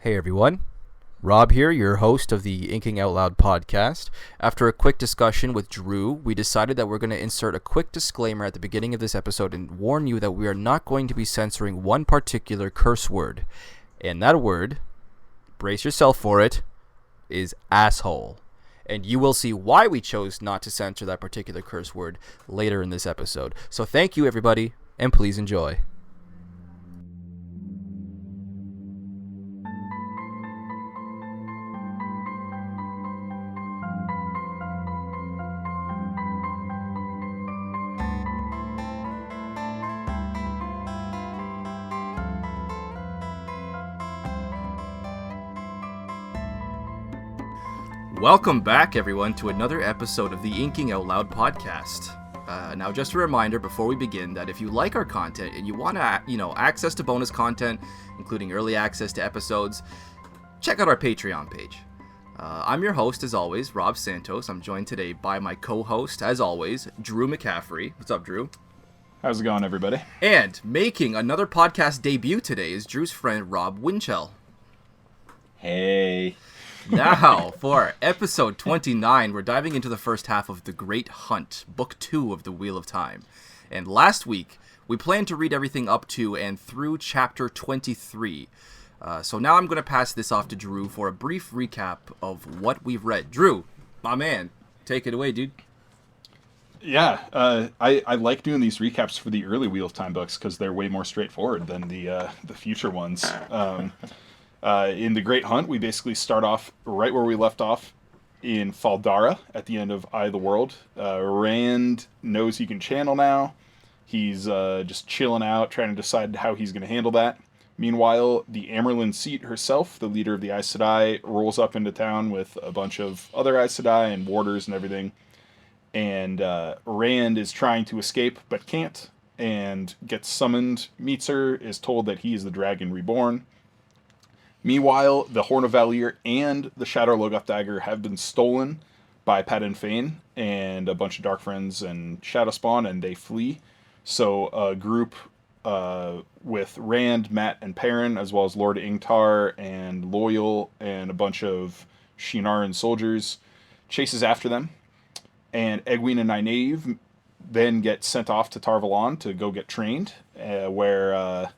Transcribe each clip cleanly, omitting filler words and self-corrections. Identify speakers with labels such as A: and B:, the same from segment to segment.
A: Hey everyone, Rob here, your host of the Inking Out Loud podcast. After a quick discussion with Drew, we decided that we're going to insert a quick disclaimer at the beginning of this episode and warn you that we are not going to be censoring one particular curse word. And that word, brace yourself for it, is asshole. And you will see why we chose not to censor that particular curse word later in this episode. So thank you everybody, and please enjoy. Welcome back, everyone, to another episode of the Inking Out Loud podcast. Now, just a reminder before we begin that if you like our content and you want to, access to bonus content, including early access to episodes, check out our Patreon page. I'm your host, as always, Rob Santos. I'm joined today by my co-host, as always, Drew McCaffrey. What's up, Drew?
B: How's it going, everybody?
A: And making another podcast debut today is Drew's friend, Rob Winchell.
C: Hey.
A: Now, for episode 29, we're diving into the first half of The Great Hunt, Book 2 of The Wheel of Time. And last week, we planned to read everything up to and through chapter 23. So now I'm going to pass this off to Drew for a brief recap of what we've read. Drew, my man, take it away, dude.
B: Yeah, I like doing these recaps for the early Wheel of Time books because they're way more straightforward than the future ones. In The Great Hunt, we basically start off right where we left off in Faldara at the end of Eye of the World. Rand knows he can channel now. He's just chilling out, trying to decide how he's going to handle that. Meanwhile, the Amerlin Seat herself, the leader of the Aes Sedai, rolls up into town with a bunch of other Aes Sedai and warders and everything. And Rand is trying to escape, but can't, and gets summoned, meets her, is told that he is the Dragon Reborn. Meanwhile, the Horn of Valir and the Shadow Logoth Dagger have been stolen by Padan Fain and a bunch of Dark Friends and Shadowspawn, and they flee. So a group with Rand, Mat, and Perrin, as well as Lord Ingtar and Loyal and a bunch of Shienaran soldiers, chases after them. And Egwene and Nynaeve then get sent off to Tar Valon to go get trained, where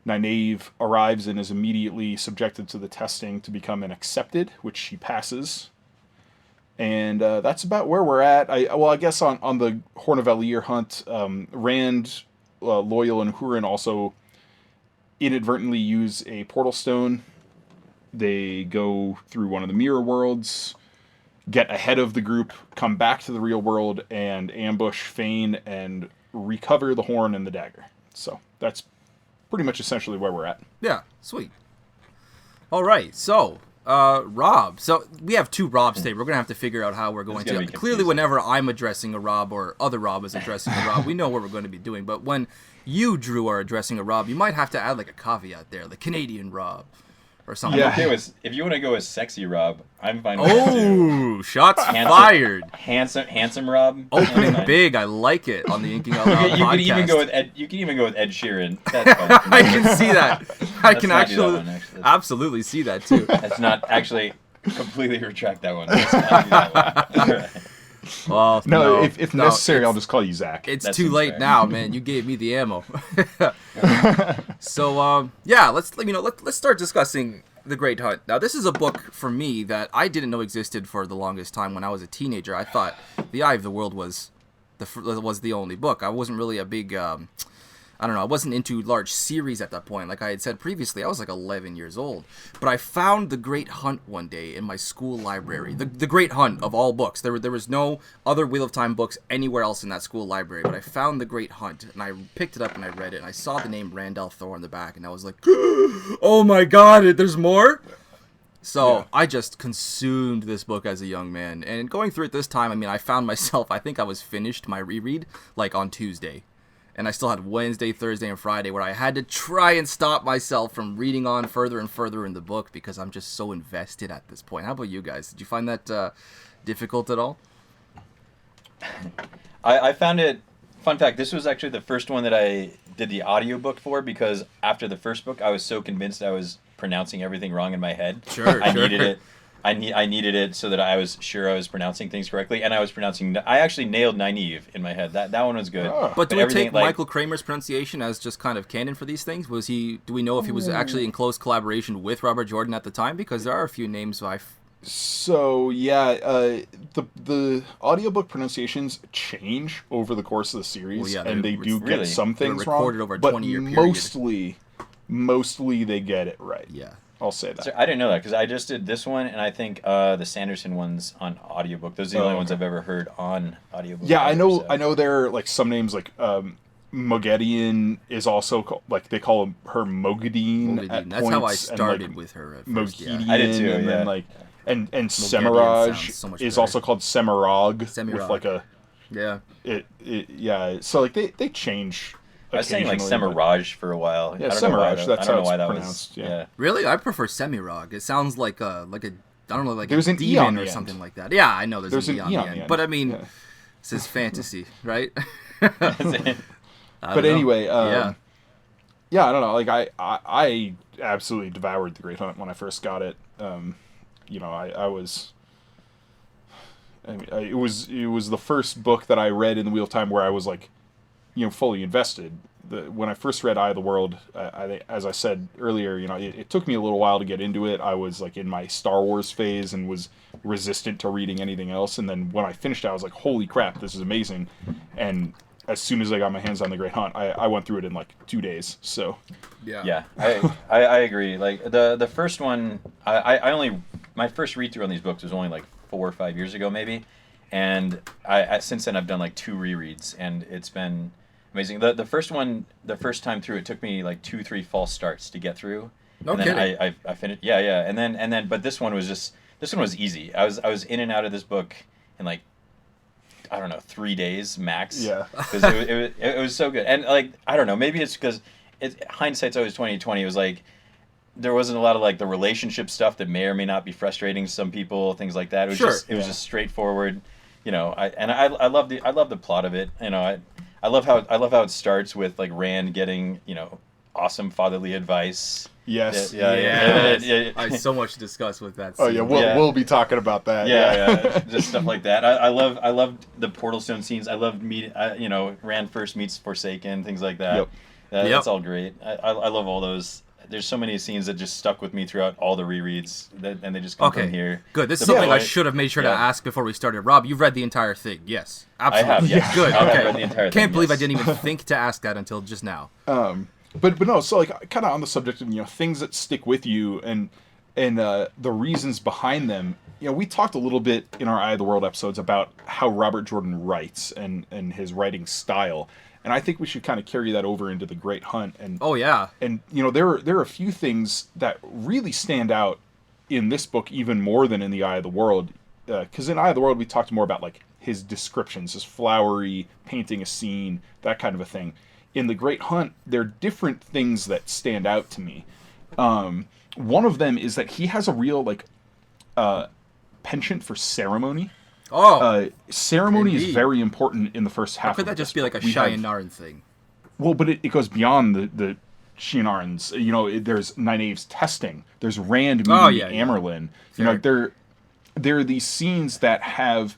B: Nynaeve arrives and is immediately subjected to the testing to become an accepted, which she passes. And that's about where we're at. I guess on the Horn of Valir hunt, Rand, Loyal, and Hurin also inadvertently use a portal stone. They go through one of the mirror worlds, get ahead of the group, come back to the real world, and ambush Fain and recover the horn and the dagger. So that's pretty much essentially where we're at.
A: Yeah, sweet. All right, so, Rob. So we have two Robs today. We're going to have to figure out how we're going to. Clearly, whenever I'm addressing a Rob or other Rob is addressing a Rob, we know what we're going to be doing. But when you, Drew, are addressing a Rob, you might have to add like a caveat there, the Canadian Rob or something.
C: I'm okay with, if you want to go with sexy Rob, I'm fine with
A: that too. Shots fired.
C: Handsome Rob.
A: Opening big. I like it on the Inking Out Loud podcast.
C: You can even go with Ed Sheeran. That's fine.
A: I can see that. I can actually absolutely see that too.
C: That's not actually completely retract that one. Let's not do that one.
A: Well,
B: no, if necessary, I'll just call you Zach.
A: It's too late now, man. You gave me the ammo. So, let's start discussing The Great Hunt. Now, this is a book for me that I didn't know existed for the longest time. When I was a teenager, I thought The Eye of the World was the only book. I wasn't really a big I wasn't into large series at that point. Like I had said previously, I was like 11 years old. But I found The Great Hunt one day in my school library. The Great Hunt of all books. There was no other Wheel of Time books anywhere else in that school library. But I found The Great Hunt, and I picked it up and I read it. And I saw the name Randall Thor on the back, and I was like, oh my god, there's more? So yeah. I just consumed this book as a young man. And going through it this time, I found myself, I think I was finished my reread like on Tuesday. And I still had Wednesday, Thursday, and Friday where I had to try and stop myself from reading on further and further in the book because I'm just so invested at this point. How about you guys? Did you find that difficult at all?
C: I found it, fun fact, this was actually the first one that I did the audiobook for because after the first book I was so convinced I was pronouncing everything wrong in my head.
A: Sure,
C: I
A: sure.
C: needed it. I needed it so that I was sure I was pronouncing things correctly, and I actually nailed naive in my head. That one was good.
B: Oh.
A: But do we
C: everything,
A: take Michael Kramer's pronunciation as just kind of canon for these things? Do we know if he was actually in close collaboration with Robert Jordan at the time? Because there are a few names
B: So the audiobook pronunciations change over the course of the series,
A: Well, yeah,
B: and they do
C: really-
B: get some
A: they were
B: things
A: recorded
B: wrong,
A: over a
B: but
A: 20-year period.
B: mostly they get it right.
A: Yeah.
B: I'll say that.
C: So I didn't know that because I just did this one, and I think the Sanderson ones on audiobook. Those are the only ones I've ever heard on audiobook.
B: Yeah, I
C: ever,
B: know.
C: so.
B: I know there are like some names like Mogedian is also like they call her Mogadine. At
A: That's how I
B: points,
A: started
B: and, like,
A: with her at first.
B: Mogedian,
A: Yeah.
C: I did too,
B: and
C: yeah.
B: then like and
A: sounds
B: Semiraj
A: so much
B: is
A: better.
B: also called Semirog with
A: Semirog.
B: like a
A: Yeah.
B: yeah. So like they change.
C: I was saying like
B: occasionally, but-
C: Semiraj for a while.
B: Yeah,
C: I don't know why
B: Semiraj,
C: that-
B: that's
C: I don't
B: how
C: know why
B: it's
C: that
B: pronounced,
C: was.
B: yeah.
A: Really, I prefer Semirog. It sounds like a I don't know, like
B: There's
A: a
B: an E on
A: demon
B: the
A: or
B: end.
A: something like that. Yeah, I know there's an E on the end. But I mean,
B: yeah.
A: this is fantasy, right?
B: But anyway,
A: yeah.
B: yeah, I don't know. Like I absolutely devoured The Great Hunt when I first got it. I was. I mean, it was the first book that I read in the Wheel of Time where I was like, fully invested. When I first read Eye of the World, as I said earlier, it took me a little while to get into it. I was like in my Star Wars phase and was resistant to reading anything else. And then when I finished it, I was like, holy crap, this is amazing. And as soon as I got my hands on The Great Hunt, I went through it in like 2 days. So
C: Yeah, I agree. Like the first one, my first read through on these books was only like 4 or 5 years ago maybe, and I since then I've done like 2 rereads, and it's been amazing. The first one, the first time through, it took me like 2-3 false starts to get through.
A: No
C: and
A: kidding.
C: then I finished. Yeah, and then but this one was easy. I was in and out of this book in like, I don't know, 3 days max.
B: Yeah.
C: Because it was so good. And like, I don't know, maybe it's because hindsight's always 20/20. It was like there wasn't a lot of like the relationship stuff that may or may not be frustrating to some people, things like that. It was
B: Sure.
C: just straightforward. I love the plot of it. I love how it starts with like Rand getting, awesome fatherly advice.
B: yes.
C: Yeah.
A: I have so much to discuss with that.
B: Oh
A: scene.
B: yeah, we'll be talking about that.
C: Yeah, just stuff like that. I love the Portal Stone scenes. I love Rand first meets Forsaken, things like that.
B: Yep.
C: That's all great. I love all those. There's so many scenes that just stuck with me throughout all the rereads, and they just come from here.
A: Good. This is
C: The
A: something I
C: boy-
A: should have made sure to
C: yeah.
A: ask before we started. Rob, you've read the entire thing. Yes,
C: I
A: absolutely.
C: have. Yes.
A: Good.
C: I have
A: Okay.
C: read the entire
A: Can't
C: thing,
A: believe
C: yes.
A: I didn't even think to ask that until just now.
B: But no, so like kind of on the subject of things that stick with you and the reasons behind them. We talked a little bit in our Eye of the World episodes about how Robert Jordan writes and his writing style, and I think we should kind of carry that over into The Great Hunt. And
A: Oh yeah.
B: and there are a few things that really stand out in this book even more than in the Eye of the World, because in Eye of the World we talked more about like his descriptions, his flowery painting a scene, that kind of a thing. In The Great Hunt, there are different things that stand out to me. One of them is that he has a real penchant for ceremony.
A: Oh,
B: Ceremony is
A: Indeed.
B: very important in the first half.
A: how could
B: of
A: that
B: this
A: just be like a
B: book. We have-
A: Cheyenne thing?
B: Well, but it goes beyond the Shienarans. There's Nynaeve's testing. There's Rand meeting Amerlin.
A: Fair.
B: There are these scenes that have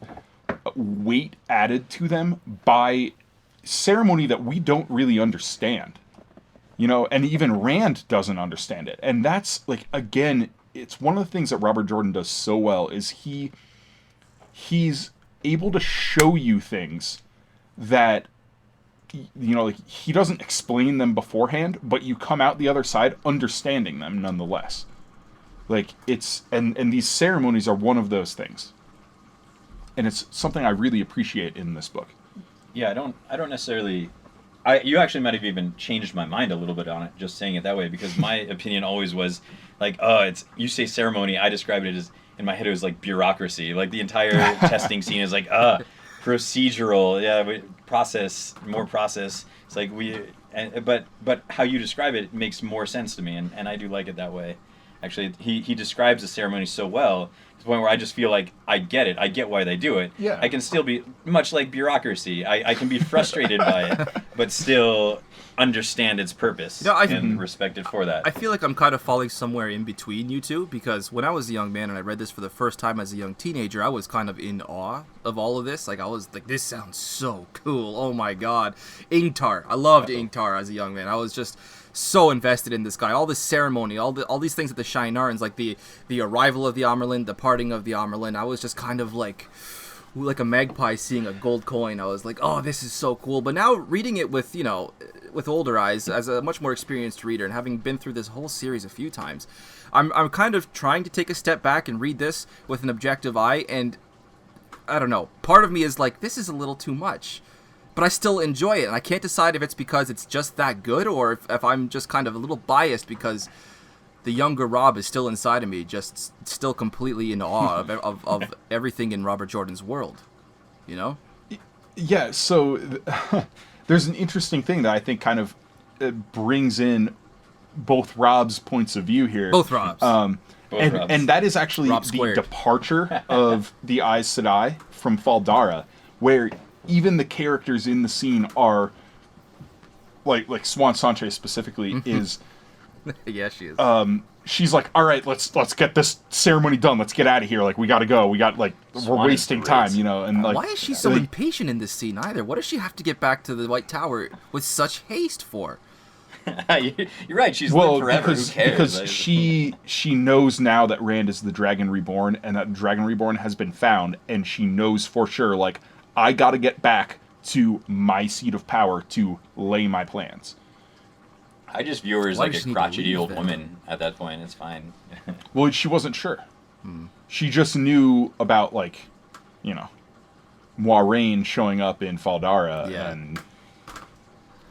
B: weight added to them by ceremony that we don't really understand. And even Rand doesn't understand it. And that's like, again, it's one of the things that Robert Jordan does so well is he's able to show you things that like he doesn't explain them beforehand, but you come out the other side understanding them nonetheless. Like it's and these ceremonies are one of those things. And it's something I really appreciate in this book.
C: Yeah, I don't necessarily. You actually might have even changed my mind a little bit on it, just saying it that way, because my opinion always was like, you say ceremony, I describe it as, in my head it was like bureaucracy. Like the entire testing scene is like, procedural, more process. It's like but how you describe it makes more sense to me, and I do like it that way. Actually, he describes the ceremony so well to the point where I just feel like I get it. I get why they do it.
B: Yeah.
C: I can still be much like bureaucracy. I can be frustrated by it, but still understand its purpose and respect it for that.
A: I feel like I'm kind of falling somewhere in between you two, because when I was a young man and I read this for the first time as a young teenager, I was kind of in awe of all of this. Like, I was like, this sounds so cool. Oh my god. Ingtar. I loved Ingtar as a young man. I was just so invested in this guy. All this ceremony, all these things at the Shienarans, like the arrival of the Amerlin, the parting of the Amerlin. I was just kind of like a magpie seeing a gold coin. I was like, oh, this is so cool. But now reading it with, with older eyes, as a much more experienced reader, and having been through this whole series a few times, I'm kind of trying to take a step back and read this with an objective eye, and I don't know, part of me is like, this is a little too much, but I still enjoy it, and I can't decide if it's because it's just that good, or if I'm just kind of a little biased because the younger Rob is still inside of me, just still completely in awe of everything in Robert Jordan's world,
B: Yeah, so there's an interesting thing that I think kind of brings in both Rob's points of view here.
A: Both Robs.
B: And that is actually the departure of the Aes Sedai from Faldara, where even the characters in the scene are, like Swan Sanche specifically, is...
A: Yeah, she is.
B: She's like, all right, let's get this ceremony done. Let's get out of here. Like, we got to go. We're wasting time, And like,
A: why is she so impatient in this scene either? What does she have to get back to the White Tower with such haste for?
C: You're right. She's lived forever. Who cares?
B: Because she knows now that Rand is the Dragon Reborn, and that Dragon Reborn has been found, and she knows for sure, like, I got to get back to my seat of power to lay my plans.
C: I just view her as like a crotchety old woman at that point. It's fine.
B: Well, she wasn't sure. She just knew about, like, Moiraine showing up in Faldara, and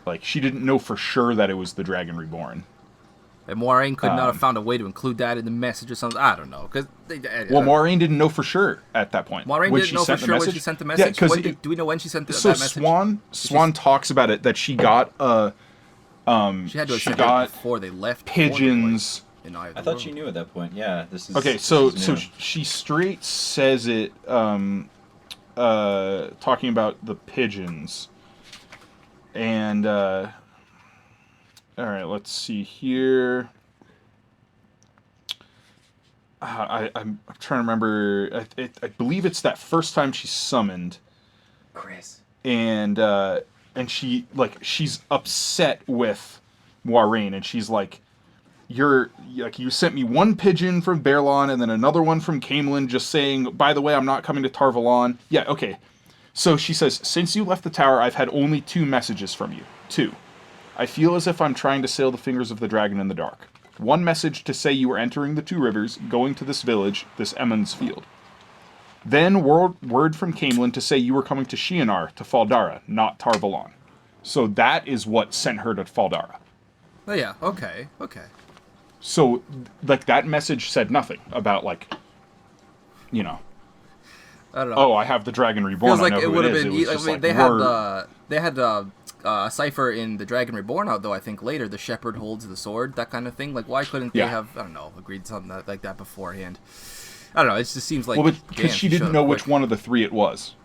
B: like, she didn't know for sure that it was the Dragon Reborn.
A: And Moiraine could not have found a way to include that in the message or something. I don't know,
B: Moiraine didn't know for sure at that point.
A: Moiraine didn't know for sure when she sent the message. Yeah, do we know when she sent that message?
B: So Swan talks about it, that she got
A: she had to have sent it before they left.
B: Pigeons.
C: I thought she knew at that point. Yeah, this is
B: okay. So she straight says it, talking about the pigeons, and all right, let's see here. I'm trying to remember. I believe it's that first time she's summoned.
C: Chris.
B: And she's upset with Moiraine, and she's like, you sent me one pigeon from Baerlon and then another one from Camelin just saying, by the way, I'm not coming to Tar Valon. Yeah, okay. So she says, since you left the tower, I've had only 2 messages from you. 2. I feel as if I'm trying to sail the fingers of the dragon in the dark. 1 message to say you were entering the 2 rivers, going to this village, this Emond's Field. Then word from Camelin to say you were coming to Shienar, to Faldara, not Tar Valon. So that is what sent her to Faldara.
A: Oh yeah, okay.
B: So, like, that message said nothing about, like,
A: I don't know.
B: Oh, I have the Dragon Reborn.
A: Feels like
B: I know
A: it would have
B: is.
A: been. They had a cipher in the Dragon Reborn out though. I think later the shepherd holds the sword, that kind of thing. Like, why couldn't they have agreed something like that beforehand? I don't know. It just seems like
B: because she didn't know which one of the 3 it was.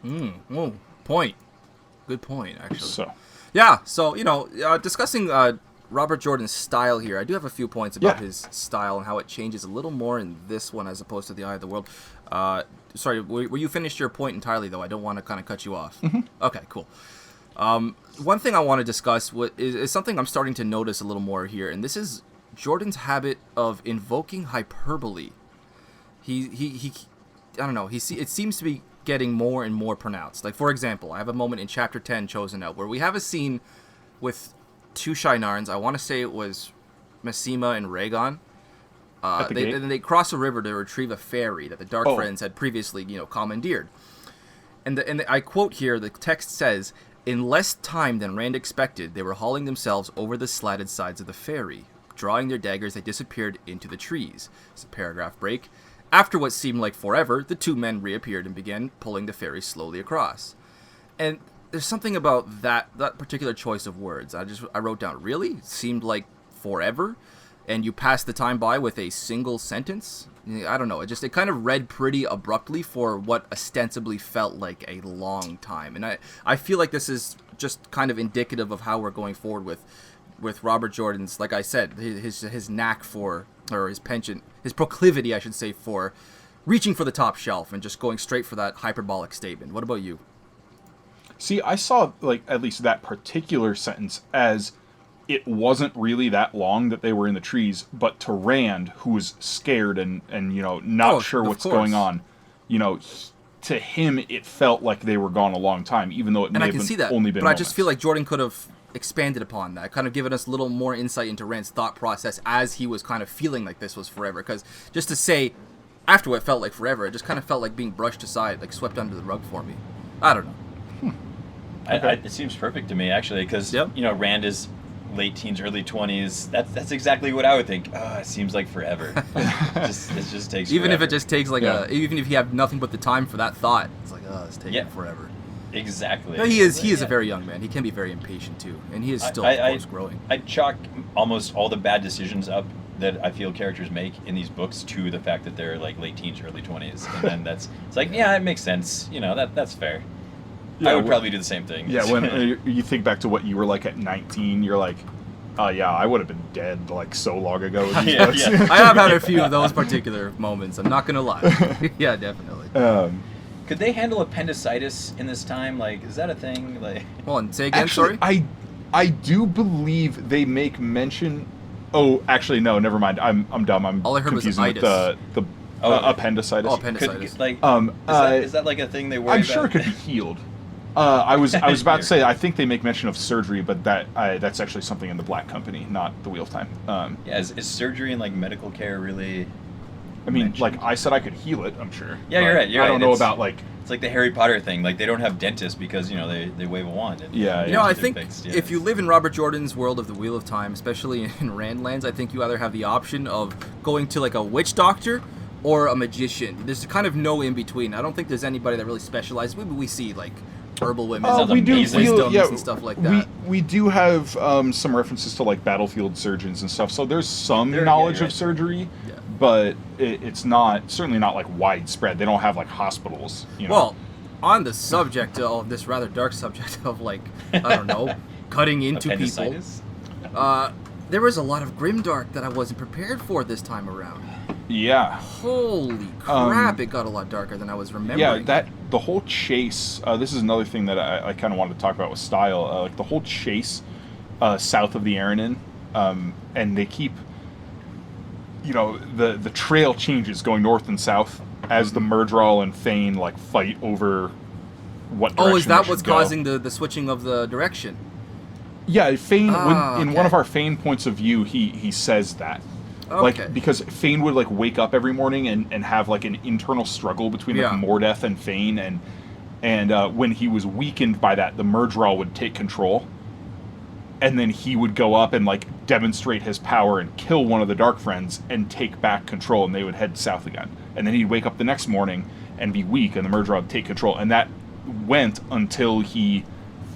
A: Oh, point. Good point, actually.
B: So,
A: yeah. So discussing Robert Jordan's style here, I do have a few points about his style and how it changes a little more in this one as opposed to the Eye of the World. Sorry, were you finished your point entirely though? I don't want to kind of cut you off.
B: Mm-hmm.
A: Okay, cool. One thing I want to discuss is something I'm starting to notice a little more here, and this is Jordan's habit of invoking hyperbole. He I don't know. It seems to be getting more and more pronounced. Like, for example, I have a moment in chapter 10 chosen out where we have a scene with 2 Shienarans. I want to say it was Massima and Rhaegon. They cross a river to retrieve a ferry that the Dark Friends had previously, commandeered. And I quote here, the text says, in less time than Rand expected, they were hauling themselves over the slatted sides of the ferry. Drawing their daggers, they disappeared into the trees. It's a paragraph break. After what seemed like forever, the 2 men reappeared and began pulling the ferry slowly across. And there's something about that particular choice of words. I wrote down, really? It seemed like forever? and you pass the time by with a single sentence. I don't know. It kind of read pretty abruptly for what ostensibly felt like a long time. And I feel like this is just kind of indicative of how we're going forward with Robert Jordan's, like I said, his knack for, or his penchant, his proclivity, I should say, for reaching for the top shelf and just going straight for that hyperbolic statement. What about you?
B: See, I saw, like, at least that particular sentence as it wasn't really that long that they were in the trees, but to Rand, who was scared and not sure what's going on, to him it felt like they were gone a long time, even though it may have only been
A: But
B: moments.
A: I just feel like Jordan could have expanded upon that, kind of given us a little more insight into Rand's thought process as he was kind of feeling like this was forever. Because just to say, after what felt like forever, it just kind of felt like being brushed aside, like swept under the rug for me. I don't know.
C: It seems perfect to me, actually, because Rand is late teens, early 20s. That's exactly what I would think. It seems like forever. It just takes
A: even
C: forever.
A: if it just takes like even if you have nothing but the time for that thought, it's like it's taking forever.
C: Exactly.
A: No, he is a very young man. He can be very impatient too, and he is still of course growing.
C: I chalk almost all the bad decisions up that I feel characters make in these books to the fact that they're like late teens, early 20s, and then it's like it makes sense. That's fair.
B: Yeah,
C: I would probably do the same thing.
B: Yeah, when you think back to what you were like at 19, you're like, I would have been dead like so long ago with these books.
A: Yeah. I have had a few of those particular moments. I'm not gonna lie. Yeah, definitely.
C: Could they handle appendicitis in this time? Like, is that a thing? Like,
A: hold on, say again.
B: Actually,
A: sorry.
B: I do believe they make mention. Oh, actually, no, never mind. I'm dumb. I'm
A: all I heard was
B: confusing with the appendicitis.
A: Oh, appendicitis.
C: Is that like a thing they worry about?
B: I'm sure it could be healed. I was about to say I think they make mention of surgery, but that's actually something in the Black Company, not the Wheel of Time.
C: Is surgery and like medical care really?
B: I mean, like I said, I could heal it. I'm sure.
C: Yeah, you're right.
B: I don't know about like.
C: It's like the Harry Potter thing. Like they don't have dentists because they wave a wand. And,
A: I think if you live in Robert Jordan's world of the Wheel of Time, especially in Randlands, I think you either have the option of going to like a witch doctor or a magician. There's kind of no in between. I don't think there's anybody that really specializes. Maybe we see like herbal women, wisdoms and stuff like that.
B: We do have some references to like battlefield surgeons and stuff. So there's some knowledge of surgery, but it's certainly not like widespread. They don't have like hospitals.
A: Well, on the subject of this rather dark subject of like I don't know, cutting into people, there was a lot of grimdark that I wasn't prepared for this time around.
B: Yeah.
A: Holy crap! It got a lot darker than I was remembering.
B: Yeah, the whole chase. This is another thing that I kind of wanted to talk about with style. Like the whole chase south of the Aranon, and they keep. The trail changes going north and south as the Myrddraal and Fane like fight over what direction.
A: Oh, is that
B: they
A: what's
B: should go.
A: causing the switching of the direction?
B: Yeah, Fane. In one of our Fane points of view, he says that.
A: Okay.
B: Like, because Fane would like wake up every morning and have like an internal struggle between like Mordeth and Fane, and when he was weakened by that, the Myrddraal would take control, and then he would go up and like demonstrate his power and kill one of the Dark Friends and take back control, and they would head south again. And then he'd wake up the next morning and be weak, and the Myrddraal would take control, and that went until he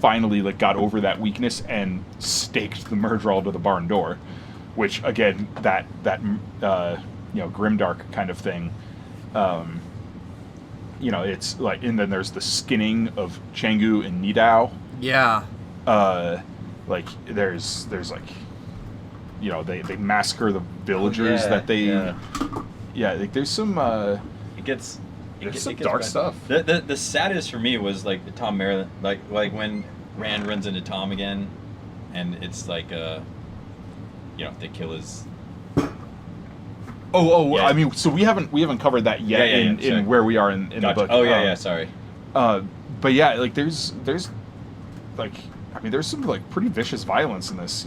B: finally like got over that weakness and staked the Myrddraal to the barn door. Which again, that grimdark kind of thing, it's like, and then there's the skinning of Chengu and Nidao.
A: Yeah.
B: Like there's like, they massacre the villagers that they. Yeah. Like there's some.
C: There's
B: some dark stuff.
C: The saddest for me was like the Tom Merlin, like when Rand runs into Tom again, and it's like they kill his.
B: I mean, so we haven't covered that yet in where we are in the book.
C: Sorry.
B: But yeah, like there's like, I mean, there's some like pretty vicious violence in this,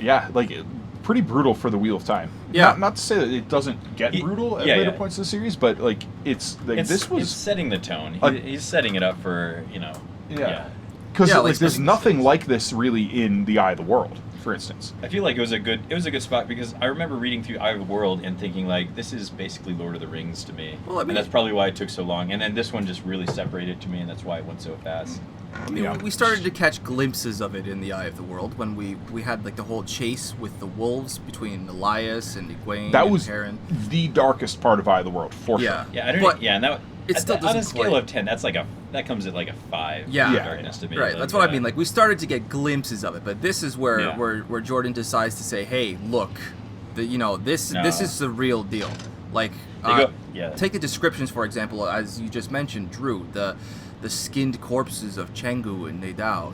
B: yeah, like pretty brutal for the Wheel of Time.
A: Yeah.
B: Not to say that it doesn't get brutal at later points in the series, but like it's
C: setting the tone. He's setting it up for
B: Because there's nothing like this really in The Eye of the World, for instance.
C: I feel like it was a good spot because I remember reading through Eye of the World and thinking like, this is basically Lord of the Rings to me. Well, I mean, and that's probably why it took so long. And then this one just really separated to me, and that's why it went so fast.
A: I mean, we started to catch glimpses of it in The Eye of the World when we had like the whole chase with the wolves between Elias and Egwene.
B: That
A: and
B: was
A: Perrin.
B: the darkest part of Eye of the World, for
A: Yeah.
B: sure.
C: Yeah, I don't.
A: But
C: Yeah, and that
A: it still
C: on a
A: doesn't
C: scale
A: quite-
C: of 10, that comes at like a 5.
A: Yeah.
C: in
A: Yeah.
C: darkness to me.
A: Right,
C: Like,
A: that's what I mean. Like, we started to get glimpses of it, but this is where
C: Yeah.
A: where Jordan decides to say, "Hey, look, this
C: No.
A: is the real deal." Like,
C: yeah.
A: take the descriptions for example, as you just mentioned, Drew. The skinned corpses of Chengu and Nedao.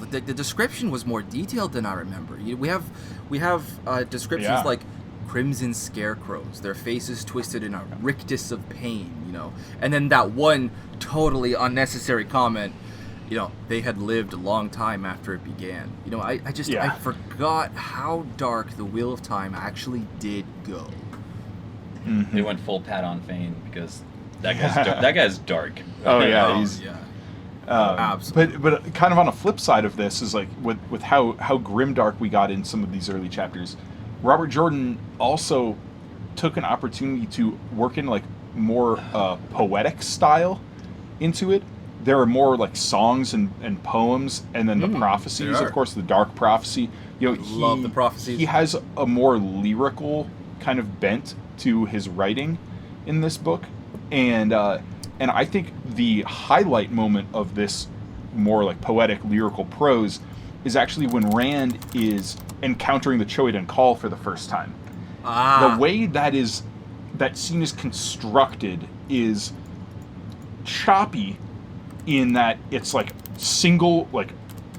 A: The description was more detailed than I remember. We have descriptions
B: Yeah.
A: like crimson scarecrows, their faces twisted in a rictus of pain. And then that one totally unnecessary comment. They had lived a long time after it began. I forgot how dark the Wheel of Time actually did go.
B: Mm-hmm.
C: They went full Pat on Fane because that guy's dark.
B: Oh yeah,
A: Oh,
B: he's
A: yeah.
B: absolutely. But kind of on a flip side of this is like with how grimdark we got in some of these early chapters. Robert Jordan also took an opportunity to work in like more poetic style into it. There are more like songs and poems, and then the prophecies,
A: there are.
B: of course, the dark prophecy.
A: Love the prophecies.
B: He has a more lyrical kind of bent to his writing in this book, and I think the highlight moment of this more like poetic lyrical prose is actually when Rand is encountering the Choedan Call for the first time. The way that scene is constructed is choppy in that it's like single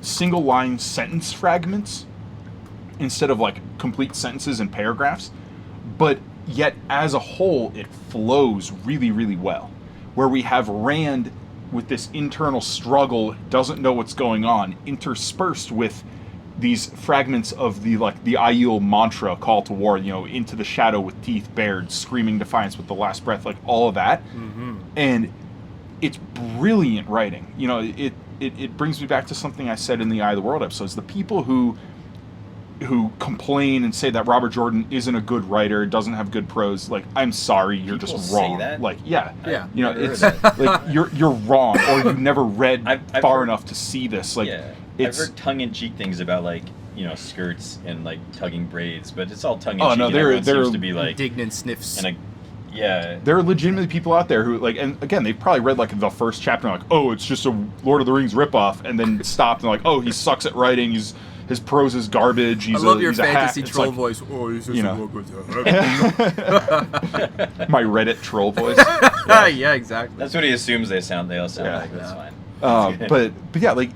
B: line sentence fragments instead of like complete sentences and paragraphs, but yet as a whole it flows really, really well, where we have Rand with this internal struggle, doesn't know what's going on, interspersed with these fragments of the Aiel mantra, call to war, into the shadow with teeth bared, screaming defiance with the last breath, like all of that.
A: Mm-hmm.
B: And it's brilliant writing. It brings me back to something I said in the Eye of the World episodes. The people who complain and say that Robert Jordan isn't a good writer, doesn't have good prose, like, I'm sorry, you're
C: People
B: just
C: say
B: wrong.
C: that?
B: Like, yeah.
A: Yeah.
C: Never heard
B: It's
C: of that.
B: like you're wrong, or you never read
C: I've
B: far
C: heard-
B: enough to see this. Like,
C: I've
B: it's
C: heard tongue-in-cheek things about like skirts and like tugging braids, but it's all tongue-in-cheek.
B: Oh, no,
C: and
B: they're-
C: everyone
B: they're
C: seems to be like
A: Indignant sniffs.
C: and yeah.
B: there are legitimately people out there who like, and again, they've probably read like the first chapter and like, oh, it's just a Lord of the Rings ripoff, and then stopped and like, oh, he sucks at writing. His prose is garbage.
A: I love your fantasy
B: It's
A: troll
B: like,
A: voice. Oh, he's just
B: you
A: a
B: know.
A: logo.
B: my Reddit troll voice.
A: Yeah, exactly.
C: That's what he assumes they all sound
B: Yeah.
C: like. That's fine.
B: But yeah, like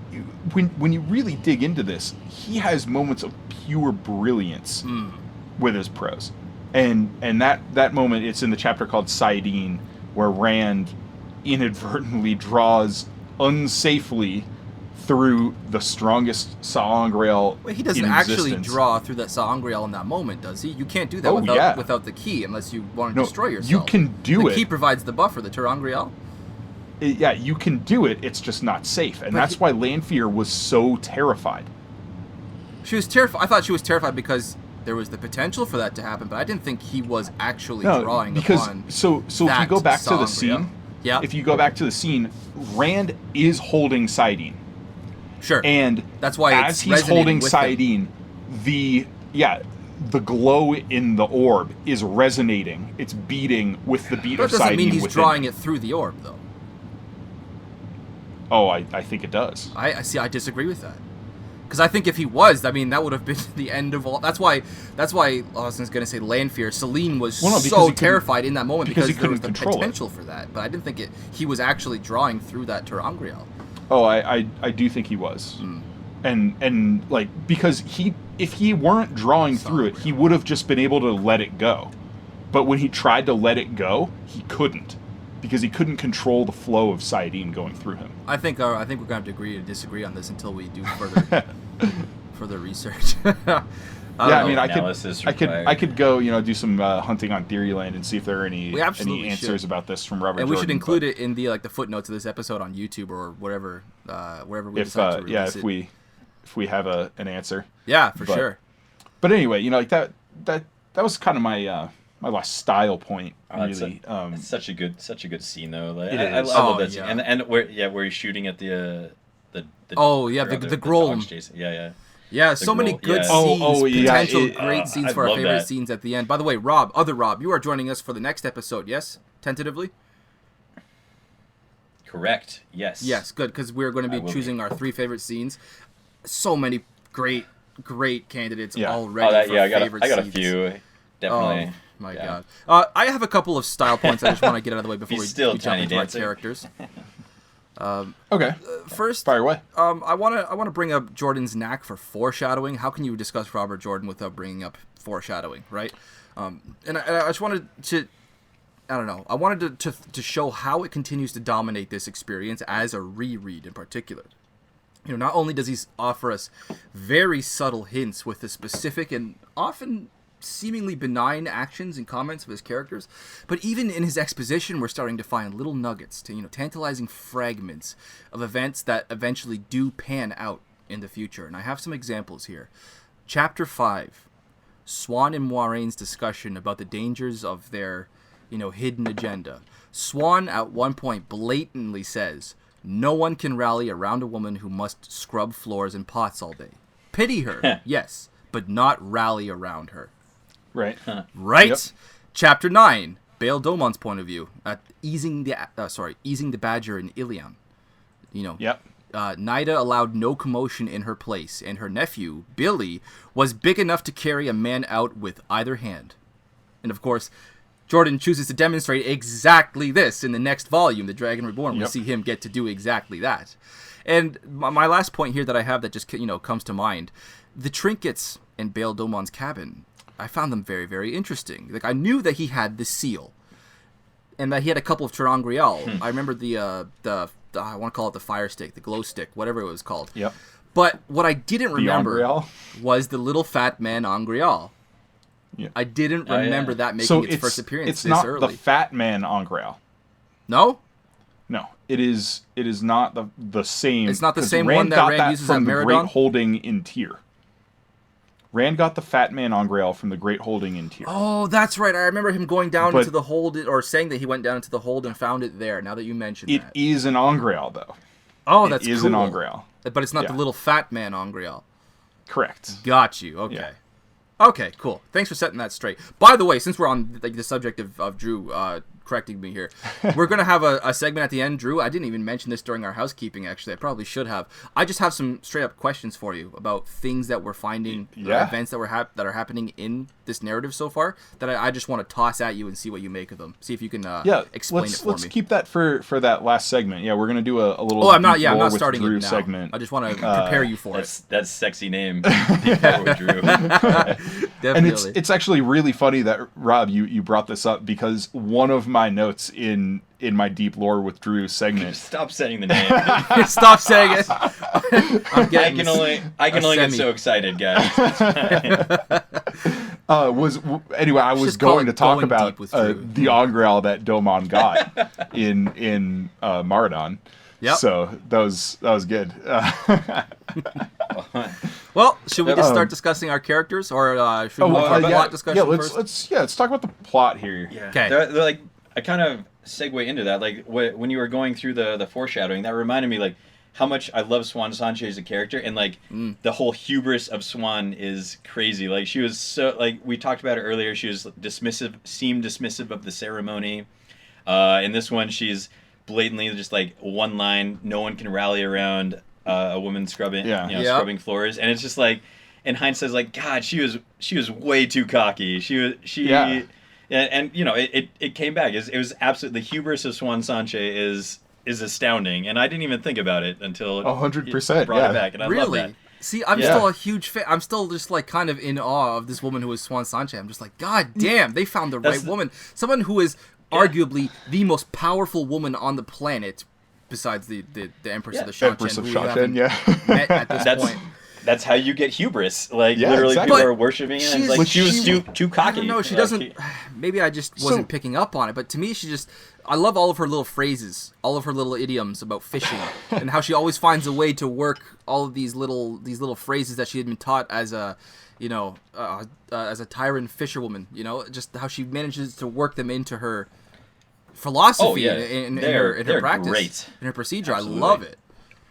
B: when you really dig into this, he has moments of pure brilliance with his prose, and that moment, it's in the chapter called Saidin, where Rand inadvertently draws unsafely through the strongest sangreal
A: Well, he doesn't
B: in
A: actually
B: existence.
A: draw through that sangreal in that moment, does he? You can't do that
B: Oh, yeah.
A: without the key, unless you want to
B: No,
A: destroy yourself.
B: you can do
A: the
B: it.
A: key provides the buffer, the terangreal.
B: Yeah, you can do it. It's just not safe, and
A: But
B: that's why Lanfear was so terrified.
A: She was terrified. I thought she was terrified because there was the potential for that to happen, but I didn't think he was actually drawing
B: because
A: upon
B: so if you
A: that
B: go back to the
A: sangreal.
B: scene,
A: Yeah.
B: if you go back to the scene, Rand is holding Saidin.
A: Sure.
B: And
A: That's why
B: as
A: it's
B: he's
A: resonating
B: holding
A: with him.
B: Saidin, the glow in the orb is resonating. It's beating with the beat
A: But
B: of
A: that doesn't
B: Saidin
A: mean he's
B: within
A: drawing
B: him.
A: it through the orb, though.
B: Oh, I think it does.
A: I see. I disagree with that. Because I think if he was, I mean, that would have been the end of all. That's why I was going to say Lanfear. Celine was
B: Well, no, because he
A: so
B: couldn't-
A: terrified in that moment
B: because he
A: because there was the
B: couldn't control it.
A: potential for that. But I didn't think he was actually drawing through that terangreal.
B: Oh, I do think he was. And like, because if he weren't drawing through it, he would have just been able to let it go. But when he tried to let it go, he couldn't, because he couldn't control the flow of Saidin going through him.
A: I think we're going to have to agree to disagree on this until we do further research.
B: I mean, I
C: analysis
B: could go, do some hunting on Theoryland and see if there are
A: We absolutely
B: any answers
A: should.
B: about this from Robert.
A: And we should
B: Jordan,
A: include it in the footnotes of this episode on YouTube or wherever we decide to release it.
B: if we have an answer.
A: Yeah, for
B: But-
A: sure.
B: But anyway, like that was kind of my my last style point. Really,
C: It's such a good scene though. Like,
B: It
C: I
B: is.
C: love
A: Oh,
C: that scene.
A: yeah.
C: And where he's shooting at the
A: Oh, yeah, the Grolm.
C: dogs chasing. Yeah.
A: Yeah, so many
C: Grolm,
A: good
C: yeah.
A: scenes, potential great scenes
C: I
A: for our
C: love
A: favorite
C: that.
A: scenes at the end. By the way, Rob, you are joining us for the next episode, yes? Tentatively?
C: Correct. Yes.
A: Yes, good, because we're going to
C: I
A: be
C: will
A: choosing our 3 favorite scenes. So many great candidates
B: Yeah.
A: already for
C: I got
A: favorite
C: a
A: scenes.
C: few. Definitely.
A: Oh, my
C: Yeah.
A: God. I have a couple of style points I just want to get out of the way before
C: He's
A: we
C: still
A: jump
C: Tiny
A: into our
C: Dancer.
A: characters.
B: Okay.
A: First,
B: Fire away.
A: I want to bring up Jordan's knack for foreshadowing. How can you discuss Robert Jordan without bringing up foreshadowing, right? And I just wanted to, I don't know, I wanted to show how it continues to dominate this experience as a reread in particular. You know, not only does he offer us very subtle hints with the specific and often seemingly benign actions and comments of his characters, but even in his exposition, we're starting to find little nuggets, tantalizing fragments of events that eventually do pan out in the future. And I have some examples here. Chapter 5, Swan and Moiraine's discussion about the dangers of their, hidden agenda. Swan at one point blatantly says, "No one can rally around a woman who must scrub floors and pots all day. Pity her, yes, but not rally around her."
B: Right.
A: Right?
B: Yep.
A: Chapter 9, Bail Domon's point of view, at easing the badger in Ilion.
B: Yep.
A: Nida allowed no commotion in her place, and her nephew, Billy, was big enough to carry a man out with either hand. And of course, Jordan chooses to demonstrate exactly this in the next volume, The Dragon Reborn. We see him get to do exactly that. And my last point here that I have that just comes to mind, the trinkets in Bail Domon's cabin, I found them very, very interesting. Like, I knew that he had the seal, and that he had a couple of Terangrial. I remember the I want to call it the fire stick, the glow stick, whatever it was called.
B: Yep.
A: But what I didn't remember
B: Angreal?
A: was the little fat man Angreal.
B: Yeah.
A: I didn't remember that making
B: So
A: its first appearance
B: it's
A: this
B: not
A: early.
B: the Fat Man Angreal.
A: No?
B: No, it is not the same.
A: It's not the
B: 'cause
A: same
B: Rand
A: one that
B: got
A: Rand uses
B: from
A: at
B: the
A: Meridon?
B: Great Holding in Tyr. Rand got the Fat Man Angreal from the Great Holding in Tyr.
A: Oh, that's right. I remember him going down
B: But-
A: into the hold, or saying that he went down into the hold and found it there, now that you mentioned
B: It
A: that.
B: is an Angreal, though.
A: Oh, that's
B: It is
A: cool.
B: an Angreal.
A: But it's not
B: Yeah.
A: the little fat man Angreal.
B: Correct.
A: Got you. Okay.
B: Yeah.
A: Okay, cool. Thanks for setting that straight. By the way, since we're on the subject of Drew correcting me here, we're going to have a segment at the end, Drew. I didn't even mention this during our housekeeping, actually. I probably should have. I just have some straight-up questions for you about things that we're finding, events that that are happening in this narrative so far, that I just want to toss at you and see what you make of them. See if you can explain it for
B: let's
A: me.
B: keep that for that last segment. Yeah, we're gonna do a little.
A: Oh, I'm not
B: deep lore with
A: starting
B: Drew
A: it now.
B: segment.
A: I just want to prepare you for it.
C: That's sexy name. Drew.
A: Definitely.
B: And it's actually really funny that, Rob, you brought this up, because one of my notes in my deep lore with Drew segment.
C: Stop saying the name.
A: Stop saying it. I'm
C: I
A: getting
C: can only get so excited, guys.
B: I was
A: Just call
B: going
A: it
B: to talk
A: going
B: about
A: deep with Drew.
B: the Angreal that Domon got in Maradon.
A: Yep.
B: So that was good.
A: Well, should we just start discussing our characters, or should we move to our plot discussion first?
B: Let's talk about the plot here.
C: Yeah.
A: Okay.
C: They're like, I kind of segue into that. Like when you were going through the foreshadowing, that reminded me like how much I love Swan Sanche as a character, and like the whole hubris of Swan is crazy. Like she was so, like we talked about it earlier, she was seemed dismissive of the ceremony. In this one, she's blatantly just like one line: no one can rally around a woman scrubbing, scrubbing floors, and it's just like, in hindsight, like, God, she was way too cocky. And you know, it came back. It was absolutely, the hubris of Swan Sanche is astounding, and I didn't even think about it until
B: 100%.
C: brought it back, and I love that.
A: See, I'm still a huge fan. I'm still just like kind of in awe of this woman who is Swan Sanche. I'm just like, God damn, they found the right woman. Someone who is arguably the most powerful woman on the planet, besides the Empress of the Shan,
B: Empress of
A: who we
B: Shan,
A: haven't met at this point.
C: That's how you get hubris. Like,
B: Yeah,
C: literally,
B: exactly.
C: people are worshiping it. And it's like, she was too cocky.
A: I don't know. She doesn't. Maybe I just wasn't picking up on it. But to me, she just. I love all of her little phrases, all of her little idioms about fishing, and how she always finds a way to work all of these little phrases that she had been taught as a, as a tyrant fisherwoman. You know, just how she manages to work them into her philosophy in her practice,
C: great.
A: in her procedure.
C: Absolutely.
A: I love it.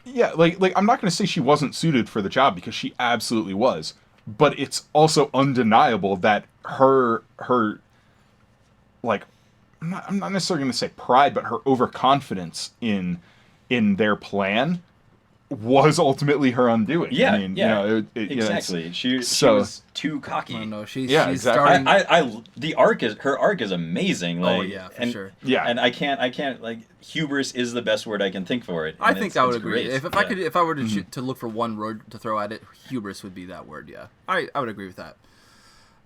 B: Yeah, like I'm not going to say she wasn't suited for the job because she absolutely was, but it's also undeniable that her like I'm not necessarily going to say pride, but her overconfidence in their plan was ultimately her undoing.
C: Yeah,
B: I mean,
C: yeah,
B: exactly.
C: She
B: So-
C: was too cocky.
A: I don't know. She's
B: Yeah, exactly.
A: starting.
C: Her arc is amazing. Like,
A: Oh, yeah, for
C: and,
A: sure.
B: Yeah.
C: and I can't like hubris is the best word I can think for it.
A: I
C: and
A: think
C: it's
A: I would agree.
C: great.
A: If I were to
B: Mm-hmm.
A: to look for one word to throw at it, hubris would be that word. Yeah, I would agree with that.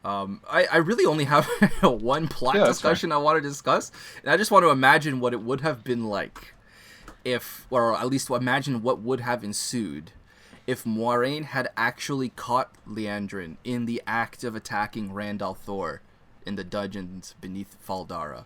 A: I really only have one plot
B: Yeah, that's
A: discussion I want to discuss, and I just want to imagine what it would have been like if, or at least imagine what would have ensued if Moiraine had actually caught Liandrin in the act of attacking Rand al'Thor in the dungeons beneath Faldara.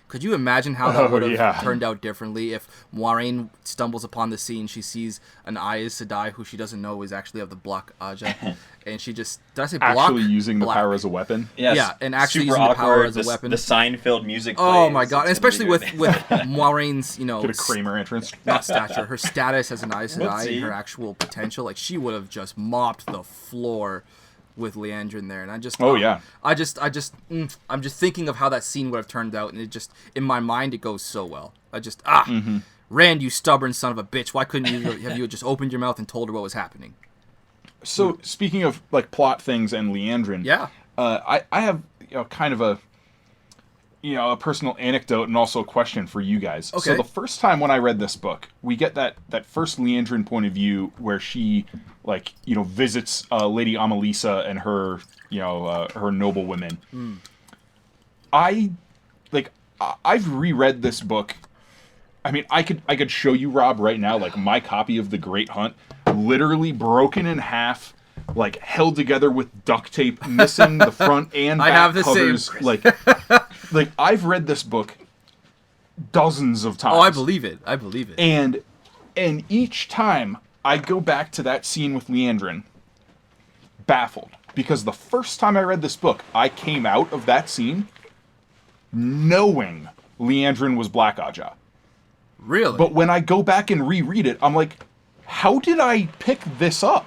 A: Could you imagine how that
B: Oh,
A: would have
B: yeah.
A: turned out differently if Moiraine stumbles upon the scene, she sees an Aes Sedai who she doesn't know is actually of the Block Aja, and she just, did I say block?
B: Actually using the
A: Block.
B: power as a weapon.
C: Yes,
A: Yeah, and actually
C: super
A: using the power
C: awkward,
A: as a weapon.
C: The Seinfeld music.
A: Oh
C: plays.
A: my god, and
C: It's gonna
A: especially
C: be
A: with
C: good.
A: Moiraine's,
B: Get a Kramer entrance.
A: not stature, her status as an Aes Sedai
C: Whoopsie.
A: and her actual potential, like she would have just mopped the floor with Liandrin there, and I just
B: Oh, yeah.
A: I'm just thinking of how that scene would have turned out, and it just, in my mind, it goes so well. Rand, you stubborn son of a bitch, why couldn't you just opened your mouth and told her what was happening?
B: So speaking of like plot things and Liandrin,
A: Yeah.
B: I have kind of a personal anecdote and also a question for you guys.
A: Okay.
B: So the first time when I read this book, we get that first Liandrin point of view where she visits Lady Amalisa and her her noble women. I've reread this book. I mean, I could show you, Rob, right now, like my copy of The Great Hunt, literally broken in half, like held together with duct tape, missing the front and back
A: I have the
B: covers.
A: same.
B: Like I've read this book dozens of times.
A: Oh, I believe it.
B: And each time I go back to that scene with Liandrin, baffled, because the first time I read this book, I came out of that scene knowing Liandrin was Black Aja.
A: Really?
B: But when I go back and reread it, I'm like, how did I pick this up?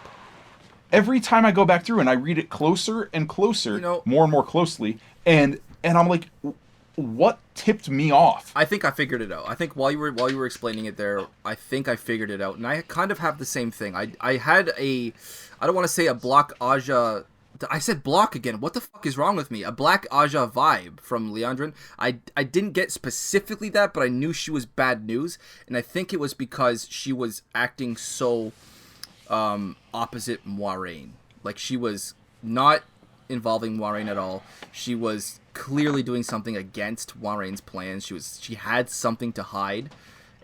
B: Every time I go back through and I read it closer and closer, more and more closely, and I'm like, what tipped me off?
A: I think I figured it out. I think while you were explaining it there, I think I figured it out, and I kind of have the same thing. I had I don't want to say a Black Aja. I said block again. What the fuck is wrong with me? A Black Aja vibe from Liandrin. I didn't get specifically that, but I knew she was bad news, and I think it was because she was acting so opposite Moiraine. Like, she was not involving Moiraine at all. She was clearly doing something against Moiraine's plans. She had something to hide,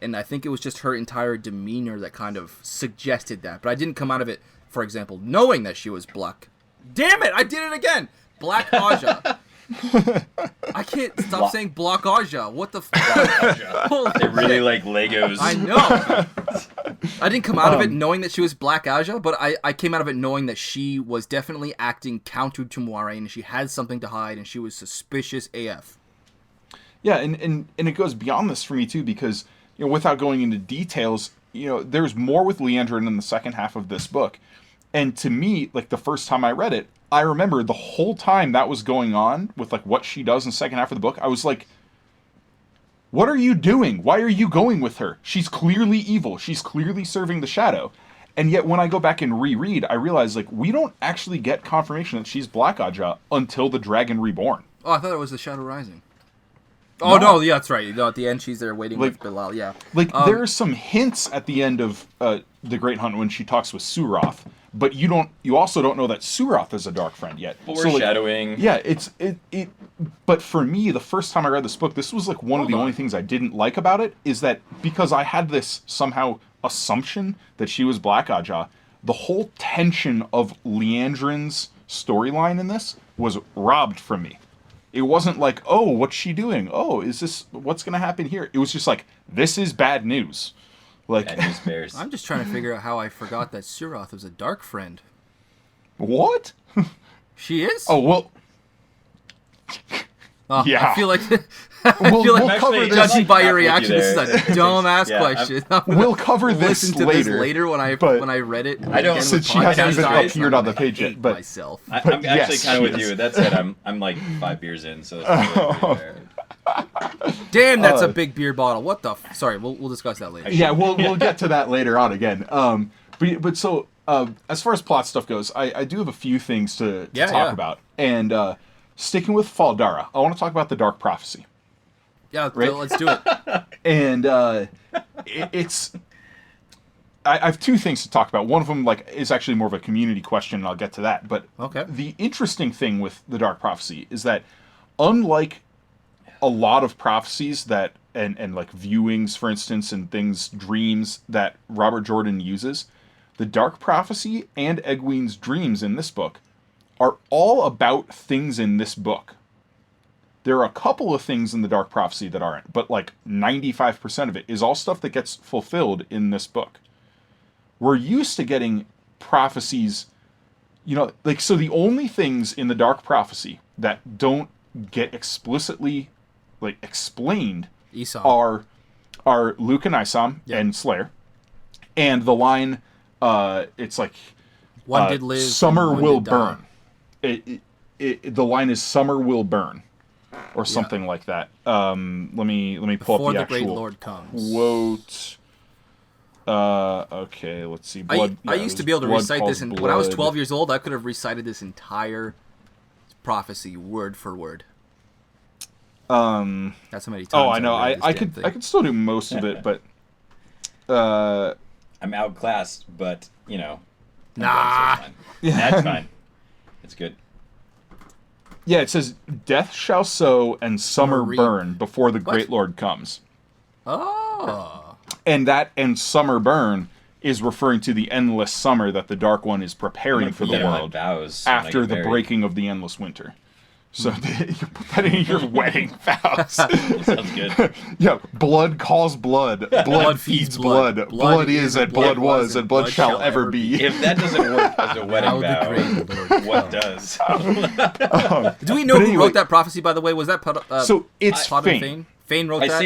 A: and I think it was just her entire demeanor that kind of suggested that. But I didn't come out of it, for example, knowing that she was Black. Damn it! I did it again! Black Aja. I can't stop saying Black Aja. What the fuck?
C: They really like Legos.
A: I know. I didn't come out of it knowing that she was Black Aja, but I came out of it knowing that she was definitely acting counter to Moiraine, and she had something to hide, and she was suspicious AF.
B: Yeah, and it goes beyond this for me too, because without going into details, there's more with Liandrin in the second half of this book. And to me, like the first time I read it, I remember the whole time that was going on with like what she does in the second half of the book, I was like, what are you doing? Why are you going with her? She's clearly evil. She's clearly serving the shadow. And yet when I go back and reread, I realize like we don't actually get confirmation that she's Black Aja until the Dragon Reborn.
A: Oh, I thought it was the Shadow Rising. Oh, no, yeah, that's right. At the end, she's there waiting with Bilal, yeah.
B: Like, there are some hints at the end of The Great Hunt when she talks with Suroth, but you also don't know that Suroth is a dark friend yet.
C: Foreshadowing.
B: So, yeah, but for me, the first time I read this book, this was like one of the only things I didn't like about it, is that because I had this somehow assumption that she was Black Aja, the whole tension of Liandrin's storyline in this was robbed from me. It wasn't like, oh, what's she doing? Oh, what's going to happen here? It was just like, this is bad news. Like,
C: Bad news bears.
A: I'm just trying to figure out how I forgot that Suroth was a dark friend.
B: What?
A: She is?
B: Oh, well.
A: Oh,
B: Yeah.
A: I feel like
B: We'll cover this.
A: judging by your
C: half with you
A: reaction, this is
C: there.
A: a dumb ass
C: Yeah,
A: question.
B: We'll cover this
A: listen to
B: later.
A: this later when I
B: but
A: read it.
C: I don't-
A: again
B: Since
A: with
B: she hasn't
A: podcast
B: even
A: notes,
B: appeared
A: I'm
B: on the
A: gonna
B: page yet,
A: hate
B: but-
A: myself.
C: I'm
B: But
C: actually
B: yes,
C: kind of with
B: yes.
C: you. That said, I'm like 5 beers in, so that's probably pretty fair.
A: Damn, that's a
B: Uh,
A: big beer bottle. What the? Sorry, we'll discuss that later.
B: Yeah, we'll get to that later on again. But so as far as plot stuff goes, I do have a few things to
A: Yeah,
B: talk
A: yeah.
B: about. And sticking with Faldara, I want to talk about the Dark Prophecy.
A: Yeah,
B: Right?
A: let's do it.
B: And it's I have two things to talk about. One of them is actually more of a community question, and I'll get to that. But
A: Okay.
B: the interesting thing with the Dark Prophecy is that unlike a lot of prophecies that and like viewings, for instance, and things, dreams that Robert Jordan uses, the Dark Prophecy and Egwene's dreams in this book are all about things in this book. There are a couple of things in the Dark Prophecy that aren't, but like 95% of it is all stuff that gets fulfilled in this book. We're used to getting prophecies, so the only things in the Dark Prophecy that don't get explicitly explained
A: Esau.
B: are Luke and Isom
A: Yeah.
B: and Slayer. And the line, it's like,
A: One did live.
B: summer
A: and one
B: will
A: did die.
B: burn. The line is summer will burn, or something like that. Let me pull
A: Before
B: up the
A: the great
B: actual
A: Lord comes.
B: quote. Okay, let's see.
A: I used to be able to recite this, and when I was 12 years old, I could have recited this entire prophecy word for word. That's how many times.
B: Oh, I know.
A: read this
B: I
A: damn
B: could
A: thing.
B: I could still do most of it, but
C: I'm outclassed, but I'm
A: Nah.
C: done, so it's fine. That's fine. It's good.
B: yeah, it says, "Death shall sow and summer
A: reap."
B: burn before the
A: What?
B: great Lord comes."
A: Oh.
B: And that and summer burn is referring to the endless summer that the Dark One is
C: I'm
B: preparing
C: gonna
B: for
C: put
B: the
C: that in my
B: world
C: vows when I
B: after
C: get
B: the
C: married.
B: breaking of the endless winter. So you put that in your wedding vows.
C: Sounds good.
B: Yeah, blood calls blood. Blood feeds blood. Blood is and blood was and blood shall ever be.
C: If that doesn't work as a wedding
A: Now the
C: vow,
A: great Lord
C: what
A: comes.
C: does?
A: Do we know
B: But
A: who
B: anyway-
A: wrote that prophecy, by the way? Was that
B: So it's
A: Pot and
B: Fane.
A: Fane wrote
C: I
A: that?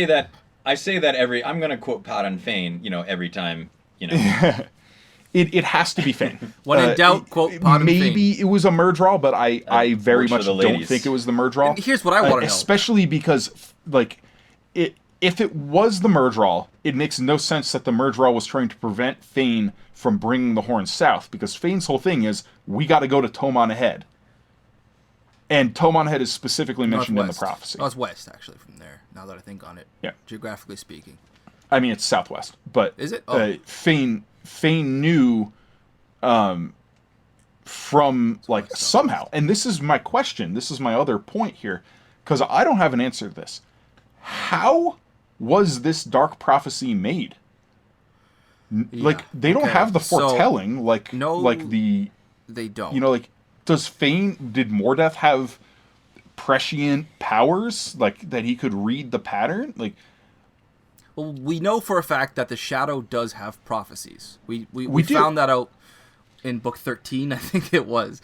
C: say that I'm gonna quote Pot and Fane, every time,
B: It has to be Fane.
A: When in doubt, quote Pot and
B: Maybe it was a Murdral, but I very
C: works for
B: much
C: the
B: don't
C: ladies.
B: think it was the Murdral.
A: And here's what I wanna know.
B: Especially because, if it was the Murdral, it makes no sense that the Murdral was trying to prevent Fane from bringing the horn south, because Fane's whole thing is, we got to go to Tomon Ahead. And Tomon Ahead is specifically mentioned in the prophecy.
A: Oh, it's west, actually, from there, now that I think on it.
B: Yeah.
A: Geographically speaking.
B: I mean, it's southwest, but
A: Is it? Oh.
B: Fane knew from somehow, and this is my question. This is my other point here, because I don't have an answer to this. How was this dark prophecy made? They don't
A: okay,
B: have the
A: so,
B: foretelling,
A: no,
B: the
A: They don't.
B: does did Mordeth have prescient powers that he could read the pattern?
A: Well, we know for a fact that the Shadow does have prophecies. We
B: do.
A: found that out in book 13, I think it was.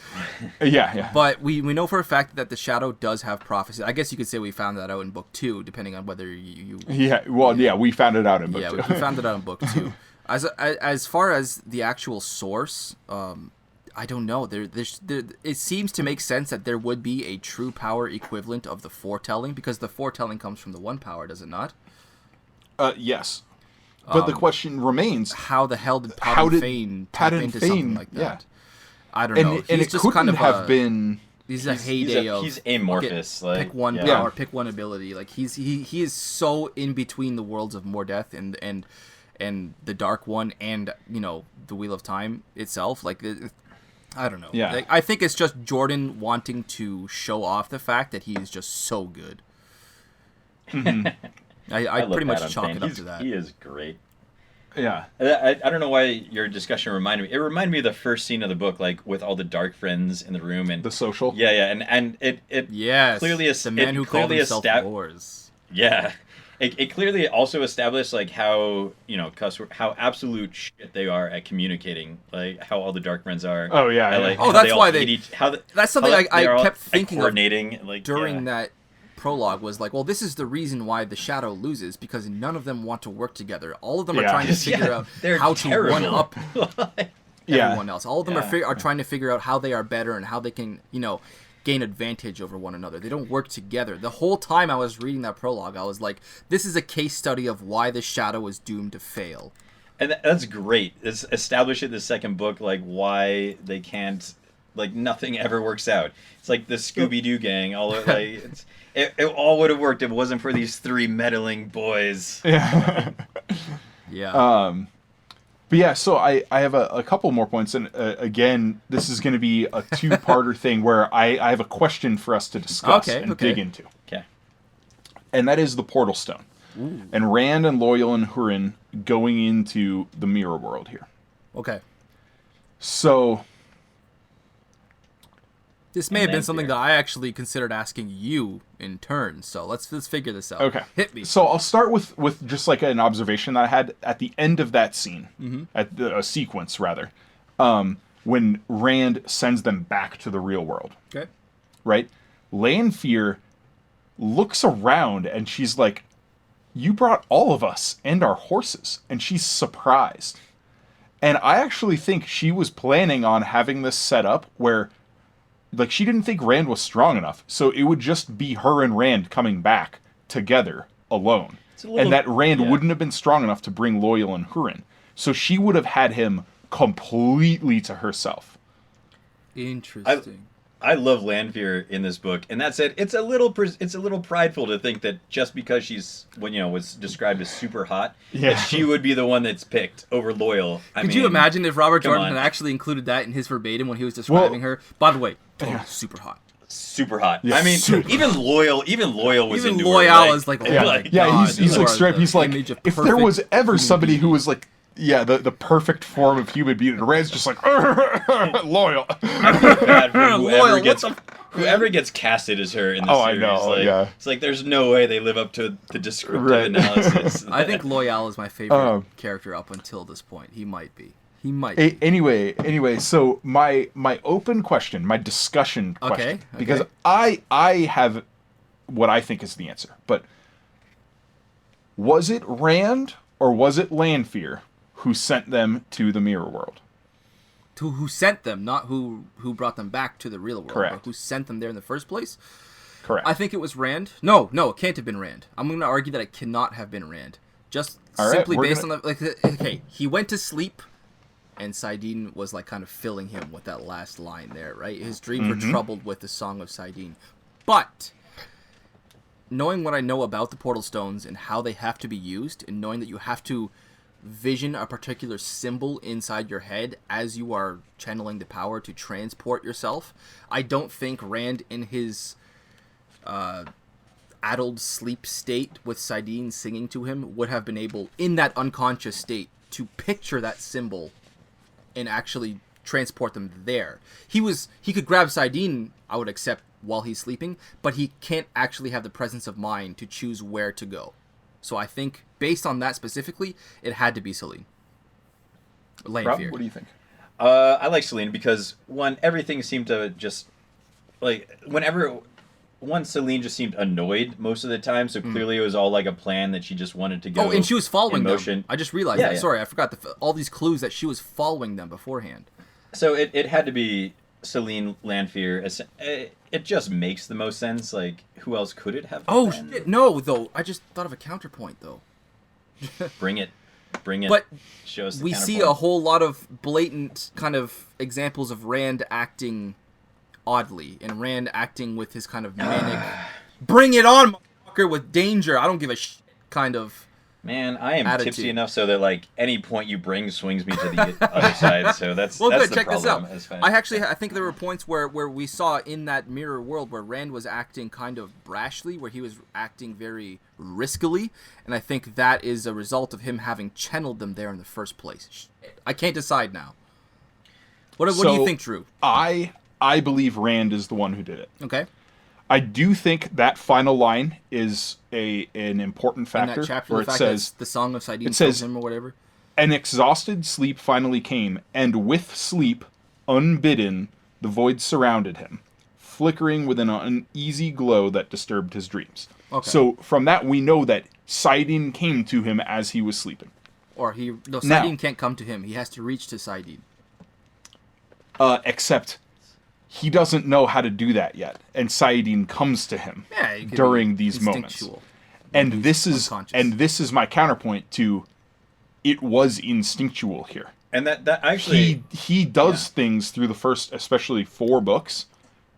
B: Yeah.
A: But we know for a fact that the Shadow does have prophecies. I guess you could say we found that out in book 2, depending on whether you
B: Yeah. Well, yeah, we found it out in book
A: yeah,
B: two.
A: we found it out in book 2. As far as the actual source, I don't know. It seems to make sense that there would be a true power equivalent of the foretelling, because the foretelling comes from the one power, does it not?
B: Yes. But the question remains,
A: How the hell did
B: How
A: Pat
B: did
A: Fane
B: Pat
A: tap
B: and
A: into
B: Fane-
A: something like that?
B: yeah.
A: I don't know.
B: and
A: He's
B: it
A: just
B: couldn't
A: kind of
B: have been.
A: He's a heyday of
C: he's amorphous.
A: pick one
C: yeah.
A: power, pick one ability. He is so in between the worlds of Mordeth and the Dark One and the Wheel of Time itself. I don't know.
B: Yeah.
A: I think it's just Jordan wanting to show off the fact that he is just so good. I
C: love
A: pretty
C: Pat
A: much
C: on
A: chalk
C: Fane.
A: it up to that.
C: He is great.
B: Yeah.
C: I don't know why your discussion reminded me. It reminded me of the first scene of the book, with all the dark friends in the room and
B: The social.
C: Yeah, and it
A: Yes,
C: clearly
A: the man who called himself Wars.
C: Yeah, it clearly also established how how absolute shit they are at communicating, how all the dark friends are.
B: Oh, yeah,
C: And,
B: yeah.
C: how
A: that's
C: they all
A: why
C: hate
A: they- That's something
C: how
A: I
C: they're all,
A: kept thinking of
C: coordinating
A: during that prologue was like, well, this is the reason why the Shadow loses, because none of them want to work together. All of them are trying to figure out how to one-up everyone else. All of them are trying to figure out how they are better and how they can, gain advantage over one another. They don't work together. The whole time I was reading that prologue, I was like, this is a case study of why the Shadow is doomed to fail.
C: And that's great. It's established in the second book, like, why they can't, like, nothing ever works out. It's like the Scooby-Doo gang. All of, like, it all would have worked if it wasn't for these 3 meddling boys.
B: Yeah.
A: Yeah.
B: But yeah, so I have a couple more points, and again, this is going to be a 2-parter thing where I have a question for us to discuss and dig into.
C: Okay.
B: And that is the Portal Stone. Ooh. And Rand and Loyal and Hurin going into the mirror world here.
A: Okay.
B: So
A: this may have been something that I actually considered asking you in turn. So let's figure this out.
B: Okay.
A: Hit me.
B: So I'll start with just like an observation that I had at the end of that scene, at a sequence rather, when Rand sends them back to the real world.
A: Okay.
B: Right? Lanfear looks around and she's like, you brought all of us and our horses. And she's surprised. And I actually think she was planning on having this set up where, like, she didn't think Rand was strong enough. So it would just be her and Rand coming back together alone. And that Rand wouldn't have been strong enough to bring Loyal and Hurin. So she would have had him completely to herself.
A: Interesting.
C: I love Lanfear in this book, and that said, it's a little prideful to think that just because she's was described as super hot, that she would be the one that's picked over Loyal.
A: Could you imagine if Robert Jordan had actually included that in his verbatim when he was describing her? By the way, super hot.
C: Super hot.
B: Yeah,
C: I mean, even Loyal was into her.
A: Loyal is like,
B: he's like straight. He's like, if there was ever somebody who was like, the perfect form of human being, and Rand's just like, Loyal.
C: Bad for whoever gets casted as her in the series. I know. It's like there's no way they live up to the descriptive analysis.
A: I think Loyal is my favorite character up until this point. He might be.
B: Anyway, so my open question, my discussion question, because I have what I think is the answer, but was it Rand or was it Lanfear who sent them to the mirror world?
A: Who sent them, not who brought them back to the real world.
B: Correct.
A: But who sent them there in the first place?
B: Correct.
A: I think it was Rand. No, it can't have been Rand. I'm going to argue that it cannot have been Rand. Just simply based on the... he went to sleep, and Saidin was like kind of filling him with that last line there, right? His dreams were troubled with the Song of Saidin. But knowing what I know about the Portal Stones and how they have to be used, and knowing that you have to vision a particular symbol inside your head as you are channeling the power to transport yourself, I don't think Rand in his addled sleep state with Saidin singing to him would have been able, in that unconscious state, to picture that symbol and actually transport them there. He could grab Saidin, I would accept, while he's sleeping, but he can't actually have the presence of mind to choose where to go. So I think, based on that specifically, it had to be Selene.
B: Rob, what do you think?
C: I like Selene because, one, everything seemed to just, like, one, Selene just seemed annoyed most of the time, so clearly it was all like a plan that she just wanted to go.
A: Oh, and she was following them. I just realized that. Yeah. Sorry, I forgot all these clues that she was following them beforehand.
C: So it had to be Selene Lanfear. It just makes the most sense. Like, who else could it have been?
A: Shit, no, though. I just thought of a counterpoint, though.
C: Bring it.
A: But
C: show us the
A: we see a whole lot of blatant kind of examples of Rand acting oddly, and Rand acting with his kind of manic, bring it on, motherfucker, with danger, I don't give a shit kind of
C: Man, I am
A: attitude.
C: Tipsy enough so that, like, any point you bring swings me to the other side, so that's
A: well,
C: that's
A: good,
C: the
A: check
C: problem.
A: this out. I think there were points where we saw in that mirror world where Rand was acting kind of brashly, where he was acting very riskily, and I think that is a result of him having channeled them there in the first place. I can't decide now. What do you think, Drew?
B: I believe Rand is the one who did it.
A: Okay.
B: I do think that final line is an important factor.
A: In that chapter,
B: where
A: the fact
B: says,
A: that the Song of Saidin
B: says
A: him or whatever.
B: An exhausted sleep finally came, and with sleep, unbidden, the void surrounded him. flickering with an uneasy glow that disturbed his dreams.
A: Okay.
B: So from that, we know that Saidin came to him as he was sleeping.
A: Or Saidin can't come to him. He has to reach to Saidin.
B: Except he doesn't know how to do that yet, and Saidin comes to him during these moments. And this is my counterpoint to it was instinctual here.
C: And that actually
B: he does things through the first, especially 4 books,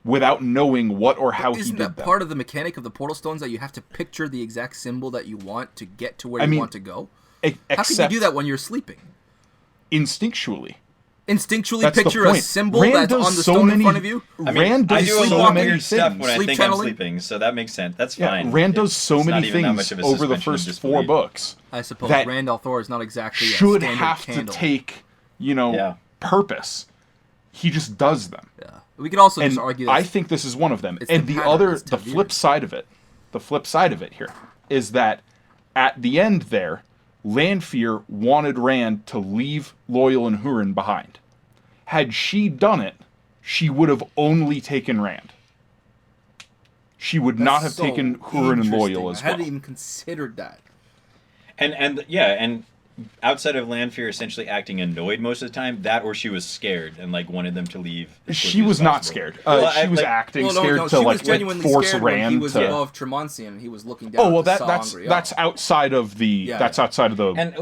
B: without knowing what or how he did them.
A: Isn't that part of the mechanic of the portal stones that you have to picture the exact symbol that you want to get to where you want to go? How can you do that when you're sleeping?
B: Instinctually.
A: Instinctually
B: That's
A: picture a symbol that's on the stone in front of you?
B: Rand does
C: I do a
B: so
C: lot of
B: many
C: weird stuff
B: things.
C: when I think I'm sleeping, so that makes sense. That's fine.
B: Rand does so
C: It's
B: many
C: not even that much
B: things
C: of a
B: over the
C: suspension of
B: first
C: disbelief.
B: 4 books.
A: I suppose
B: that
A: Rand al'Thor is not exactly a
B: should
A: standard
B: have
A: candle.
B: to take, purpose. He just does them.
A: Yeah. We could also
B: And
A: just argue that
B: I think this is one of them.
A: it's
B: And
A: the
B: the
A: pattern, it's
B: the
A: 10
B: flip
A: years.
B: side of it here is that at the end there, Lanfear wanted Rand to leave Loyal and Hurin behind. Had she done it, she would have only taken Rand. She would not have taken Hurin and Loyal as
A: I
B: well.
A: hadn't even considered that.
C: And outside of Lanfear essentially acting annoyed most of the time, that or she was scared and wanted them to leave. as
B: She
C: quickly as
B: was not
C: possible.
B: scared.
C: Well,
B: She was acting scared to
A: she was genuinely
B: force
A: scared when he
B: Rand
A: was
B: to.
A: above Tremoncian and he was looking down.
B: Oh well,
A: at the
B: that's
A: Sangreal.
B: that's outside of the outside of the.
C: And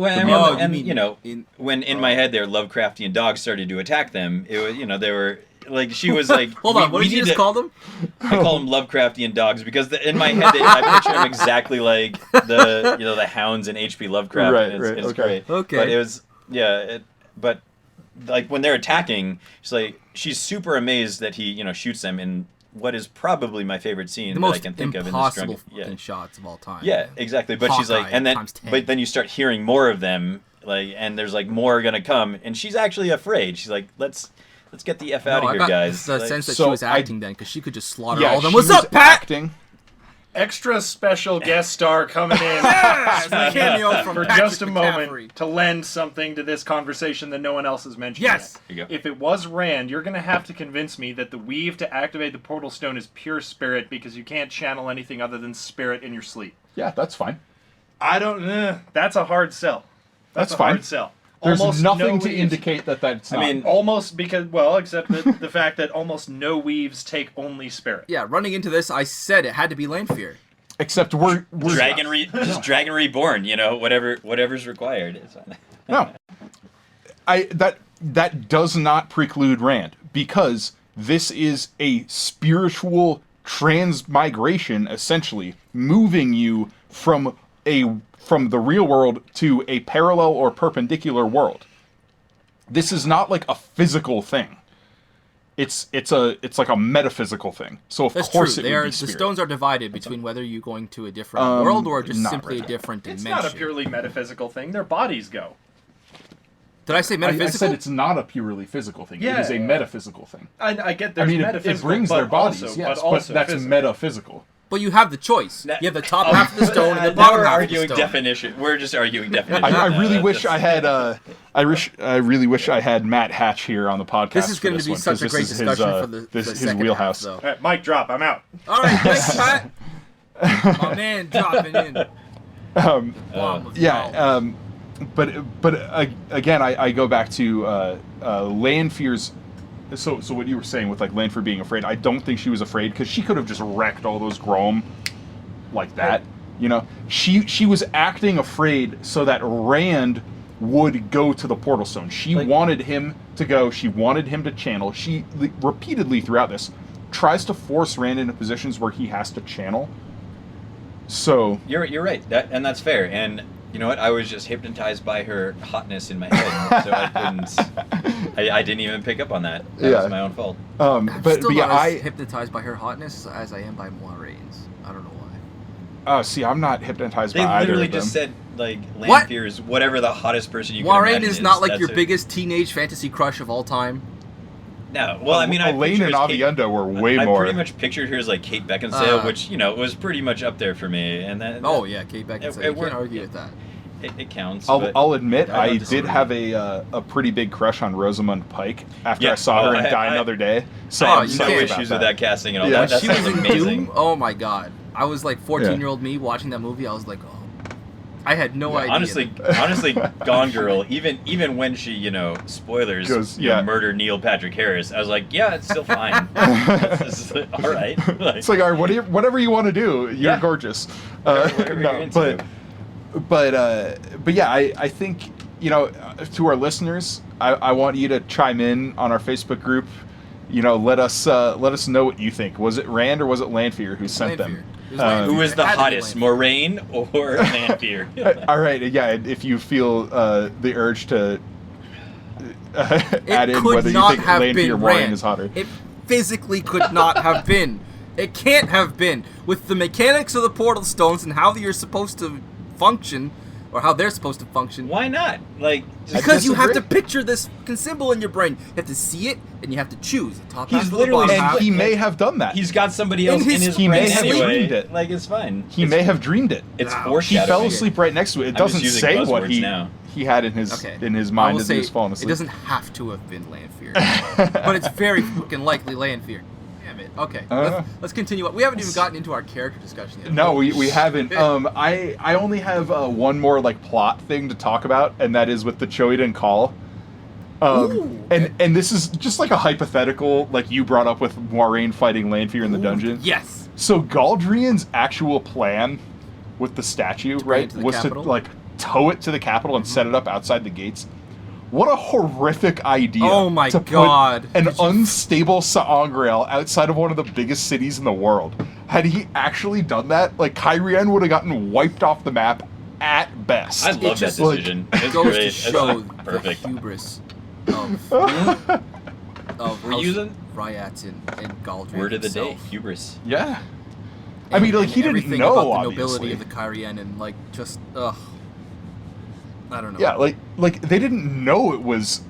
C: when in my head their Lovecraftian dogs started to attack them, it was they were she was like.
A: Hold on, what did you just call them?
C: I call them Lovecraftian dogs because in my head I picture them exactly like the hounds in H.P. Lovecraft.
B: Right,
C: and
B: right,
C: it's
B: okay.
C: great.
A: Okay.
C: But it was but when they're attacking, she's super amazed that he shoots them in what is probably my favorite scene
A: The
C: that I
A: most
C: can think of in this
A: impossible
C: drunk.
A: fucking shots of all time.
C: Yeah, exactly. But she's like,
A: Hawkeye
C: and then
A: times 10.
C: but then you start hearing more of them, and there's more gonna come, and she's actually afraid. She's like, let's get the F out of
A: I
C: here,
A: got
C: guys.
A: the sense that
B: So
A: she was
B: I-
A: acting then, because she could just slaughter
B: Yeah,
A: all of them.
B: she
A: What's
B: was
A: up, Pat?
B: acting.
D: Extra special guest star coming in
A: Yes, a cameo from
D: for
A: Patrick
D: just a
A: McCaffrey.
D: moment to lend something to this conversation that no one else has mentioned
A: Yes.
D: yet.
C: There you go.
D: If it was Rand, you're going to have to convince me that the weave to activate the portal stone is pure spirit because you can't channel anything other than spirit in your sleep.
B: Yeah, that's fine.
D: I don't... that's a hard sell.
B: That's
D: a
B: fine.
D: hard sell.
B: There's
D: Almost
B: nothing
D: no
B: to
D: weaves.
B: indicate that that's not.
C: I mean,
D: Almost because, except the fact that almost no weaves take only spirit.
A: Yeah, running into this, I said it had to be Lanfear.
B: except we're
C: just Dragon Reborn. Whatever's required. It's fine.
B: No, that does not preclude Rand, because this is a spiritual transmigration, essentially moving you from the real world to a parallel or perpendicular world. This is not like a physical thing. It's like a metaphysical thing. So of
A: That's
B: course
A: true.
B: it would be
A: The
B: spirit.
A: stones are divided between whether you're going to a different world or just
B: not
A: simply
B: really.
A: a different
D: It's
A: dimension.
D: not a purely metaphysical thing. Their bodies go.
A: Did I say
B: I
A: metaphysical?
B: said it's not a purely physical thing.
D: Yeah.
B: It is a metaphysical thing.
D: I get
B: I
D: there's
B: mean, it
D: metaphysical,
B: brings
D: but
B: their bodies,
D: also,
B: yes,
D: but also
B: that's
D: physical.
B: metaphysical.
A: But you have the choice.
C: Now-
A: You have the top half of the stone and the
C: Now
A: bottom
C: we're
A: half
C: arguing
A: of the stone.
C: definition. We're just arguing definition.
B: I really
C: That's-
B: wish I had. I really wish I had Matt Hatch here on the podcast.
A: This is
B: going
A: going to be such a great discussion for the
B: his
A: second
B: wheelhouse.
A: half,
D: All right, mic drop. I'm out.
A: All right, thanks, Pat. My man dropping in. Bomb of knowledge.
B: But again, I go back to Lanfear's. So what you were saying with like Lanfear being afraid, I don't think she was afraid, because she could have just wrecked all those Grom like that. You know, she was acting afraid so that Rand would go to the portal stone. She wanted him to go. She wanted him to channel. She repeatedly throughout this tries to force Rand into positions where he has to channel. So
C: You're right. That's fair. And you know what? I was just hypnotized by her hotness in my head, so I couldn't. I didn't even pick up on that. That
B: Yeah.
C: was my own fault.
A: I'm
B: but
A: still
B: yeah,
A: not as hypnotized by her hotness as I am by Moiraine's. I don't know why.
B: see, I'm not hypnotized
C: They
B: by either
C: literally
B: of them.
C: just said like
A: What?
C: Lanfear's whatever the hottest person you can
A: Moiraine
C: imagine
A: is not like
C: That's
A: your
C: it.
A: biggest teenage fantasy crush of all time.
C: No. Well, I mean, I
B: Elaine
C: picture
B: and
C: her as Kate-
B: Avienda were way
C: I
B: more.
C: pretty much pictured her as like Kate Beckinsale,
A: Uh,
C: which was pretty much up there for me. And that.
A: Oh yeah, Kate Beckinsale.
C: It
A: You can't
C: worked.
A: argue with that.
C: it counts.
B: I'll admit
C: I
B: I
C: love to see
B: did
C: it.
B: have a pretty big crush on Rosamund Pike after
C: Yeah.
B: I saw her
C: Oh,
B: in Die
C: I-
B: Another Day. So
C: I
B: I'm
C: have no
A: can't-
B: psyched
C: issues
B: about
C: with that casting at all.
B: Yeah.
C: That
A: She
C: sounds
A: was in
C: amazing.
A: Doom. Oh my god! I was like 14-year-old me watching that movie. I was like, oh, I had no idea.
C: Honestly, Gone Girl. Even when she, spoilers,
B: Goes,
C: murder Neil Patrick Harris. I was like, yeah, it's still fine. It's all right. Like,
B: It's like, all right, whatever you want to do, you're
C: Yeah.
B: gorgeous.
C: Whatever you're into.
B: But yeah, I think, to our listeners, I want you to chime in on our Facebook group. Let us know what you think. Was it Rand or was it Lanfear who sent them?
A: Lanfear. It was Lanfear.
C: who is the
A: It had to be
C: hottest,
A: Lanfear.
C: Moraine or Lanfear?
B: All right, yeah. If you feel the urge to add
A: It
B: in
A: could
B: whether you
A: not
B: think
A: have
B: Lanfear
A: been
B: or Moraine
A: Rand.
B: is hotter.
A: It physically could not have been. It can't have been. With the mechanics of the portal stones and how you're supposed to function, or how they're supposed to function.
C: Why not? Like, just
A: Because you have to
B: disagree.
A: picture this symbol in your brain. You have to see it, and you have to choose the top
C: He's
A: half of the
C: literally-
A: bottom
B: And
A: half.
B: he may have done that.
C: he's got somebody else
A: In
C: in
A: his-
C: his
A: he
C: brain
A: may have
C: anyway.
B: dreamed it.
C: Like, it's fine.
B: He may have dreamed it.
C: It's
A: Wow.
C: foreshadowing.
B: He fell asleep right next to it. It
C: I'm
B: doesn't
C: just using
B: say what
C: buzzwords now.
B: he had in his
A: Okay.
B: in his
A: I
B: mind
A: will
B: as
A: say
B: he was falling asleep.
A: it doesn't have to have been Lanfear, but it's very fucking likely Lanfear. Damn it. Okay, let's continue. We haven't even gotten into our character discussion yet.
B: No, we haven't. I only have one more plot thing to talk about, and that is with the Choedan Call.
A: Ooh,
B: And this is just like a hypothetical, like you brought up with Moiraine fighting Lanfear in the dungeon.
A: Yes.
B: So Galdrian's actual plan with the statue,
A: bring
B: right,
A: it to the
B: was
A: capital?
B: to tow it to the capital and set it up outside the gates. What a horrific idea!
A: Oh my
B: to put
A: God.
B: an
A: Did you-
B: unstable Sa'angreal outside of one of the biggest cities in the world. Had he actually done that, Kyrian would have gotten wiped off the map at best.
C: I love that
A: just,
C: decision. It's
A: Goes
C: great.
A: to
C: It's
A: show
C: perfect.
A: the hubris of
C: We're
A: House
C: using-
A: Ryatt and Galdrian
C: Word of the day:
A: himself.
C: hubris.
B: Yeah. I mean,
A: And
B: he didn't
A: everything
B: know,
A: about the
B: obviously.
A: nobility of the Kyrian and just I don't know.
B: Yeah, they didn't know it was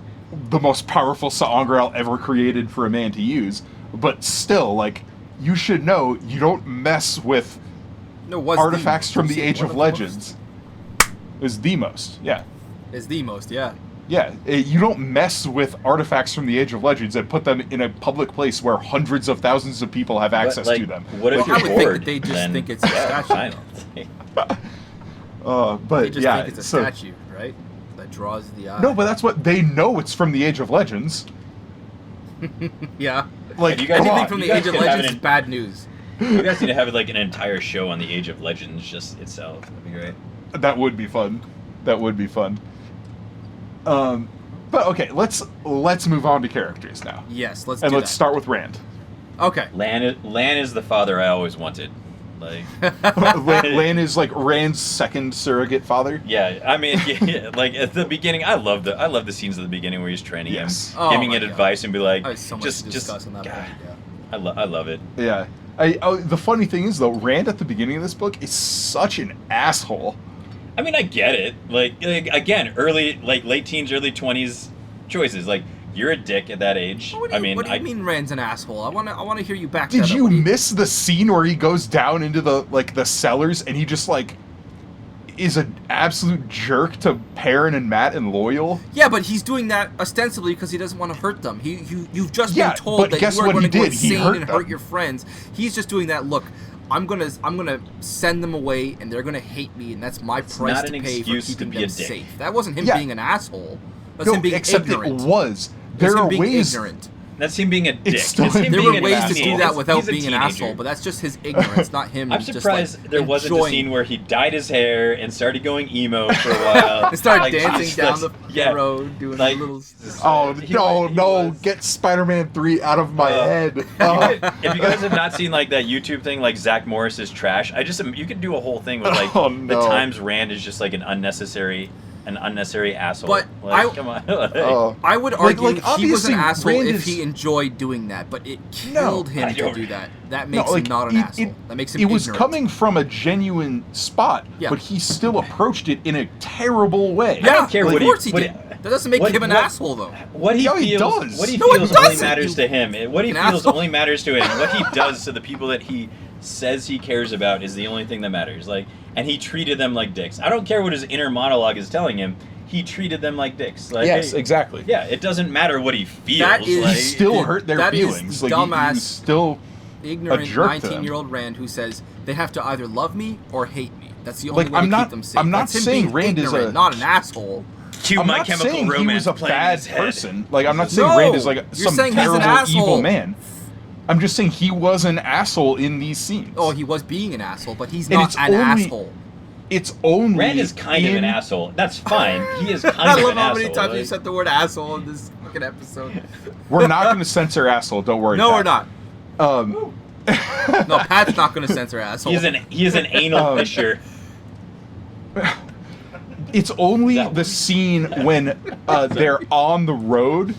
B: the most powerful Sa'angreal ever created for a man to use, but still, you should know you don't mess with
A: No, was
B: artifacts from the
A: was it
B: Age
A: one
B: of
A: the
B: Legends. Is the most, yeah.
A: most? Is the most, yeah.
B: Yeah, you don't mess with artifacts from the Age of Legends and put them in a public place where hundreds of thousands of people have access to them.
C: What if
A: Well, I
C: you're
A: would think
C: bored?
A: that they just
C: then,
A: think it's a
C: yeah,
A: statue.
C: fine.
B: But
A: They just
B: yeah,
A: think it's a
B: so
A: statue, right? That draws the eye.
B: no, but that's what they know. It's from the Age of Legends.
A: yeah.
C: You guys-
B: come
A: Anything
B: on.
A: from
C: You
A: the
C: guys
A: Age of
C: could have
A: Legends
C: an-
A: is bad news.
C: You guys need to have an entire show on the Age of Legends just itself. That'd be great.
B: That would be fun. That would be fun. But okay, let's move on to characters now,
A: Yes, let's
B: and
A: do
B: let's
A: that.
B: start with Rand.
A: Okay.
C: Lan is the father I always wanted. Like,
B: Lan is Rand's second surrogate father.
C: yeah, I mean, yeah, at the beginning, I love the scenes at the beginning where he's training
B: Yes.
C: him,
A: Oh
C: giving
A: my
C: it
A: God.
C: advice, and be like,
A: I have so much
C: just,
A: to discuss on that
C: God,
A: point, yeah.
C: I love it.
B: Yeah. The funny thing is though, Rand at the beginning of this book is such an asshole.
C: I mean, I get it. Again, late teens, early 20s choices. You're a dick at that age.
A: What do you mean Rand's an asshole? I want to hear you back
B: Did
A: that up.
B: you
A: What do
B: miss the scene where he goes down into the cellars and he just is an absolute jerk to Perrin and Matt and Loyal?
A: Yeah, but he's doing that ostensibly because he doesn't want to hurt them. You've just
B: Yeah,
A: been told
B: but
A: that
B: guess
A: you are
B: what
A: going
B: he
A: to go
B: did? He
A: insane
B: hurt
A: and
B: them.
A: hurt your friends. He's just doing that. Look, I'm gonna send them away, and they're gonna hate me, and that's my price
C: not
A: to
C: an
A: pay for
C: excuse to
A: keeping
C: be a
A: them
C: dick.
A: safe. That wasn't him
B: Yeah.
A: being an asshole. That's
B: No,
A: him being
B: except
A: ignorant.
B: it was.
A: That's
B: There
A: him
B: are
A: being
B: ways.
A: ignorant.
C: That's him being a dick.
B: still
C: It's him
B: him
A: There
C: being
A: were
C: an
A: ways to
C: asshole.
A: do that without
C: He's a
A: being an
C: teenager.
A: asshole, but that's just his ignorance, not him.
C: I'm
A: just,
C: surprised there wasn't a
A: enjoying-
C: scene where he dyed his hair and started going emo for a while.
A: and started
C: Like,
A: dancing
C: Jesus,
A: down the
C: yeah.
A: road, doing
C: Like,
A: little.
B: Oh
C: He
B: no,
C: was-
B: no! Get Spider-Man 3 out of my head.
C: If you guys have not seen that YouTube thing, Zach Morris's trash, you could do a whole thing with
B: Oh,
C: the
B: no.
C: times Rand is just an unnecessary asshole.
A: But
C: Come on.
B: Oh.
A: I would argue he was
B: obviously,
A: an asshole
B: Rand
A: if
B: is-
A: he enjoyed doing that, but it killed
C: I
A: him to
C: don't-
A: do that. That
B: No,
A: makes him not an asshole. That makes him
B: It was
A: ignorant.
B: coming from a genuine spot,
A: Yeah.
B: but he still approached it in a terrible way.
C: I don't care
A: of
C: what he-
A: course he
C: what
A: did.
C: he-
A: That doesn't make
C: what-
A: him an
C: what-
A: asshole, though.
C: What he
B: Yeah, he
C: feels,
B: does.
C: what he
A: No, it
C: feels only
A: doesn't,
C: matters
A: you
C: to him. What he
A: fucking
C: feels
A: asshole.
C: only matters to him. What he does to the people that he says he cares about is the only thing that matters. and he treated them like dicks. I don't care what his inner monologue is telling him. He treated them like dicks. Like,
B: yes,
C: hey,
B: exactly.
C: Yeah, it doesn't matter what he feels.
A: That is-
C: like,
B: He still hurt their
A: that is
B: feelings. Like
A: dumbass,
B: he was still
A: ignorant
B: a jerk to them.
A: 19-year-old Rand who says they have to either love me or hate me. That's the only
B: Like,
A: way
B: I'm
A: to
B: not-
A: keep them safe.
B: I'm not
A: That's him
B: saying
A: being
B: Rand is
A: ignorant,
B: a-
A: not an asshole.
C: Cue
B: I'm
C: My
B: not
C: Chemical
B: saying he
C: Romance
B: was a
C: playing in
B: bad
C: his head.
B: person. Like, I'm not saying
A: No,
B: Rand is like
A: you're
B: some
A: saying he's an
B: terrible
A: asshole.
B: evil man. I'm just saying he was an asshole in these scenes.
A: Oh, he was being an asshole, but he's
B: And
A: not
B: it's
A: an
B: only-
A: asshole.
B: It's only
C: Rand is kind of an
B: in-
C: asshole. That's fine. He is kind
A: I
C: of
A: love
C: an
A: how
C: asshole.
A: many times you
C: like-
A: said the word asshole in this fucking episode.
B: We're not going to censor asshole. Don't worry.
A: No,
B: Pat.
A: we're not.
B: Um,
A: No, Pat's not going to censor asshole.
C: He is an anal fisher.
B: it's only
C: That
B: the
C: one.
B: scene when they're on the road,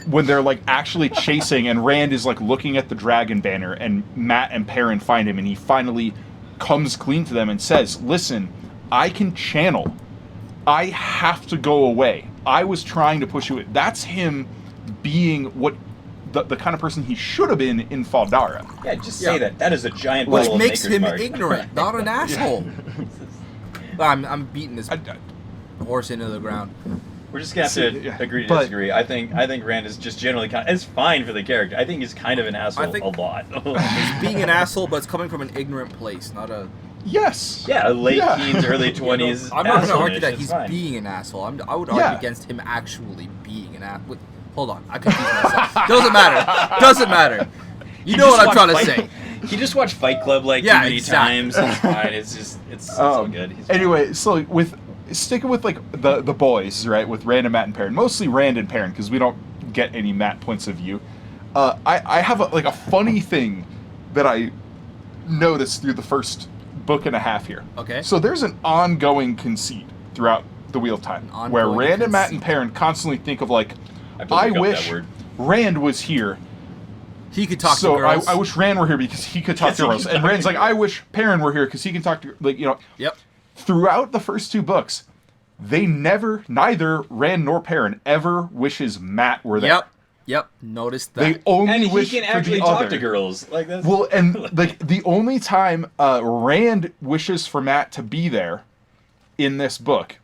B: when they're like actually chasing, and Rand is like looking at the dragon banner, and Matt and Perrin find him, and he finally comes clean to them and says, "Listen, I can channel. I have to go away. I was trying to push you." That's him being what the kind of person he should have been in Faldara.
C: Yeah, just
A: Yeah.
C: say that. That is a giant
A: Which
C: bowl of
A: makes
C: Maker's
A: him
C: Mark.
A: ignorant, not an asshole. I'm beating this horse into the ground.
C: We're just gonna have to
B: Yeah,
C: agree to
B: but-
C: disagree. I think Rand is just generally kind. It's fine for the character. I think he's kind of an asshole
A: think-
C: a lot.
A: He's being an asshole, but it's coming from an ignorant place, not a...
B: Yes.
C: yeah, late
B: Yeah.
C: teens, early 20s.
A: I'm not going to
C: assholeness,
A: argue that
C: it's
A: he's
C: fine.
A: being an asshole. I would argue
B: Yeah.
A: against him actually being an asshole. Hold on, I confused myself. Doesn't matter. Doesn't matter. You
C: He
A: know
C: just
A: what I'm trying to
C: watched
A: say.
C: He just watched Fight Club like
A: Yeah,
C: too many
A: exactly.
C: times. It's fine. It's so good. He's fine.
B: Anyway, so with sticking with like the boys, right, with Rand and Matt and Perrin, mostly Rand and Perrin, because we don't get any Matt points of view. I have a funny thing that I noticed through the first book and a half here.
A: Okay.
B: So there's an ongoing conceit throughout the Wheel of Time,
A: An
B: where
A: ongoing
B: Rand and Matt and
A: conceit.
B: Perrin constantly think of like,
C: have to
B: I
C: look up that
B: wish
C: word.
B: Rand was here.
A: He could talk
B: So
A: to girls.
B: I wish Rand were here because he could talk
C: Yes,
B: to
C: he
B: girls.
C: could
B: And
C: talk
B: Rand's
C: to
B: like, I
C: girls.
B: wish Perrin were here because he can talk to, like, you know.
A: Yep.
B: Throughout the first two books, neither Rand nor Perrin ever wishes Matt were there.
A: Yep. Noticed that.
B: They only
C: And he
B: wish
C: can
B: for
C: actually
B: the
C: talk
B: other.
C: to girls. Like that's
B: Well, and like the only time Rand wishes for Matt to be there in this book,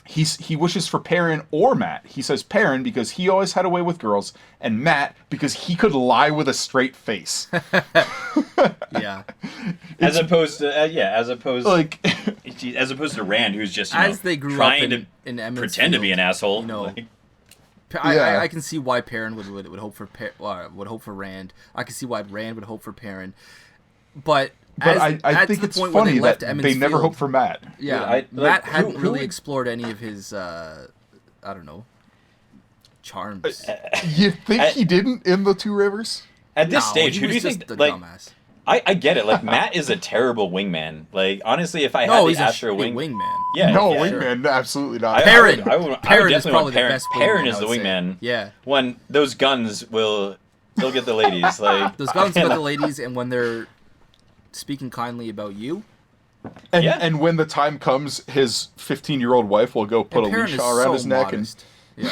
B: he wishes for Perrin or Matt. He says Perrin because he always had a way with girls, and Matt because he could lie with a straight face.
A: Yeah.
C: as opposed to
B: Like,
C: as opposed to Rand, who's just
A: As they grew up
C: trying
A: in
C: to
A: Emmonsfield,
C: pretend to be an asshole.
A: you know,
C: Like,
B: Yeah.
A: I can see why Perrin would hope for would hope for Rand. I can see why Rand would hope for Perrin. But
B: I
A: at
B: think
A: the
B: it's
A: point where
B: funny
A: they left
B: that they never
A: Emmonsfield-
B: hope for Matt.
A: Yeah,
C: Dude, like,
A: Matt
C: who-
A: hadn't
C: who
A: really
C: would-
A: explored any of his, I don't know, charms.
B: You think
C: I-
B: he didn't in the Two Rivers?
C: at this
A: No,
C: stage,
A: he
C: who do you
A: was
C: think?
A: just a
C: Like,
A: dumbass.
C: I get it. Like Matt is a terrible wingman. Like honestly, if I had
A: No,
C: the
A: he's a
C: Astro
A: shitty
C: wing,
A: wingman.
C: yeah,
B: No,
C: yeah,
B: wingman, absolutely not.
A: Perrin.
C: I
A: Perrin
C: would
A: is
C: definitely
A: probably
C: want
A: the
C: Perrin.
A: best
C: Perrin
A: wingman,
C: is
A: I
C: the
A: would say.
C: wingman.
A: Yeah.
C: When those guns will, they'll get the ladies. Like
A: Those guns about the ladies, and when they're speaking kindly about you,
B: And,
C: Yeah.
B: and when the time comes, his 15-year-old wife will go put
A: and
B: a
A: Perrin
B: leash
A: is
B: around
A: so
B: his neck
A: modest. Yeah.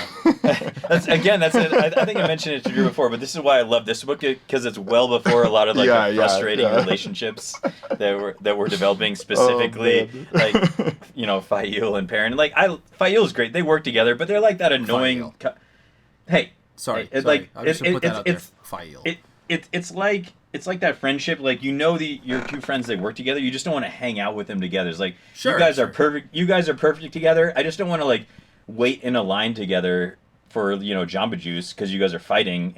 C: That's it. I think I mentioned it to you before, but this is why I love this book because it's well before a lot of like
B: Yeah,
C: the
B: yeah,
C: frustrating
B: yeah.
C: relationships that we're developing specifically,
B: man.
C: like Fail and Perrin. Like Fail's great; they work together, but they're like that annoying.
A: Fail.
C: Hey,
A: Sorry.
C: It's
A: sorry.
C: like
A: I just put that out there. Fail.
C: it's like that friendship. Like your two friends they work together. You just don't want to hang out with them together. It's like
A: Sure,
C: you guys
A: sure.
C: are perfect. You guys are perfect together. I just don't want to like wait in a line together for Jamba Juice because you guys are fighting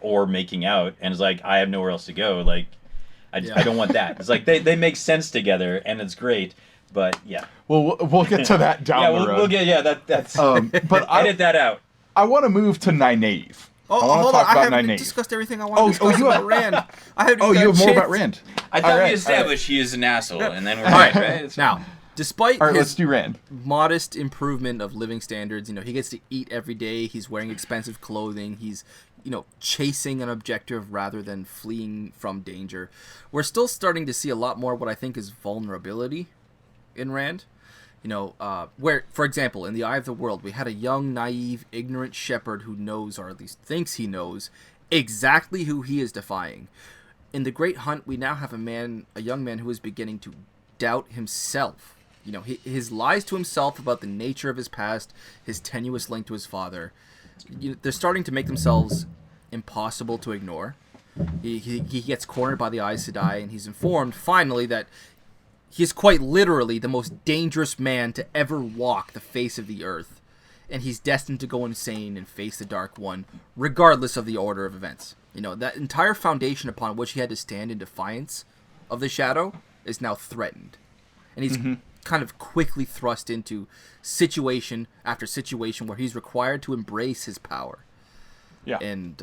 C: or making out, and it's like I have nowhere else to go. Like I don't want that. It's like they make sense together, and it's great. But yeah,
B: Well, we'll get to that down
C: yeah,
B: the road.
C: we'll get that's
B: But
C: edit that out.
B: I want to move to Nynaeve.
A: Oh,
B: I want to
A: hold
B: talk
A: on. I
B: about
A: haven't
B: Nynaeve.
A: discussed everything I want to discuss
B: you
A: about
B: have-
A: Rand. I haven't
B: Oh,
A: even
B: you
A: got
B: have
A: a
B: more
A: chance.
B: about Rand.
C: I thought
B: All right,
C: we established he is an asshole, and then we're
A: All right.
C: right. It's
A: Now, despite
B: All right, let's
A: his
B: do Rand.
A: modest improvement of living standards, he gets to eat every day. He's wearing expensive clothing. He's, chasing an objective rather than fleeing from danger. We're still starting to see a lot more what I think is vulnerability in Rand. Where, for example, in The Eye of the World, we had a young, naive, ignorant shepherd who knows, or at least thinks he knows, exactly who he is defying. In The Great Hunt, we now have a young man who is beginning to doubt himself. You know, his lies to himself about the nature of his past, his tenuous link to his father, they're starting to make themselves impossible to ignore. He gets cornered by the Aes Sedai, and he's informed, finally, that he is quite literally the most dangerous man to ever walk the face of the earth. And he's destined to go insane and face the Dark One, regardless of the order of events. You know, that entire foundation upon which he had to stand in defiance of the Shadow is now threatened. And he's kind of quickly thrust into situation after situation where he's required to embrace his power.
B: Yeah.
A: And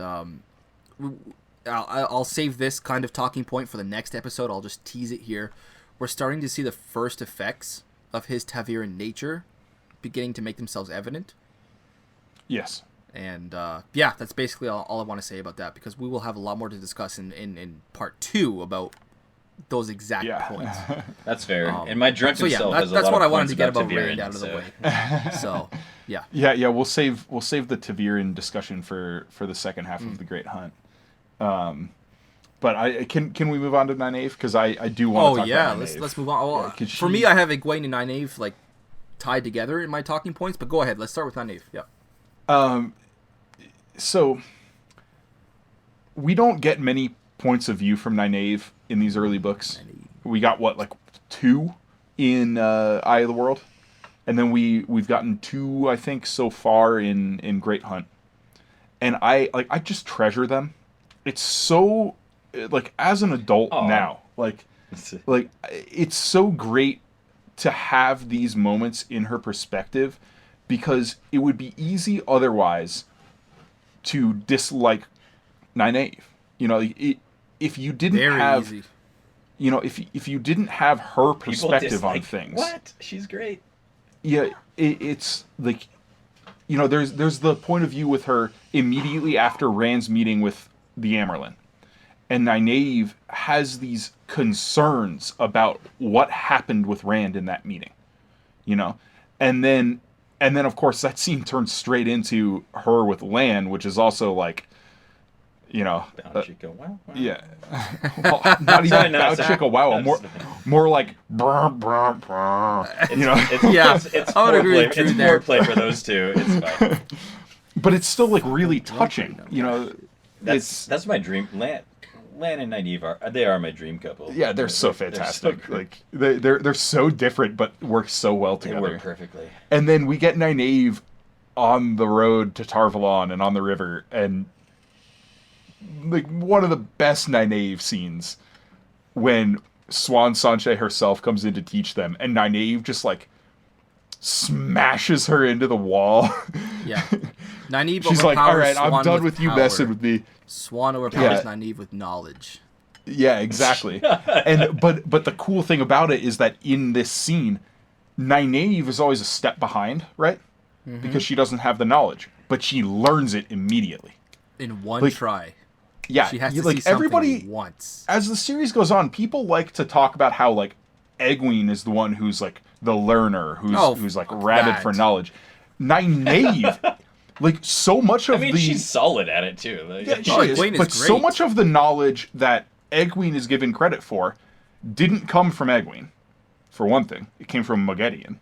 A: I'll save this kind of talking point for the next episode. I'll just tease it here. We're starting to see the first effects of his Taviran nature beginning to make themselves evident.
B: Yes.
A: And yeah, that's basically all I want to say about that, because we will have a lot more to discuss in part 2 about those exact points.
C: That's fair. And my drunken self has a
A: that's
C: lot
A: what
C: of
A: I wanted
C: points
A: to get about
C: Taviran,
A: Rand out of the way. So yeah.
B: Yeah. We'll save the Taviran discussion for the second half of the Great Hunt. But can we move on to Nynaeve, because I do want to talk about Nynaeve.
A: let's move on. Well, for me, I have Egwene and Nynaeve like tied together in my talking points, but go ahead. Let's start with Nynaeve. Yeah.
B: So we don't get many points of view from Nynaeve in these early books. We got like 2 in Eye of the World, and then we've gotten 2, I think, so far in Great Hunt, and I just treasure them. It's so, like, as an adult now, like it's so great to have these moments in her perspective, because it would be easy otherwise to dislike Nynaeve. You know, if you didn't have, you know, if you didn't have her perspective on things.
C: What? She's great.
B: Yeah, it's like, you know, there's the point of view with her immediately after Rand's meeting with the Amyrlin. And Nynaeve has these concerns about what happened with Rand in that meeting, you know? And then of course that scene turns straight into her with Lan, which is also like, you know, yeah, well, not even bow chicka wow, more like brr, brr, brr, you know.
C: It's I would agree. It's foreplay for those two. It's fine.
B: But it's still like really touching, you know.
C: That's my dream. Lan and Nynaeve are my dream couple.
B: Yeah, they're so fantastic. They're so different, but work so well together.
C: They work perfectly.
B: And then we get Nynaeve on the road to Tarvalon and on the river, and like one of the best Nynaeve scenes when Swan Sanche herself comes in to teach them, and Nynaeve just like smashes her into the wall.
A: Yeah. Nynaeve
B: she's like, all right,
A: Swan
B: I'm done with you
A: power.
B: Messing with me.
A: Swan overpowers Nynaeve with knowledge.
B: Yeah, exactly. And but the cool thing about it is that in this scene, Nynaeve is always a step behind, right? Mm-hmm. Because she doesn't have the knowledge, but she learns it immediately
A: in one try.
B: Yeah,
A: she has to see something once.
B: As the series goes on, people like to talk about how like Egwene is the one who's like the learner, who's like rabid for knowledge. Nynaeve. Like, so much of
C: she's solid at it, too. Like,
B: yeah, she is, but so much of the knowledge that Egwene is given credit for didn't come from Egwene, for one thing. It came from Moghedien.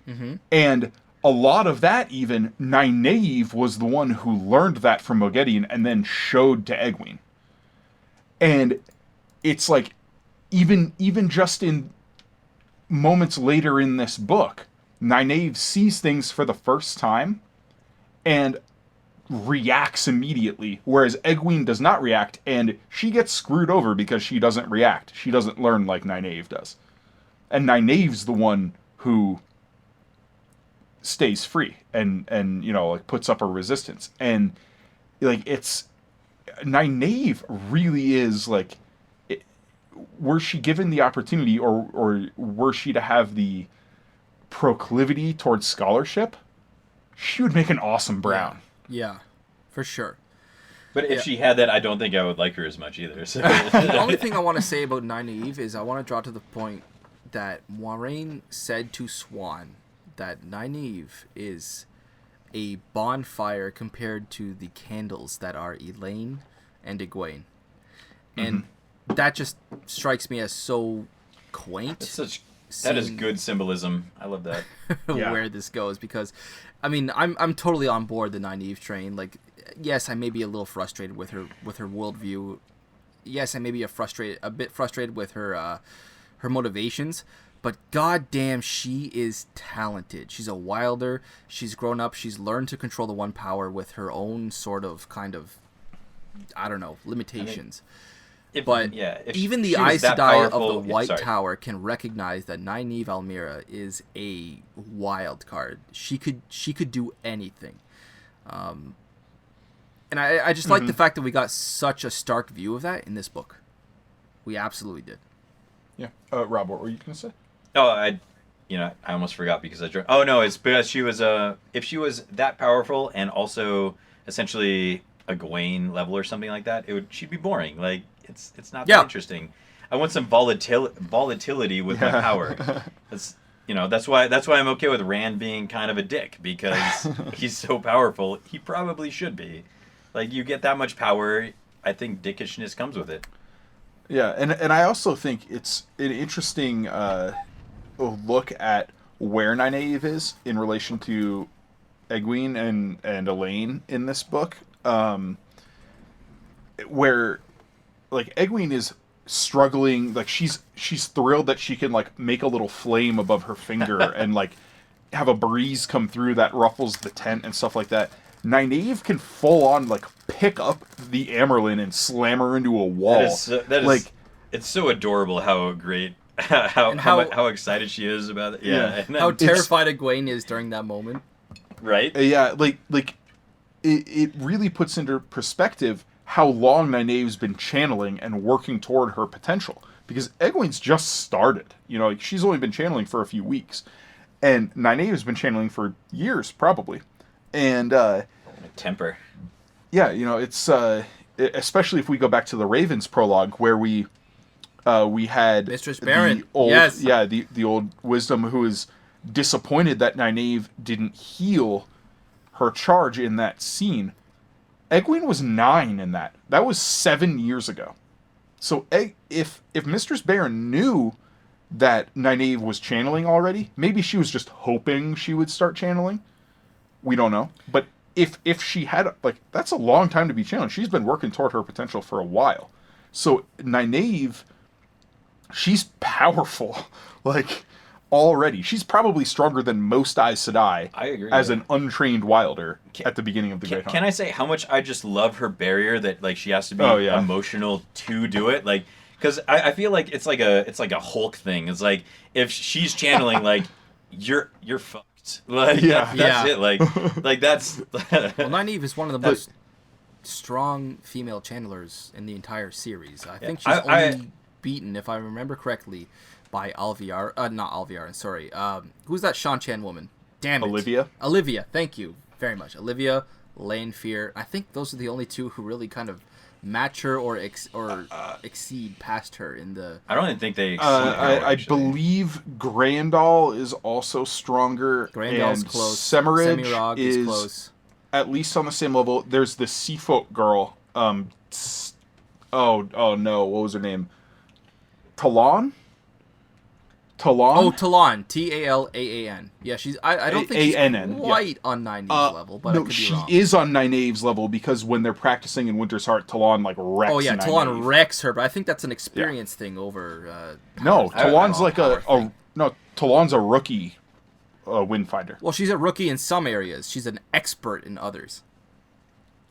A: Mm-hmm.
B: And a lot of that, even, Nynaeve was the one who learned that from Moghedien and then showed to Egwene. And it's like, even just in moments later in this book, Nynaeve sees things for the first time and reacts immediately, whereas Egwene does not react, and she gets screwed over because she doesn't react. She doesn't learn like Nynaeve does. And Nynaeve's the one who stays free and you know, like, puts up a resistance. And like, it's Nynaeve really is like, were she given the opportunity, or were she to have the proclivity towards scholarship, she would make an awesome Brown.
A: Yeah, for sure.
C: But if she had that, I don't think I would like her as much either. So.
A: The only thing I want to say about Nynaeve is I want to draw to the point that Moiraine said to Swan that Nynaeve is a bonfire compared to the candles that are Elaine and Egwene. And that just strikes me as so quaint.
C: That is
A: seeing
C: good symbolism. I love that.
B: Yeah.
A: where this goes, because I mean I'm totally on board the Nynaeve train. Like, yes, I may be a little frustrated with her worldview. Yes, I may be a bit frustrated with her motivations, but goddamn, she is talented. She's a wilder. She's grown up. She's learned to control the one power with her own sort of kind of, I don't know, limitations.
C: If
A: Even the
C: she was
A: Aes
C: that
A: Sedai of
C: powerful-
A: the
C: yeah,
A: White
C: sorry.
A: Tower can recognize that Nynaeve Almira is a wild card. She could do anything. And I just like the fact that we got such a stark view of that in this book. We absolutely did.
B: Yeah. Rob, what were you going to say?
C: Oh, I almost forgot because I drank. Oh no, it's because she was if she was that powerful and also essentially a Gawain level or something like that, she'd be boring. Like it's not that interesting. I want some volatility with my power. That's why I'm okay with Rand being kind of a dick, because he's so powerful. He probably should be. Like, you get that much power, I think dickishness comes with it.
B: Yeah, and I also think it's an interesting look at where Nynaeve is in relation to Egwene and Elaine in this book, where like Egwene is struggling, like she's thrilled that she can like make a little flame above her finger and like have a breeze come through that ruffles the tent and stuff like that. Nynaeve can full on like pick up the Amerlin and slam her into a wall.
C: It's so adorable how great how excited she is about it. Yeah, and then,
A: How terrified Egwene is during that moment.
C: right?
B: Yeah, it really puts into perspective how long Nynaeve's been channeling and working toward her potential. Because Egwene's just started. Like, she's only been channeling for a few weeks. And Nynaeve's been channeling for years, probably. And,
C: Temper.
B: yeah, it's, especially if we go back to the Ravens prologue, where we had
A: Mistress Baron.
B: the old,
A: Yes.
B: yeah, the old wisdom who is disappointed that Nynaeve didn't heal her charge in that scene. Egwene was 9 in that. That was 7 years ago. So if Mistress Baron knew that Nynaeve was channeling already, maybe she was just hoping she would start channeling. We don't know. But if she had, like, that's a long time to be channeling. She's been working toward her potential for a while. So Nynaeve, she's powerful. Like, already. She's probably stronger than most Aes Sedai.
C: I agree,
B: as
C: yeah.
B: an untrained wilder at the beginning of the Great Hunt.
C: Can I say how much I just love her barrier, that like she has to be emotional to do it? Like, because I feel like it's like a Hulk thing. It's like, if she's channeling, like, you're fucked. Like, that's it. Like that's.
A: Well, Nynaeve is one of the most strong female channelers in the entire series. I think she's only beaten, if I remember correctly, by Alviar. Not Alviar, sorry. Who's that Shan-Chan woman? Damn it. Olivia, thank you very much. Olivia, Lanfear. I think those are the only two who really kind of match her or exceed past her in the...
C: I don't even think they exceed
B: I believe Grandal is also stronger.
A: Grandal's
B: and
A: close.
B: Semirog
A: is close.
B: At least on the same level. There's the Seafolk girl. Oh no, what was her name? Talon?
A: Oh, Talon. T-A-L-A-A-N. Yeah, she's... I don't think she's quite on Nynaeve's level, but
B: no,
A: I could be
B: she
A: wrong.
B: is on Nynaeve's level, because when they're practicing in Winter's Heart, Talon like wrecks.
A: Oh yeah,
B: Nynaeve.
A: Talon wrecks her, but I think that's an experience thing over...
B: No, Talon's like
A: thing.
B: Talon's a rookie windfinder.
A: Well, she's a rookie in some areas. She's an expert in others.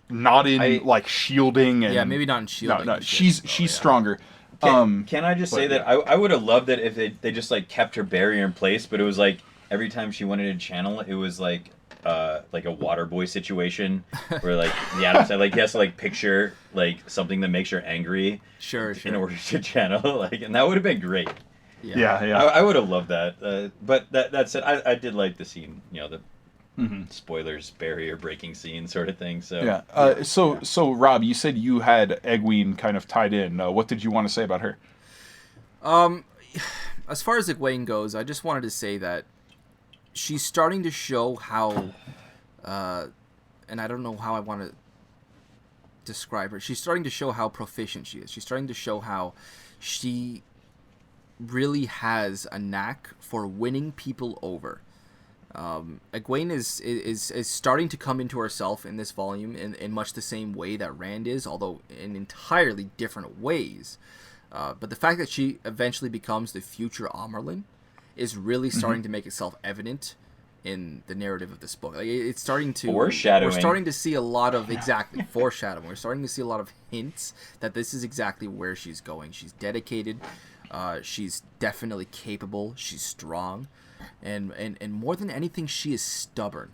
B: Not in like shielding and...
A: Yeah, maybe not in shielding.
B: No, she's stronger.
C: Can I just say that
B: yeah.
C: I would have loved it if they just like kept her barrier in place, but it was like every time she wanted to channel, it was like a water boy situation where like the Adam said, like, he has to like picture like something that makes her angry,
A: Sure.
C: in order to channel, like, and that would have been great.
B: Yeah.
C: I would have loved that. But that said, I did like the scene, the spoilers, barrier breaking scene sort of thing. So
B: yeah. So Rob, you said you had Egwene kind of tied in. What did you want to say about her?
A: As far as Egwene goes, I just wanted to say that she's starting to show how, and I don't know how I want to describe her. She's starting to show how proficient she is. She's starting to show how she really has a knack for winning people over. Egwene is starting to come into herself in this volume in much the same way that Rand is, although in entirely different ways. But the fact that she eventually becomes the future Amerlin is really starting to make itself evident in the narrative of this book. Like, it's starting to
C: Foreshadowing.
A: We're starting to see a lot of foreshadowing. We're starting to see a lot of hints that this is exactly where she's going. She's dedicated. She's definitely capable. She's strong. And more than anything, she is stubborn.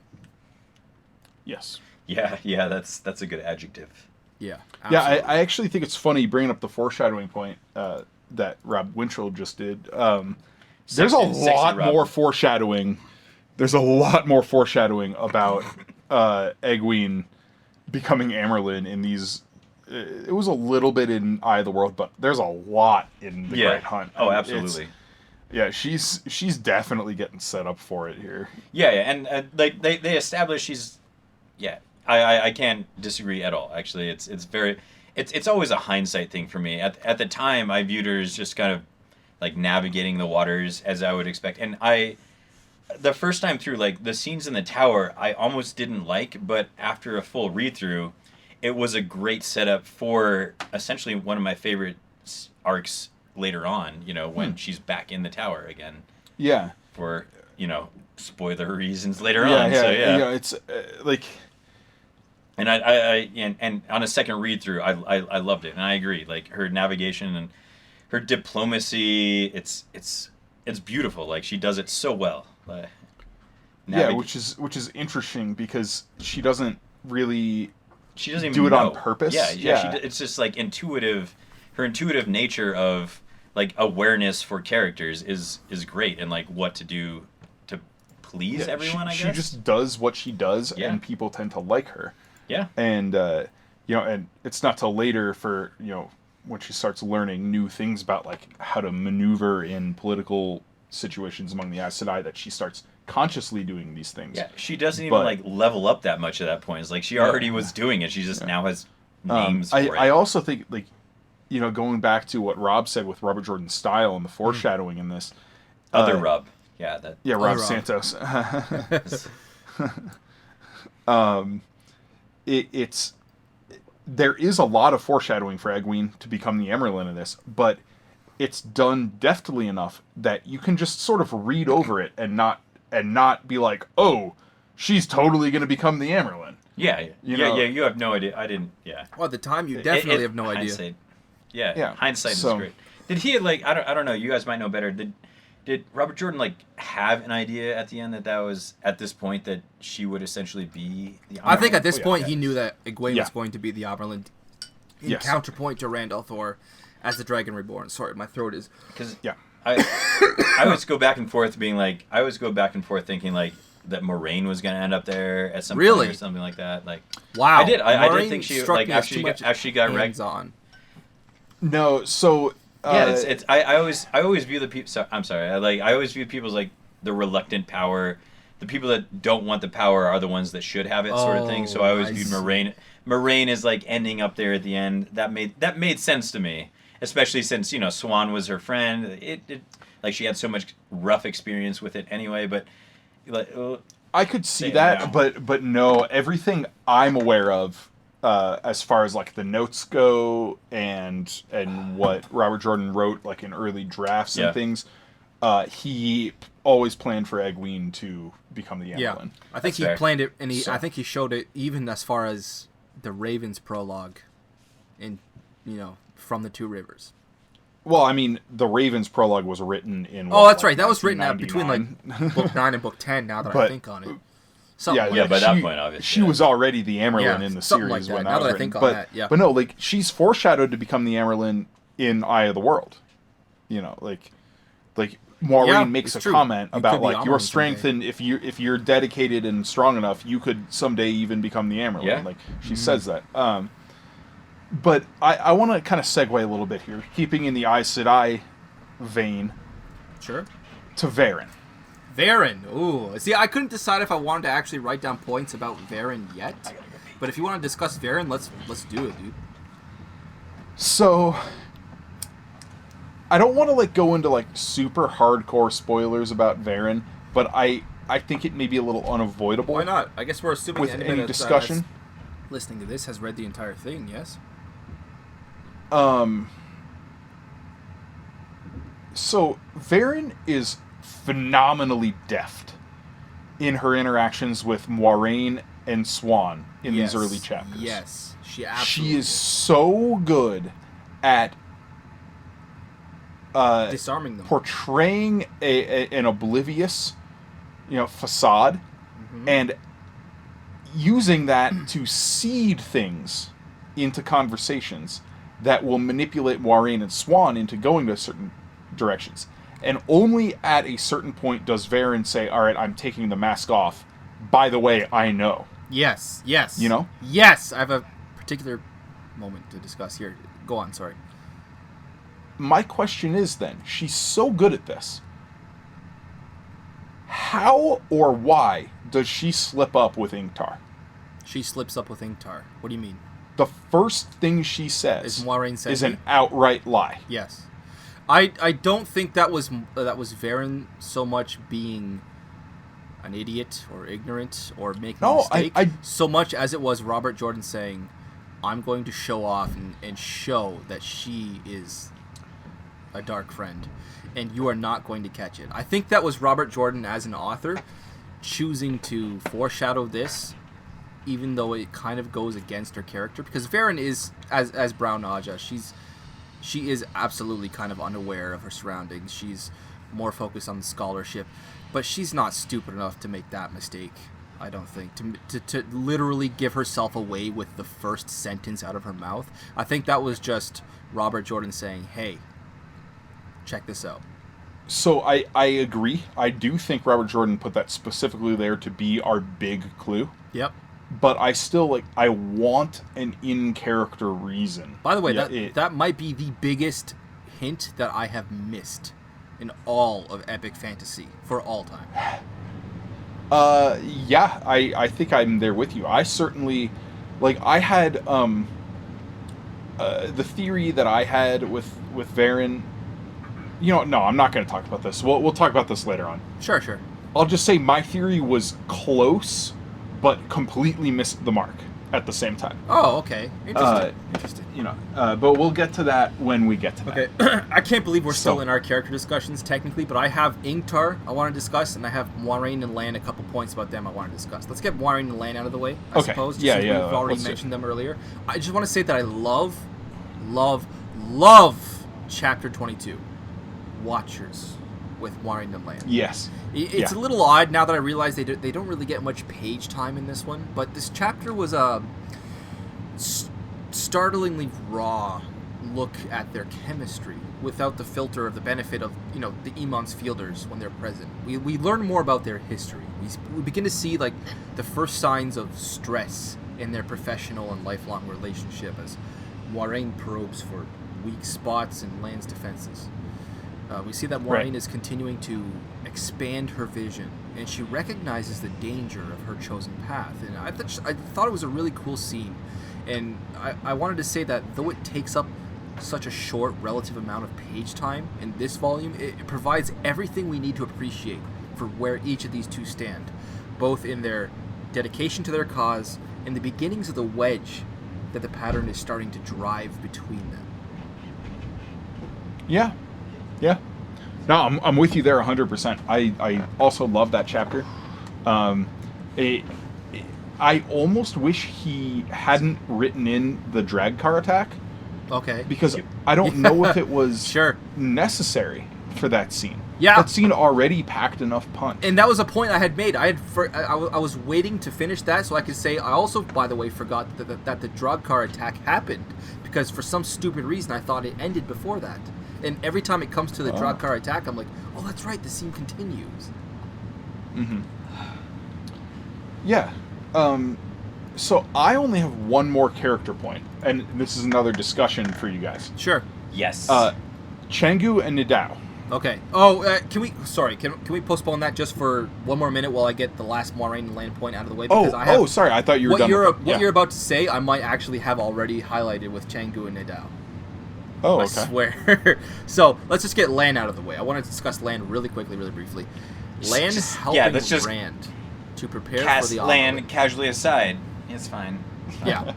B: Yes.
C: Yeah, that's a good adjective.
A: Yeah.
B: Yeah,
A: Absolutely.
B: I actually think it's funny bringing up the foreshadowing point that Rob Winchell just did. There's a lot more foreshadowing. There's a lot more foreshadowing about Egwene becoming Amerlin in these. It was a little bit in Eye of the World, but there's a lot in the Great Hunt.
C: Oh, absolutely.
B: Yeah, she's definitely getting set up for it here.
C: Yeah, and like they establish she's. Yeah, I can't disagree at all. Actually, it's always a hindsight thing for me. At the time, I viewed her as just kind of like navigating the waters as I would expect, and the first time through, like the scenes in the tower, I almost didn't like, but after a full read through, it was a great setup for essentially one of my favorite arcs later on. You know, when she's back in the tower again.
B: Yeah.
C: For spoiler reasons later on. So
B: yeah, it's like.
C: And I on a second read through, I loved it, and I agree. Like her navigation and her diplomacy, it's beautiful. Like she does it so well.
B: Yeah, which is interesting because she doesn't really.
C: She doesn't even
B: do it
C: know.
B: on purpose.
C: Yeah. It's just like intuitive. Her intuitive nature of like awareness for characters is great, and like what to do to please everyone. I guess
B: she just does what she does, and people tend to like her.
C: Yeah,
B: and and it's not till later for when she starts learning new things about like how to maneuver in political situations among the Aes Sedai that she starts consciously doing these things.
C: Yeah, she doesn't even like level up that much at that point. It's like she already was doing it. She just now has names for it.
B: I also think like going back to what Rob said with Robert Jordan's style and the foreshadowing in this.
C: Rob. Yeah,
B: Rob Santos. There is a lot of foreshadowing for Egwene to become the Amerlin in this, but it's done deftly enough that you can just sort of read over it and not be like, oh, she's totally going to become the Amerlin.
C: Yeah. You have no idea. I didn't. Yeah.
A: Well, at the time, you definitely have no idea.
C: Hindsight. Yeah. Hindsight is great. Did he like? I don't know. You guys might know better. Did Robert Jordan like have an idea at the end that was at this point that she would essentially be the Amerlin?
A: I think at this point he knew that Egwene was going to be the Amerlin in counterpoint to Rand al'Thor as the Dragon Reborn. Sorry, my throat is...
C: Because I always go back and forth thinking like that Moraine was going to end up there at some point or something like that. Like,
A: wow.
C: I did think she like after she got wrecked
A: on.
B: No, so
C: I always view the people. So, I'm sorry. I always view people as like the reluctant power. The people that don't want the power are the ones that should have it, sort of thing. So I always viewed Moraine is like ending up there at the end. That made sense to me, especially since Swan was her friend. It like she had so much rough experience with it anyway. But like
B: I could see that, but no, everything I'm aware of. As far as like the notes go and what Robert Jordan wrote like in early drafts and things, he always planned for Egwene to become the Amerlin.
A: Yeah, I think he planned it, and I think he showed it even as far as the Ravens prologue, in from the Two Rivers.
B: Well, I mean, the Ravens prologue was written in.
A: That's right. That was written out between like book 9 and book 10. Now that I think on it.
C: By that point, obviously.
B: She was already the Amerlin in the series
A: like that.
B: when
A: now
B: that was
A: I think
B: written.
A: on that, yeah.
B: But no, like she's foreshadowed to become the Amerlin in Eye of the World. Like Maureen makes a comment about like your strength, and if you're dedicated and strong enough, you could someday even become the Amerlin.
C: Yeah.
B: Like she says that. But I want to kind of segue a little bit here, keeping in the Aes Sedai vein.
A: Sure.
B: To Varen.
A: Varen. Ooh. See, I couldn't decide if I wanted to actually write down points about Varen yet. But if you want to discuss Varen, let's do it, dude.
B: So I don't want to like go into like super hardcore spoilers about Varen, but I think it may be a little unavoidable.
A: Why not? I guess we're assuming
B: With
A: anybody
B: any
A: that's,
B: discussion.
A: listening to this has read the entire thing. Yes.
B: So Varen is phenomenally deft in her interactions with Moiraine and Swan in these early chapters.
A: Yes, she absolutely.
B: She is so good at
A: disarming them,
B: portraying an oblivious, facade, and using that to seed things into conversations that will manipulate Moiraine and Swan into going to certain directions. And only at a certain point does Varen say, all right, I'm taking the mask off. By the way, I know.
A: Yes. Yes, I have a particular moment to discuss here. Go on, sorry.
B: My question is then, she's so good at this. How or why does she slip up with Ingtar?
A: She slips up with Ingtar. What do you mean?
B: The first thing she says is an outright lie.
A: Yes. I don't think that was Varen so much being an idiot or ignorant or making a mistake, so much as it was Robert Jordan saying, I'm going to show off and show that she is a dark friend, and you are not going to catch it. I think that was Robert Jordan as an author choosing to foreshadow this, even though it kind of goes against her character, because Varen is, as Brown Naja, she is absolutely kind of unaware of her surroundings. She's more focused on the scholarship, but she's not stupid enough to make that mistake, I don't think, to literally give herself away with the first sentence out of her mouth. I think that was just Robert Jordan saying, hey, check this out.
B: So I agree. I do think Robert Jordan put that specifically there to be our big clue.
A: Yep.
B: But I still, I want an in-character reason.
A: By the way, that might be the biggest hint that I have missed in all of epic fantasy for all time.
B: Yeah, I think I'm there with you. I certainly, I had, the theory that I had with Varen, no, I'm not going to talk about this. We'll talk about this later on.
A: Sure.
B: I'll just say my theory was close, but completely missed the mark at the same time.
A: Oh, okay. Interesting.
B: But we'll get to that when we get to that.
A: Okay. I can't believe we're still in our character discussions, technically, but I have Ingtar I want to discuss, and I have Moiraine and Lan, a couple points about them I want to discuss. Let's get Moiraine and Lan out of the way, I suppose.
B: Yeah.
A: We've already mentioned them earlier. I just want to say that I love Chapter 22, Watchers, with Moiraine and Lan.
B: Yes.
A: It's a little odd now that I realize they don't really get much page time in this one, but this chapter was a startlingly raw look at their chemistry without the filter of the benefit of, the Emon's fielders when they're present. We learn more about their history. We begin to see, the first signs of stress in their professional and lifelong relationship as Moiraine probes for weak spots in Lan's defenses. We see that Moiraine is continuing to expand her vision, and she recognizes the danger of her chosen path. And I thought it was a really cool scene, and I wanted to say that though it takes up such a short relative amount of page time in this volume, it provides everything we need to appreciate for where each of these two stand, both in their dedication to their cause and the beginnings of the wedge that the pattern is starting to drive between them.
B: Yeah. No, I'm with you there 100%. I also love that chapter. I almost wish he hadn't written in the drag car attack.
A: Okay.
B: Because I don't know if it was
A: necessary
B: for that scene.
A: Yeah.
B: That scene already packed enough punch.
A: And that was a point I had made. I was waiting to finish that so I could say, I also, by the way, forgot that the drug car attack happened, because for some stupid reason I thought it ended before that. And every time it comes to the drug car attack, I'm like, oh, that's right, the scene continues.
B: Mm-hmm. Yeah. So I only have one more character point, and this is another discussion for you guys.
A: Sure.
C: Yes.
B: Chengu and Nidao.
A: Okay. Oh, can we postpone that just for one more minute while I get the last Moiraine and Lan point out of the way? Because
B: sorry, I thought you were done.
A: What you're about to say, I might actually have already highlighted with Chengu and Nidao.
B: Oh,
A: I
B: okay.
A: swear. So let's just get Lan out of the way. I want to discuss Lan really quickly, really briefly. Lan helping
C: let's just
A: Rand to prepare for
C: Cast
A: the
C: Lan
A: omelet.
C: casually aside. It's fine.
A: Yeah.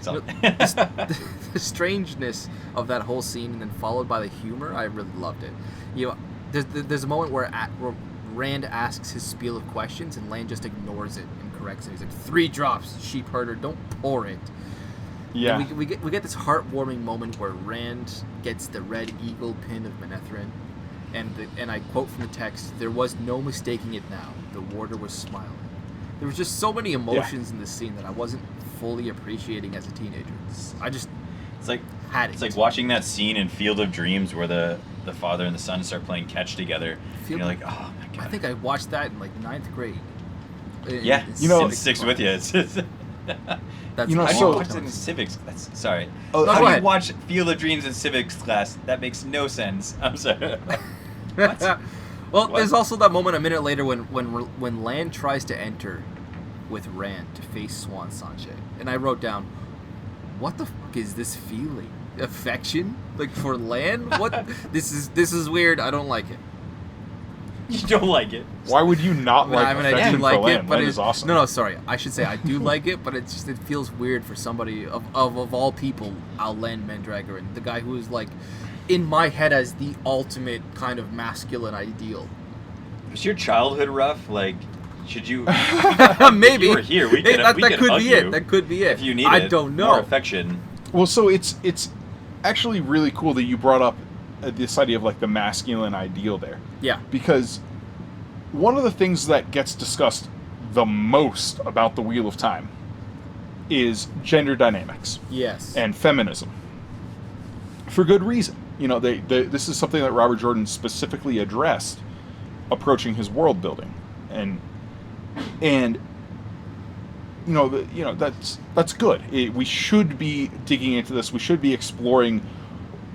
C: So,
A: The strangeness of that whole scene, and then followed by the humor, I really loved it. You know, there's a moment where Rand asks his spiel of questions, and Lan just ignores it and corrects it. He's like, 3 drops, sheep herder, don't pour it.
B: Yeah.
A: And we get this heartwarming moment where Rand gets the red eagle pin of Manetheren, and I quote from the text, "There was no mistaking it now. The warder was smiling." There was just so many emotions in this scene that I wasn't fully appreciating as a teenager. I just
C: it's like
A: had it.
C: it's like watching that scene in Field of Dreams where the father and the son start playing catch together. And you're like, oh my god.
A: I think I watched that in like 9th grade.
C: Yeah,
B: You know,
C: it sticks with you. It's
A: That's
B: You know,
C: how do
B: so-
C: you watch it in civics? Sorry.
B: Oh,
C: How
A: go
C: do you
A: ahead.
C: watch Field of Dreams in civics class? That makes no sense. I'm sorry.
A: Well,
C: What?
A: there's also that moment a minute later when Lan tries to enter with Rand to face Swan Sanche, and I wrote down, "What the fuck is this feeling? Affection? Like for Lan? What? This is weird. I don't like it."
C: You don't like it.
B: Why would you not like
A: I
B: affection
A: do like
B: for Lan?
A: it, but
B: Lan
A: it,
B: is awesome.
A: no, sorry. I should say I do like it, but it feels weird for somebody of all people, Len Mandragora, and the guy who is like in my head as the ultimate kind of masculine ideal.
C: Was your childhood rough? Like, should you?
A: Maybe
C: If you were here, we could
A: that
C: could
A: could
C: hug
A: be
C: you
A: it. That could be it.
C: if you needed.
A: I don't know.
C: More affection.
B: Well, so it's actually really cool that you brought up this idea of like the masculine ideal there,
A: Yeah.
B: because one of the things that gets discussed the most about the Wheel of Time is gender dynamics
A: Yes.
B: and feminism, for good reason. You know, this is something that Robert Jordan specifically addressed approaching his world building, and that's good. We should be digging into this. We should be exploring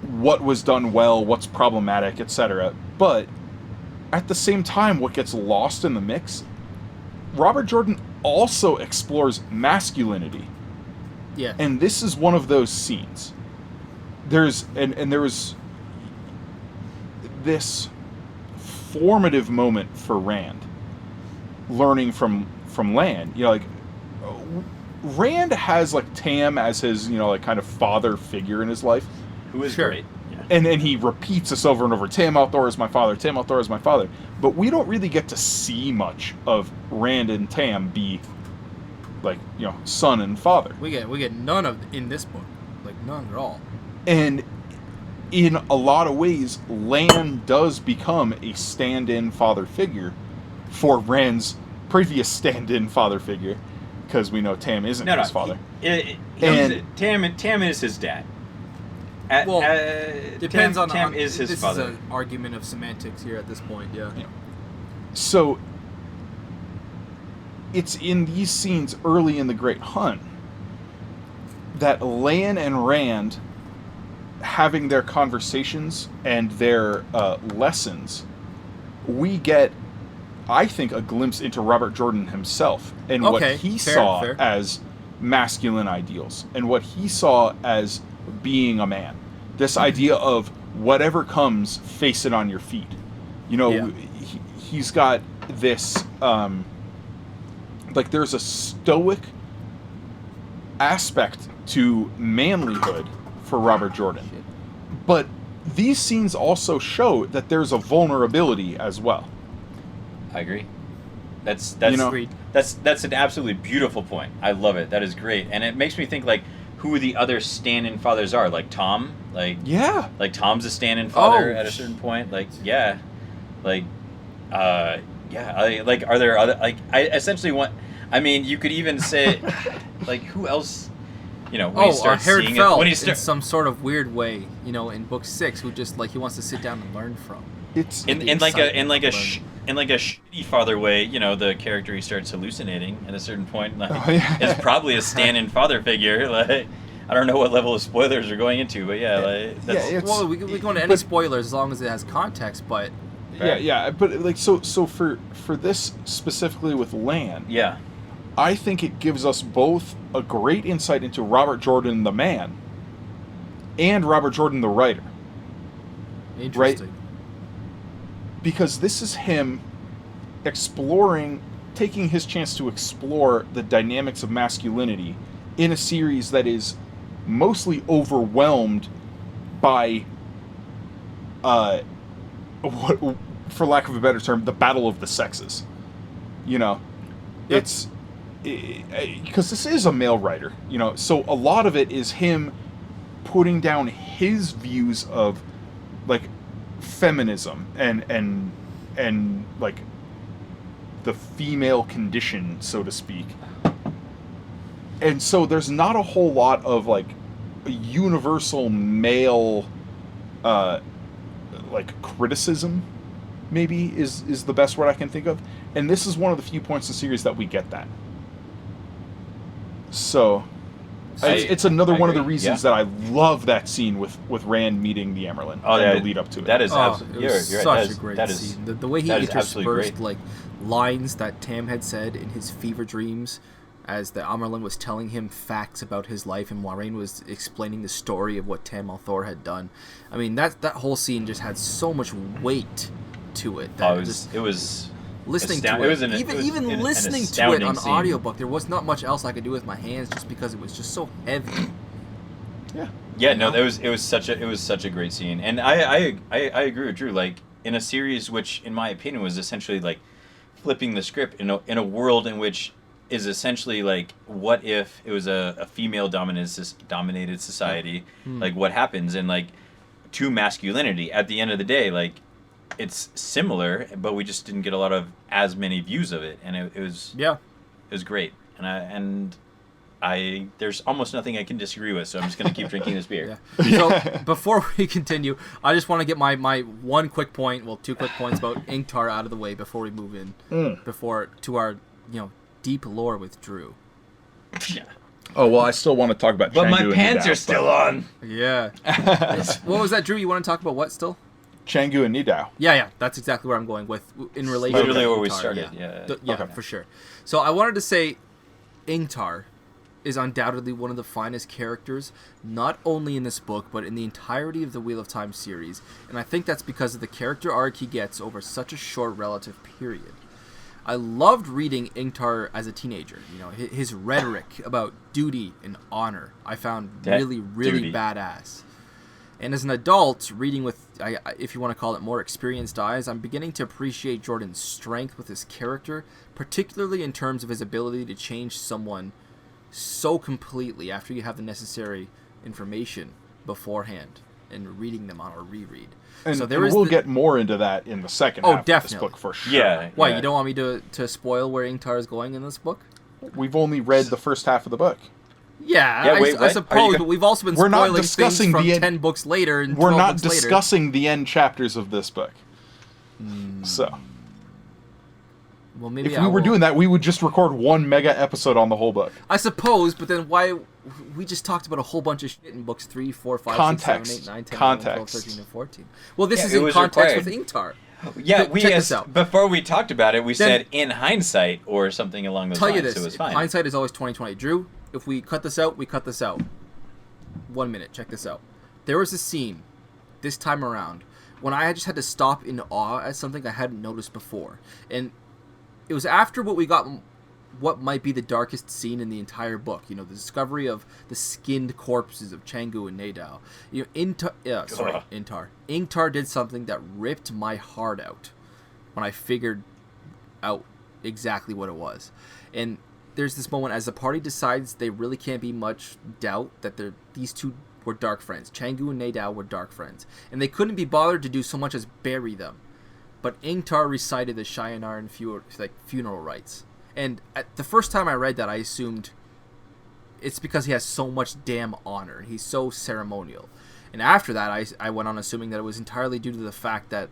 B: what was done well, what's problematic, etc. But at the same time, what gets lost in the mix, Robert Jordan also explores masculinity.
A: Yeah.
B: And this is one of those scenes. There was this formative moment for Rand, learning from Lan. You know, like Rand has like Tam as his, you know, like kind of father figure in his life,
C: Who is
A: Sure.
C: great. Yeah.
B: and he repeats this over and over. Tam Althor is my father. Tam Althor is my father. But we don't really get to see much of Rand and Tam be like, you know, son and father.
A: we get none of in this book, like none at all.
B: And in a lot of ways, Lan does become a stand-in father figure for Rand's previous stand-in father figure, because we know Tam isn't his father.
C: Tam is his dad.
A: Well, Depends on
C: Tam is his
A: this
C: father.
A: is an argument of semantics here at this point. Yeah.
B: So it's in these scenes early in the Great Hunt that Lan and Rand having their conversations and their lessons, we get, I think, a glimpse into Robert Jordan himself and what
A: Okay,
B: he
A: fair,
B: saw
A: fair.
B: as masculine ideals and what he saw as being a man. This idea of whatever comes, face it on your feet. You know,
A: Yeah.
B: he's got this, like there's a stoic aspect to manlyhood for Robert Jordan. But these scenes also show that there's a vulnerability as well.
C: I agree. That's
B: You know-
A: Agreed.
C: that's an absolutely beautiful point. I love it. That is great, and it makes me think like who the other stand-in fathers are. Like Tom,
B: Yeah.
C: like Tom's a stand-in father
A: Oh,
C: at a certain point. Like yeah, like like are there other like I essentially want. I mean, you could even say like who else. You know, when you start
A: Herod
C: seeing
A: Fell
C: it, when you
A: in
C: start
A: some sort of weird way, you know, in book 6, who just like he wants to sit down and learn from.
B: It's
C: in
A: the
C: like a
A: excitement of
C: in like a shitty father way, you know, the character he starts hallucinating at a certain point, like
B: Oh, yeah.
C: is probably a stand-in father figure. Like I don't know what level of spoilers are going into, but yeah, like that's,
B: Yeah, it's-
A: Well, we go into any
B: but-
A: spoilers as long as it has context, but
B: yeah, but like so for this specifically with Lan,
C: yeah,
B: I think it gives us both a great insight into Robert Jordan the man and Robert Jordan, the writer.
A: Interesting.
B: Because this is him exploring, taking his chance to explore the dynamics of masculinity in a series that is mostly overwhelmed by, for lack of a better term, the battle of the sexes. You know,
A: Yep.
B: it's because this is a male writer, you know, so a lot of it is him putting down his views of like feminism and like the female condition, so to speak. And so there's not a whole lot of like a universal male like criticism, maybe is the best word I can think of. And this is one of the few points in the series that we get that. So it's another one of the reasons that I love that scene with Rand meeting the Emerald and the lead up to it.
C: That is
A: It
C: absolutely
A: was
C: you're
A: such
C: right.
A: a great
C: That is
A: scene. The way he
C: that is absolutely
A: interspersed
C: great.
A: like lines that Tam had said in his fever dreams, as the Amerlin was telling him facts about his life, and Moiraine was explaining the story of what Tam Althor had done. I mean, that whole scene just had so much weight to it. That
C: it was
A: listening to
C: astound-
A: it,
C: it was an-
A: even
C: it was an
A: listening to it
C: astounding
A: on
C: scene.
A: audiobook, there was not much else I could do with my hands just because it was just so heavy.
C: Yeah, no, it was such a great scene, and I agree with Drew. Like in a series which, in my opinion, was essentially like flipping the script in a world in which is essentially like, what if it was a female dominated society? Like what happens, and like to masculinity at the end of the day, like it's similar, but we just didn't get a lot of as many views of it, and it was great, and I there's almost nothing I can disagree with, so I'm just gonna keep drinking this beer.
A: Yeah. So before we continue, I just want to get my one quick point, well, 2 quick points about Ingtar out of the way before we move in, before to our deep lore with Drew.
C: Yeah.
B: Oh well, I still want to talk about.
C: But
B: Chengdu
C: my
B: and
C: pants
B: Nidao,
C: are still on.
A: Yeah. What was that, Drew? You want to talk about what still?
B: Chengdu and Nidao.
A: Yeah, that's exactly where I'm going with in relation.
C: Literally
A: to
C: where we
A: Ingtar,
C: started.
A: Yeah,
C: Yeah.
A: okay. For sure. So I wanted to say, Ingtar is undoubtedly one of the finest characters, not only in this book, but in the entirety of the Wheel of Time series. And I think that's because of the character arc he gets over such a short relative period. I loved reading Ingtar as a teenager. You know, his rhetoric about duty and honor I found really
C: duty.
A: badass. And as an adult, reading with, if you want to call it, more experienced eyes, I'm beginning to appreciate Jordan's strength with his character, particularly in terms of his ability to change someone so completely after you have the necessary information beforehand and reading them on a reread.
B: And,
A: so
B: and we'll get more into that in the second half of this
A: definitely.
B: book for sure.
C: Yeah.
A: Why, you don't want me to spoil where Ingtar is going in this book?
B: We've only read the first half of the book.
A: Yeah,
C: wait,
A: I
C: what?
A: suppose, but we've also been
B: We're not
A: spoiling
B: discussing
A: things from
B: the end-
A: 10 books later and
B: We're
A: 12
B: not
A: books later.
B: discussing the end chapters of this book. So,
A: Well, maybe
B: if we were doing that, we would just record one mega episode on the whole book.
A: I suppose, but then why? We just talked about a whole bunch of shit in books 3, 4, 5, 6, 7, 8, 9, 10, 11, 12, 13, and 14. Well, this is
C: it
A: in
C: was
A: context
C: required.
A: with Ingtar.
C: Yeah,
A: Check this
C: as,
A: out.
C: before we talked about it, we
A: Then-
C: said in hindsight or something along those
A: Tell
C: lines.
A: you this,
C: So it was fine.
A: hindsight is always 20/20. Drew, if we cut this out, we cut this out. 1 minute, check this out. There was a scene, this time around, when I just had to stop in awe at something I hadn't noticed before. And it was after what might be the darkest scene in the entire book. You know, the discovery of the skinned corpses of Chengdu and Nidao. You know, Ingtar did something that ripped my heart out when I figured out exactly what it was. And there's this moment as the party decides they really can't be much doubt that these two were dark friends. Chengdu and Nidao were dark friends. And they couldn't be bothered to do so much as bury them. But Ingtar recited the Cheyenne funeral rites. And the first time I read that, I assumed it's because he has so much damn honor. He's so ceremonial. And after that, I went on assuming that it was entirely due to the fact that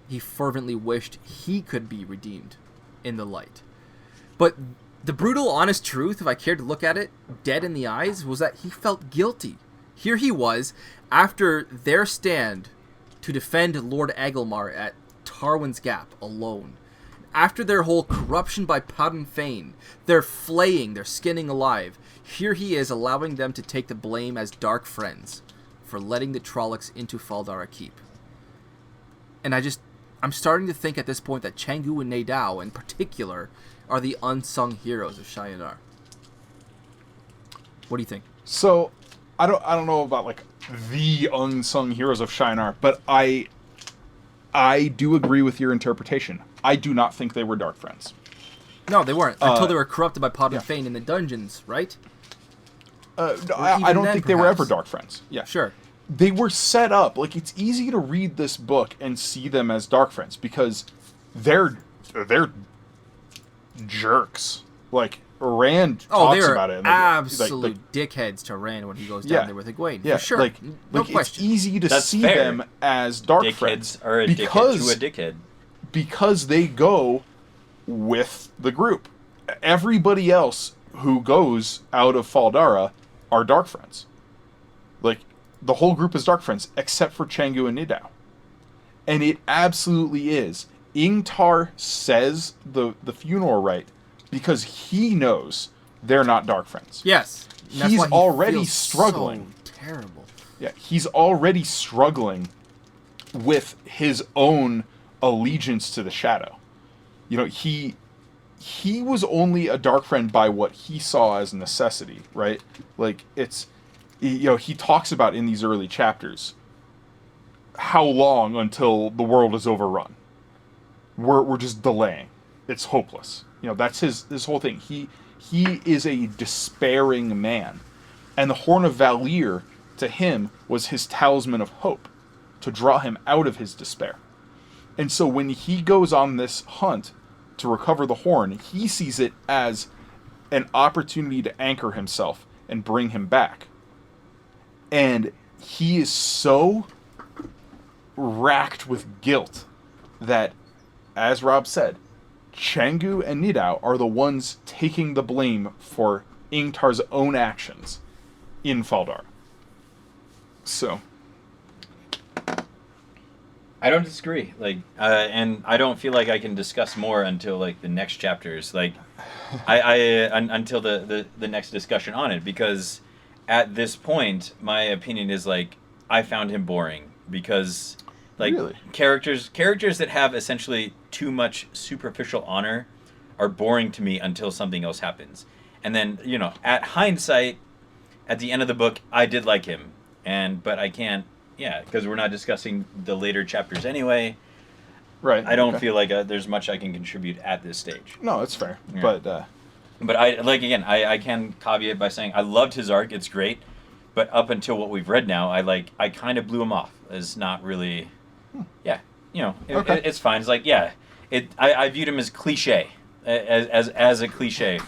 A: he fervently wished he could be redeemed in the light. But the brutal, honest truth, if I cared to look at it, dead in the eyes, was that he felt guilty. Here he was, after their stand to defend Lord Agelmar at Tarwin's Gap alone. After their whole corruption by Powden Fane, their flaying, their skinning alive, here he is allowing them to take the blame as dark friends. for letting the Trollocs into Faldara Keep. And I'm starting to think at this point that Changu and Nadao in particular are the unsung heroes of Shi'ar. What do you think?
B: So, I don't know about like the unsung heroes of Shi'ar, but I do agree with your interpretation. I do not think they were Dark Friends.
A: No, they weren't until they were corrupted by Pod and Fane in the dungeons, right?
B: No, I don't think they were ever Dark Friends. Yeah,
A: sure.
B: They were set up like it's easy to read this book and see them as Dark Friends because they're jerks. Like Rand talks about it.
A: Absolute dickheads to Rand when he goes down there with Egwene. Yeah, for sure. No question.
B: It's easy to see them as Dark Friends.
C: Dickheads are addicted to a dickhead.
B: Because they go with the group. Everybody else who goes out of Faldara are Dark Friends. Like, the whole group is Dark Friends, except for Changu and Nidao. And it absolutely is. Ingtar says the funeral rite because he knows they're not Dark Friends.
A: Yes.
B: He's already struggling.
A: So terrible.
B: Yeah, he's already struggling with his own allegiance to the Shadow. You know, he was only a Dark Friend by what he saw as necessity, right? Like, it's, you know, he talks about in these early chapters how long until the world is overrun. We're just delaying. It's hopeless. You know, that's his whole thing. He is a despairing man. And the Horn of Valir, to him, was his talisman of hope, to draw him out of his despair. And so when he goes on this hunt to recover the horn, he sees it as an opportunity to anchor himself and bring him back. And he is so racked with guilt that, as Rob said, Changu and Nidao are the ones taking the blame for Ingtar's own actions in Faldar. So,
C: I don't disagree. Like, and I don't feel like I can discuss more until like the next chapters. Like, until the next discussion on it, because at this point, my opinion is like I found him boring because like
B: really?
C: characters that have essentially too much superficial honor are boring to me until something else happens. And then, you know, at hindsight, at the end of the book, I did like him, but I can't. Yeah, because we're not discussing the later chapters anyway.
B: Right.
C: I don't feel like there's much I can contribute at this stage.
B: No, it's fair.
C: Yeah.
B: But
C: I can caveat by saying I loved his arc. It's great, but up until what we've read now, I kind of blew him off as not really. Yeah, you know, it's fine. It's like I viewed him as cliche, as a cliche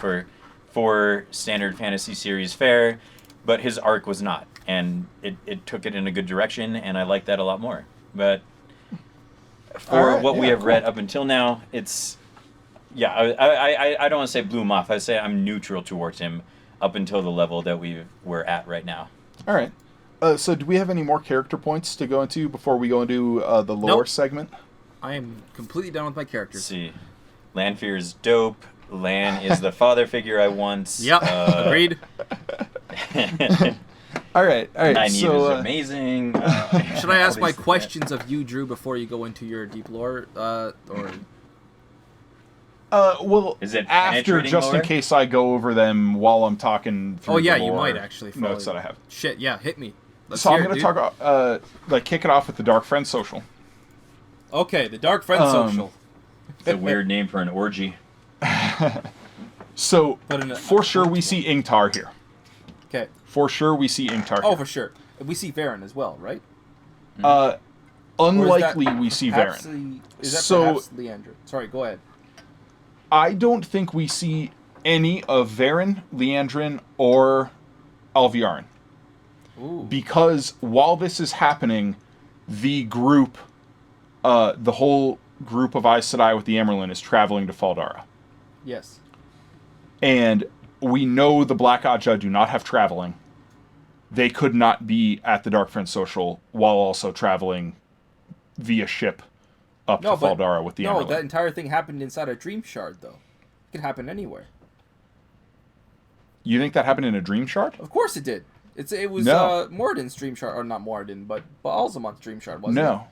C: for standard fantasy series fare, but his arc was not. And it took it in a good direction, and I like that a lot more. But for what we have read up until now, it's... Yeah, I don't want to say blew him off. I say I'm neutral towards him up until the level that we're at right now.
B: All right. So do we have any more character points to go into before we go into the lore segment?
A: I am completely done with my characters.
C: Let's see. Lanfear is dope. Lan is the father figure I want.
A: Yep, agreed.
B: All right.
C: Nynaeve
B: So
C: is amazing.
A: Should I ask my questions of you, Drew, before you go into your deep lore, or?
B: Well,
C: is it
B: after, just
C: lore?
B: in case I go over them while I'm talking through the
A: you
B: lore
A: might actually.
B: notes that I have.
A: Shit, yeah, hit me.
B: So I'm going to talk, kick it off with the Dark Friend Social.
A: Okay, the Dark Friend Social.
C: It's a weird name for an orgy.
B: So, for sure we see Ingtar here.
A: Okay.
B: For sure we see Ingtar here.
A: Oh, for sure. We see Varen as well, right?
B: Unlikely we see Varen.
A: Is that perhaps Leandrin? Sorry, go ahead.
B: I don't think we see any of Varen, Leandrin, or Alviarin.
A: Ooh.
B: Because while this is happening, the group, the whole group of Aes Sedai with the Emerlin is traveling to Faldara.
A: Yes.
B: And we know the Black Ajah do not have traveling. They could not be at the Dark Friend Social while also traveling via ship up to Faldara with the Emerlin.
A: No, that entire thing happened inside a dream shard, though. It could happen anywhere.
B: You think that happened in a dream shard?
A: Of course it did. It was
B: No.
A: Moradin's Dream Shard, or not Moradin, but Alzamon's Dream Shard, wasn't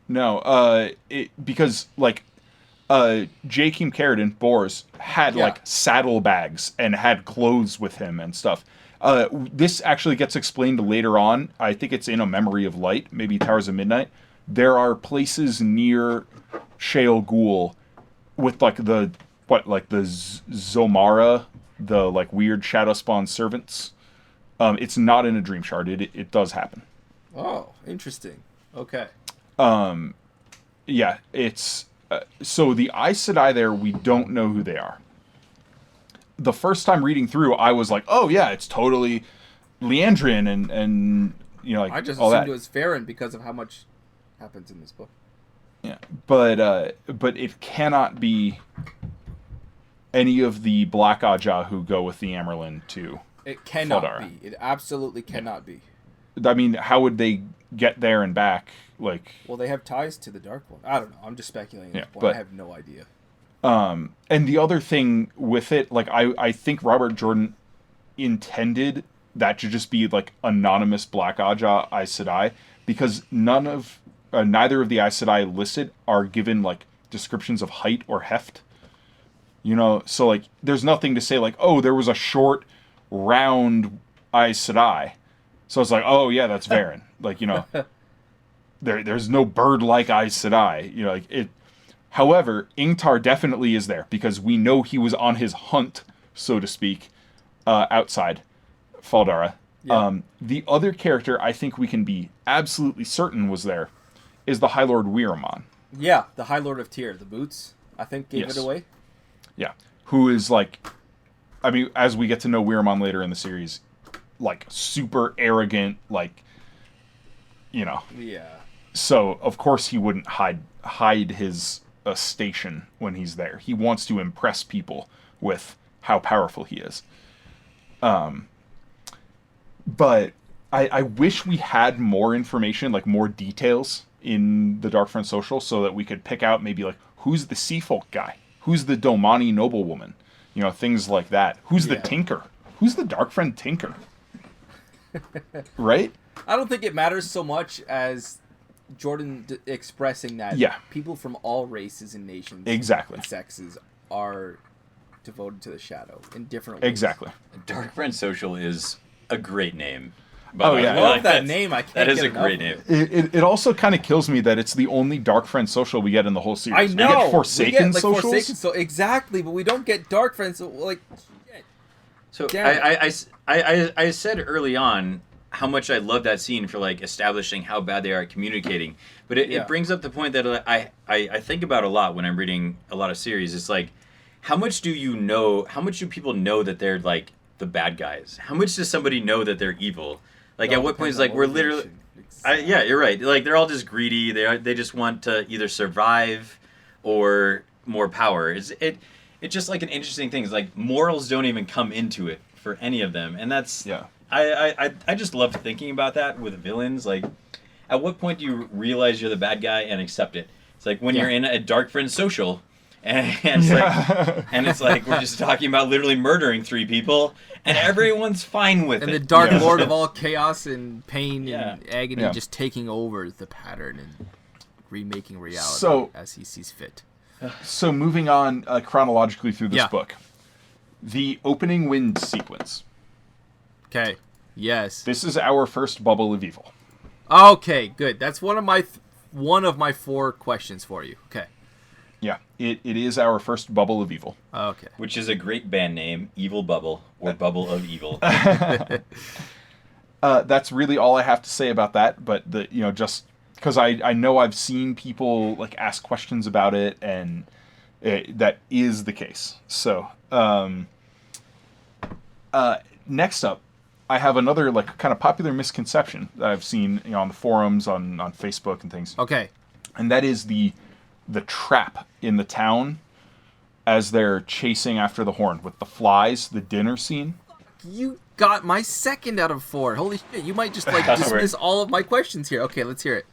B: No. Because like Jakim Carradine, Boris, had
A: Yeah.
B: like saddlebags and had clothes with him and stuff. This actually gets explained later on. I think it's in A Memory of Light, maybe Towers of Midnight. There are places near Sheol Ghul with like the Zomara, the like weird shadow spawn servants. It's not in a Dream Shard. It does happen.
A: Oh, interesting. Okay.
B: Yeah, it's so the Aes Sedai there, we don't know who they are. The first time reading through, I was like, oh yeah, it's totally Leandrin and you know, like
A: I just
B: all
A: assumed
B: that.
A: it was Farron because of how much happens in this book.
B: Yeah, but it cannot be any of the Black Ajah who go with the Amerlin to
A: It cannot
B: Faldara.
A: be. It absolutely cannot be.
B: I mean, how would they get there and back? Like,
A: Well, they have ties to the Dark One. I don't know. I'm just speculating.
B: Yeah,
A: At this point.
B: but-
A: I have no idea.
B: and the other thing with it, like, I think Robert Jordan intended that to just be like anonymous Black Ajah Aes Sedai, because neither of the Aes Sedai listed are given like descriptions of height or heft. You know, so like there's nothing to say like, oh, there was a short, round Aes Sedai. So it's like, oh yeah, that's Varen. Like, you know, there's no bird-like Aes Sedai. You know, like it. However, Ingtar definitely is there because we know he was on his hunt, so to speak, outside Faldara.
A: Yeah.
B: The other character I think we can be absolutely certain was there is the High Lord Weiramon.
A: Yeah, the High Lord of Tyr, the boots, I think gave
B: Yes.
A: it away.
B: Yeah. Who is like, I mean, as we get to know Weiramon later in the series, like super arrogant, like, you know.
A: Yeah.
B: So of course he wouldn't hide his station when he's there. He wants to impress people with how powerful he is. But I wish we had more information, like more details in the Darkfront Social, so that we could pick out maybe like who's the Sea Folk guy, who's the Domani noblewoman, you know, things like that. Who's the
A: Yeah.
B: Tinker? Who's the Darkfriend Tinker? Right?
A: I don't think it matters so much as Jordan expressing that
B: Yeah.
A: people from all races and nations
B: Exactly.
A: and sexes are devoted to the shadow in different ways.
B: Exactly.
C: Dark Friend Social is a great name.
B: Oh,
C: the
B: yeah.
C: way.
A: I love
C: Like,
A: that
C: that's-
A: name. I can't
C: That is
A: get
C: a
A: enough
C: great
A: of
C: name.
A: it.
B: It also kind of kills me that it's the only Dark Friend social we get in the whole series.
A: I
B: We
A: know.
B: get Forsaken socials.
A: Forsaken, so exactly, but we don't get Dark Friends. So like, shit.
C: So
A: Damn
C: I said early on how much I love that scene for like establishing how bad they are at communicating. But
A: Yeah.
C: it brings up the point that I think about a lot when I'm reading a lot of series. It's like, how much do you know? How much do people know that they're like the bad guys? How much does somebody know that they're evil? Like,
A: It
C: at
A: all
C: what point
A: depends
C: is like
A: on
C: we're literally.
A: motivation.
C: Yeah, you're right. Like, they're all just greedy. They just want to either survive or more power. It's just like an interesting thing. It's like morals don't even come into it for any of them, and that's
B: Yeah.
C: I just love thinking about that with villains. Like, at what point do you realize you're the bad guy and accept it? It's like when
A: Yeah.
C: you're in a Dark Friend social, and it's like we're just talking about literally murdering 3 people, and everyone's fine with
A: And
C: it.
A: the Dark
C: you know?
A: Lord of all chaos and pain
C: Yeah.
A: and agony
B: Yeah.
A: just taking over the pattern and remaking reality
B: So-
A: as he sees fit.
B: So moving on chronologically through this
A: Yeah.
B: book, the opening wind sequence.
A: Okay. Yes.
B: This is our first bubble of evil.
A: Okay, good. That's one of my 4 questions for you. Okay.
B: Yeah, it is our first bubble of evil.
A: Okay.
C: Which is a great band name, Evil Bubble, or Bubble of Evil.
B: That's really all I have to say about that. But just because I know I've seen people like ask questions about it, and that is the case. So next up, I have another like kind of popular misconception that I've seen on the forums, on Facebook and things,
A: Okay.
B: and that is the trap in the town as they're chasing after the horn with the flies, the dinner scene.
A: You got my 2nd out of 4. Holy shit. You might just like
C: That's
A: dismiss all of my questions here. Okay, let's hear it.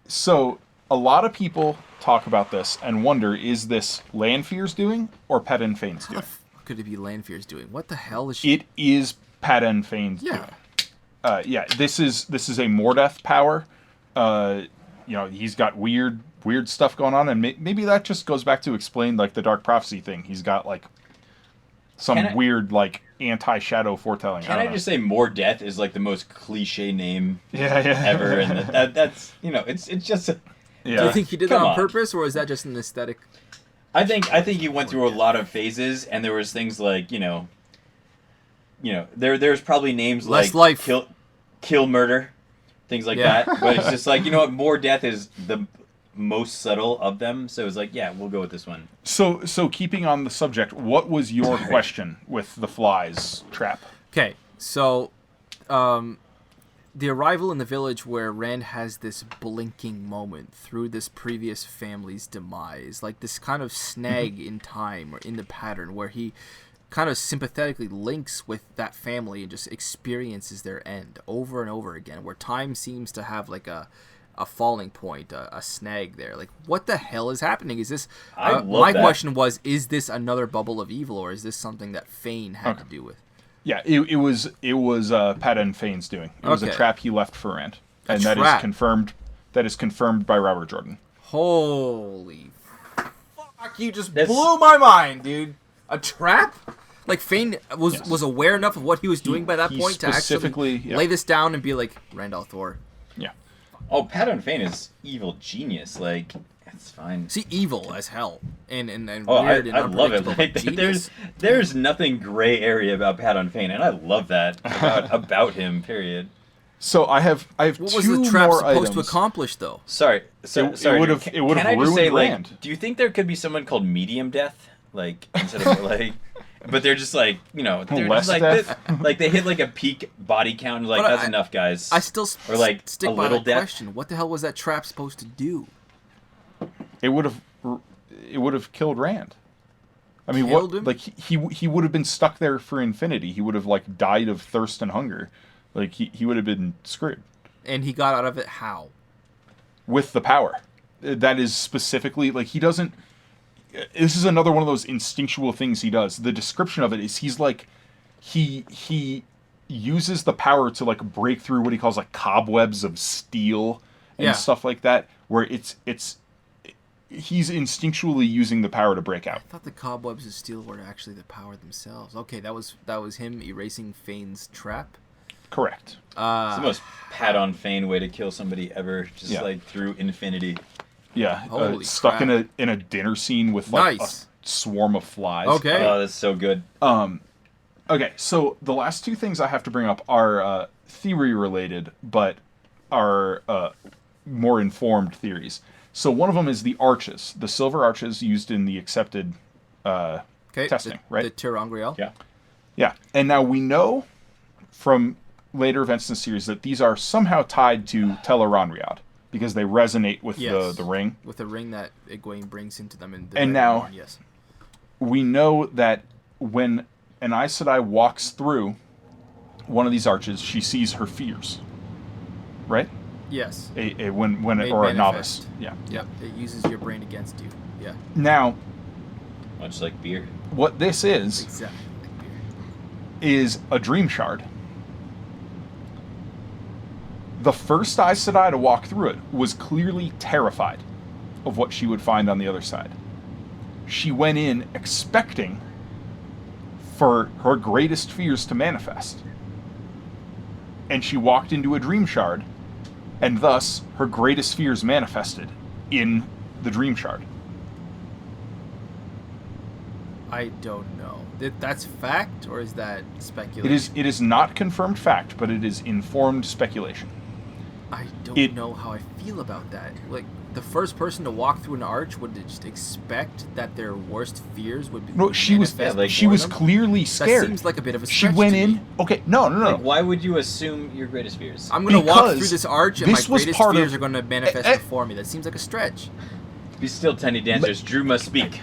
B: So a lot of people talk about this and wonder, is this Lanfear's doing or Pedin Fane's doing?
A: What could it be Lanfear's doing? What the hell is she?
B: It is Paden Fane's
A: Yeah.
B: doing. Yeah, this is a Mordeth power. He's got weird stuff going on, and maybe that just goes back to explain like the Dark Prophecy thing. He's got like some weird like anti-shadow foretelling.
C: Can I just say More Death is like the most cliche name
B: yeah.
C: ever, and that's it's just.
B: Yeah.
A: Do you think he did that on purpose, or is that just an aesthetic?
C: I think he went through a lot of phases, and there was things like there's probably names
A: Less
C: like
A: life.
C: kill murder, things like that. But it's just like More Death is the most subtle of them, so it's like we'll go with this one.
B: So keeping on the subject, what was your question with the flies trap?
A: Okay, so the arrival in the village where Rand has this blinking moment through this previous family's demise, like this kind of snag in time or in the pattern where he kind of sympathetically links with that family and just experiences their end over and over again, where time seems to have like a falling point, a snag there. Like, what the hell is happening? Is this... my question was, is this another bubble of evil, or is this something that Fane had to do with?
B: Yeah, it was Paden Fane's doing. It was a trap he left for Rand. And that is confirmed. That is confirmed by Robert Jordan.
A: Holy fuck, you just blew my mind, dude. A trap? Like, Fane was aware enough of what he was doing by that point to actually lay this down and be like, Rand al'Thor.
B: Yeah.
C: Oh, Paden Fane is evil genius. Like, it's fine.
A: See, evil as hell. And
C: oh,
A: weird and
C: I love it.
A: unpredictable.
C: Like, there's nothing gray area about Paden Fane, and I love that about him, period.
B: So I have
A: what
B: two
A: was the trap
B: more
A: supposed
B: items.
A: to accomplish, though?
C: Sorry.
B: It would have
C: Can I just
B: ruined
C: say,
B: Rand.
C: like, do you think there could be someone called Medium Death? Like, instead of, like... But they're just like, they're
B: less
C: just like,
B: death?
C: like they hit like a peak body count and like,
A: But
C: that's enough, guys.
A: I still
C: or like
A: stick
C: a
A: by
C: little
A: that
C: death.
A: question. What the hell was that trap supposed to do?
B: It would have killed Rand. I mean,
A: Killed him?
B: Like he would have been stuck there for infinity. He would have like died of thirst and hunger. Like he would have been screwed.
A: And he got out of it how?
B: With the power. That is specifically like he doesn't. This is another one of those instinctual things he does. The description of it is he's like he uses the power to like break through what he calls like cobwebs of steel and stuff like that, where he's instinctually using the power to break out.
A: I thought the cobwebs of steel were actually the power themselves. Okay, that was him erasing Fane's trap.
B: Correct.
C: It's the most Paden Fane way to kill somebody ever, just like through infinity.
B: Yeah,
A: Holy
B: stuck
A: crap.
B: in a dinner scene with like a swarm of flies.
A: Okay.
C: Oh, that's so good.
B: Okay, so the last two things I have to bring up are theory related, but are more informed theories. So one of them is the arches, the silver arches used in the accepted testing, right?
A: The Terangriel?
C: Yeah.
B: Yeah, and now we know from later events in the series that these are somehow tied to Tel'aran'rhiod, because they resonate with the ring.
A: With the ring that Egwene brings into them.
B: And now,
A: Reborn, yes.
B: We know that when an Aes Sedai walks through one of these arches, she sees her fears. Right?
A: Yes.
B: A
A: Manifest.
B: novice. Yeah.
A: Yep. It uses your brain against you. Yeah.
B: Now,
C: Much like beer.
B: what this is
A: Exactly. Like beer.
B: is a dream shard. The first Aes Sedai to walk through it was clearly terrified of what she would find on the other side. She went in expecting for her greatest fears to manifest. And she walked into a dream shard, and thus her greatest fears manifested in the dream shard.
A: I don't know. That's fact, or is that speculation?
B: It is not confirmed fact, but it is informed speculation.
A: I don't know how I feel about that. Like, the first person to walk through an arch would just expect that their worst fears would be
B: No, she was clearly scared.
A: That seems like a bit of a
B: She
A: stretch
B: went
A: to
B: in.
A: me.
B: Okay, no.
C: Like, why would you assume your greatest fears?
A: I'm going to walk
B: Because
A: through this arch and my
B: this was
A: greatest
B: part
A: fears
B: of-
A: are going to manifest before me. That seems like a stretch.
C: Be still, tiny dancers. Drew must speak.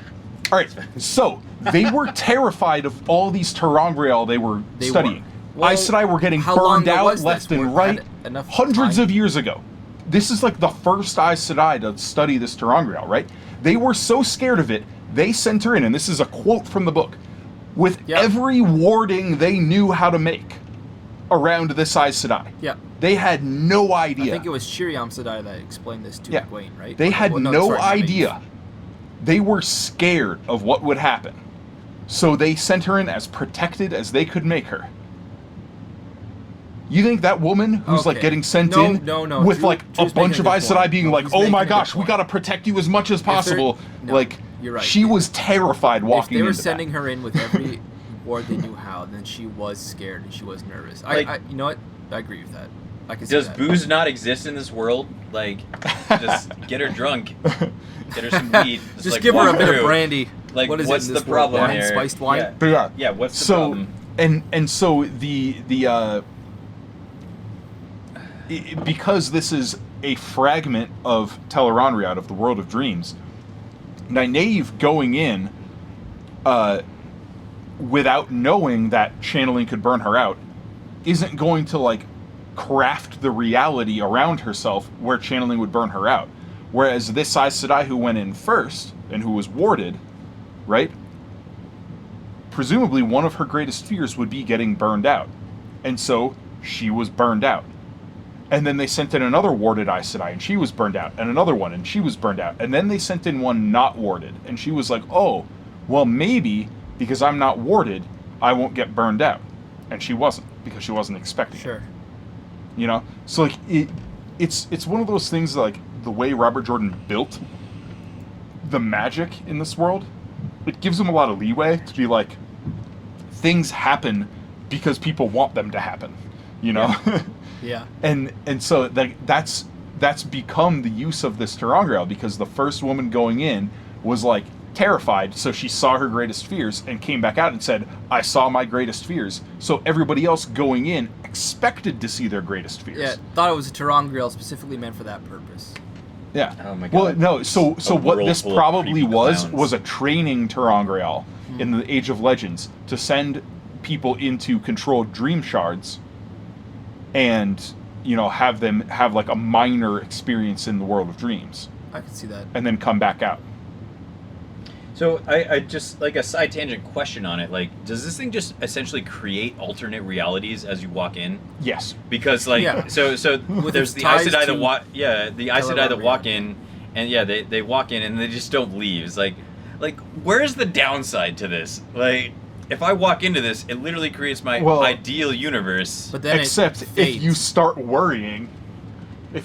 B: All right, so they were terrified of all these Terangriel they were studying.
A: Well,
B: Aes Sedai were getting
A: how long
B: burned
A: ago
B: out
A: was
B: left
A: this?
B: and right
A: Had enough
B: hundreds
A: time?
B: of years ago. This is like the first Aes Sedai to study this Terangriel, right? They were so scared of it, they sent her in, and this is a quote from the book, with
A: Yep.
B: every warding they knew how to make. around this Aes Sedai.
A: Yeah.
B: They had no idea.
A: I think it was Shiriam Sedai that explained this to Egwene, right?
B: They had no
A: sorry,
B: idea. They were scared of what would happen. So they sent her in as protected as they could make her. You think that woman who's like getting sent in with
A: Drew,
B: like
A: Drew's
B: a bunch
A: making
B: of
A: a good
B: Aes Sedai
A: point.
B: being
A: No,
B: like,
A: he's
B: oh
A: making
B: my
A: a good
B: gosh, we
A: point.
B: gotta protect you as much as possible.
A: No,
B: like,
A: you're right.
B: she was terrified walking
A: If they were
B: into
A: sending
B: that.
A: her in with every ward they knew how, then she was scared and she was nervous.
C: Like-
A: I you know what? I agree with that. I can see
C: Does
A: that.
C: booze not exist in this world? Like, just get her drunk, get her some weed.
A: Just
C: like,
A: give her a
C: walk
A: bit of
C: through.
A: brandy.
C: Like,
A: what is
C: what's
A: it in
C: the
A: this world?
C: problem
A: Wine?
C: there?
A: Spiced wine?
C: Yeah,
B: But yeah.
C: yeah. What's the
B: So
C: problem?
B: and so because this is a fragment of Tel'aran'rhiod, of the world of dreams, Nynaeve going in without knowing that channeling could burn her out isn't going to like craft the reality around herself where channeling would burn her out. Whereas this Aes Sedai who went in first and who was warded, right? Presumably one of her greatest fears would be getting burned out. And so she was burned out. And then they sent in another warded Aes Sedai and she was burned out. And another one and she was burned out. And then they sent in one not warded. And she was like, oh, well maybe because I'm not warded, I won't get burned out. And she wasn't, because she wasn't expecting it.
A: Sure.
B: You know? So like it's one of those things that, like, the way Robert Jordan built the magic in this world, it gives him a lot of leeway to be like, things happen because people want them to happen. You know?
A: Yeah.
B: And so that's become the use of this Terangriel, because the first woman going in was like terrified, so she saw her greatest fears and came back out and said, I saw my greatest fears. So everybody else going in expected to see their greatest fears.
A: Yeah, thought it was a Terangriel specifically meant for that purpose.
B: Yeah.
C: Oh my
B: Well,
C: God.
B: no, so
C: A
B: what
C: world
B: this
C: full of
B: probably
C: creepy clowns.
B: was a training Terangriel in the Age of Legends to send people into controlled dream shards and, you know, have them have like a minor experience in the world of dreams
A: I can see that.
B: and then come back out.
C: So I just, like, a side tangent question on it. Like, does this thing just essentially create alternate realities as you walk in?
B: Yes.
C: Because, like,
A: Yeah.
C: so
A: With
C: there's
A: its
C: the
A: ties
C: Aes Sedai that
A: to
C: walk, the Aes Sedai that walk
A: Tel'aran'rhiod.
C: in, and yeah, they walk in and they just don't leave. It's like, where's the downside to this? Like, if I walk into this, it literally creates my ideal universe.
A: But then
B: Except
A: it
B: if you
A: fades.
B: start worrying, you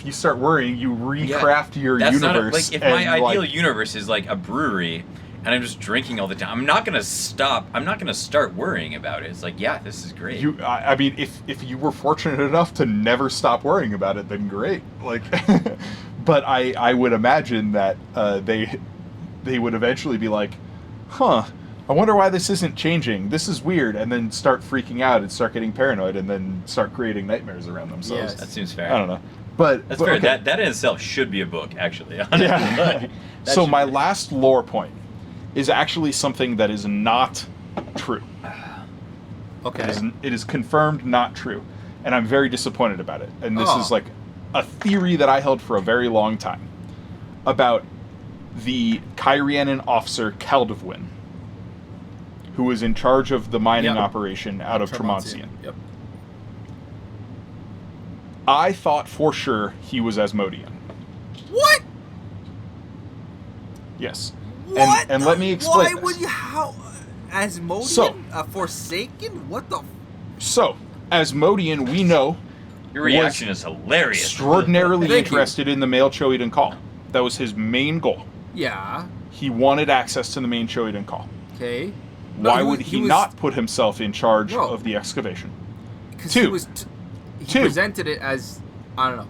B: recraft your
C: That's
B: universe.
C: not like, if my
B: and,
C: ideal
B: like,
C: universe is like a brewery and I'm just drinking all the time, I'm not gonna stop. I'm not gonna start worrying about it. It's like, yeah, this is great.
B: I mean, if you were fortunate enough to never stop worrying about it, then great. Like, but I would imagine that they would eventually be like, huh, I wonder why this isn't changing. This is weird, and then start freaking out and start getting paranoid, and then start creating nightmares around themselves.
A: Yes.
C: That seems fair.
B: I don't know, but
C: That's
B: but,
C: fair.
B: okay.
C: That in itself should be a book, actually. Honestly.
B: Yeah.
C: That
B: So
C: should
B: my
C: be-
B: last lore point is actually something that is not true.
A: Okay.
B: It is confirmed not true, and I'm very disappointed about it. And this
A: Oh.
B: is like a theory that I held for a very long time about the Kyrianan officer Kaldovwin, who was in charge of the mining
A: Yep.
B: operation out of Tremoncian.
A: Yep.
B: I thought for sure he was Asmodean.
A: What?
B: Yes.
A: What?
B: And let me explain.
A: Why
B: this.
A: would you? How? Asmodean?
B: So-
A: a Forsaken? What the?
B: So, Asmodean, we know,
C: Your reaction is hilarious.
B: extraordinarily
A: Thank you.
B: interested in the male Choedan Call. That was his main goal.
A: Yeah.
B: He wanted access to the main Choedan Call.
A: Okay. No,
B: Why
A: was-
B: would he
A: was-
B: not put himself in charge
A: No.
B: of the excavation?
A: 'cause
B: Two.
A: He was. He
B: Two.
A: presented it as, I don't know.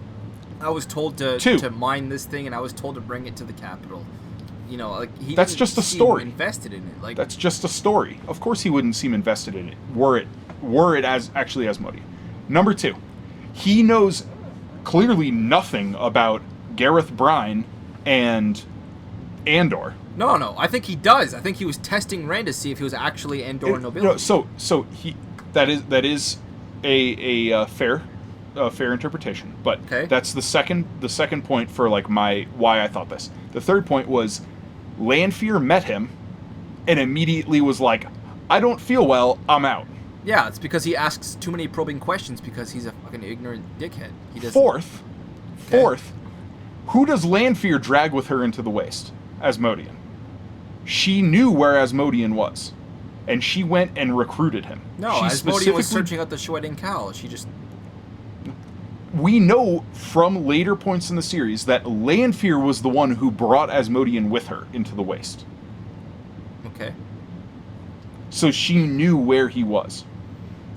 A: I was told
B: Two.
A: to mine this thing, and I was told to bring it to the capital. You know, like he.
B: That's
A: didn't
B: just a
A: seem
B: story.
A: Invested in it, like
B: That's just a story. Of course he wouldn't seem invested in it, were it as actually Asmodean. Number two, he knows clearly nothing about Gareth Brine and Andor.
A: No. I think he does. I think he was testing Rand to see if he was actually Andor nobility.
B: No, so he that is a fair interpretation. But
A: Okay.
B: that's the second point for like why I thought this. The third point was Lanfear met him and immediately was like, I don't feel well, I'm out.
A: Yeah, it's because he asks too many probing questions because he's a fucking ignorant dickhead. He doesn't.
B: Fourth, who does Lanfear drag with her into the waste? Asmodean. She knew where Asmodean was, and she went and recruited him.
A: No,
B: she
A: Asmodean was searching out the Shwedding Cowl. She just...
B: We know from later points in the series that Lanfear was the one who brought Asmodean with her into the waste.
A: Okay.
B: So she knew where he was.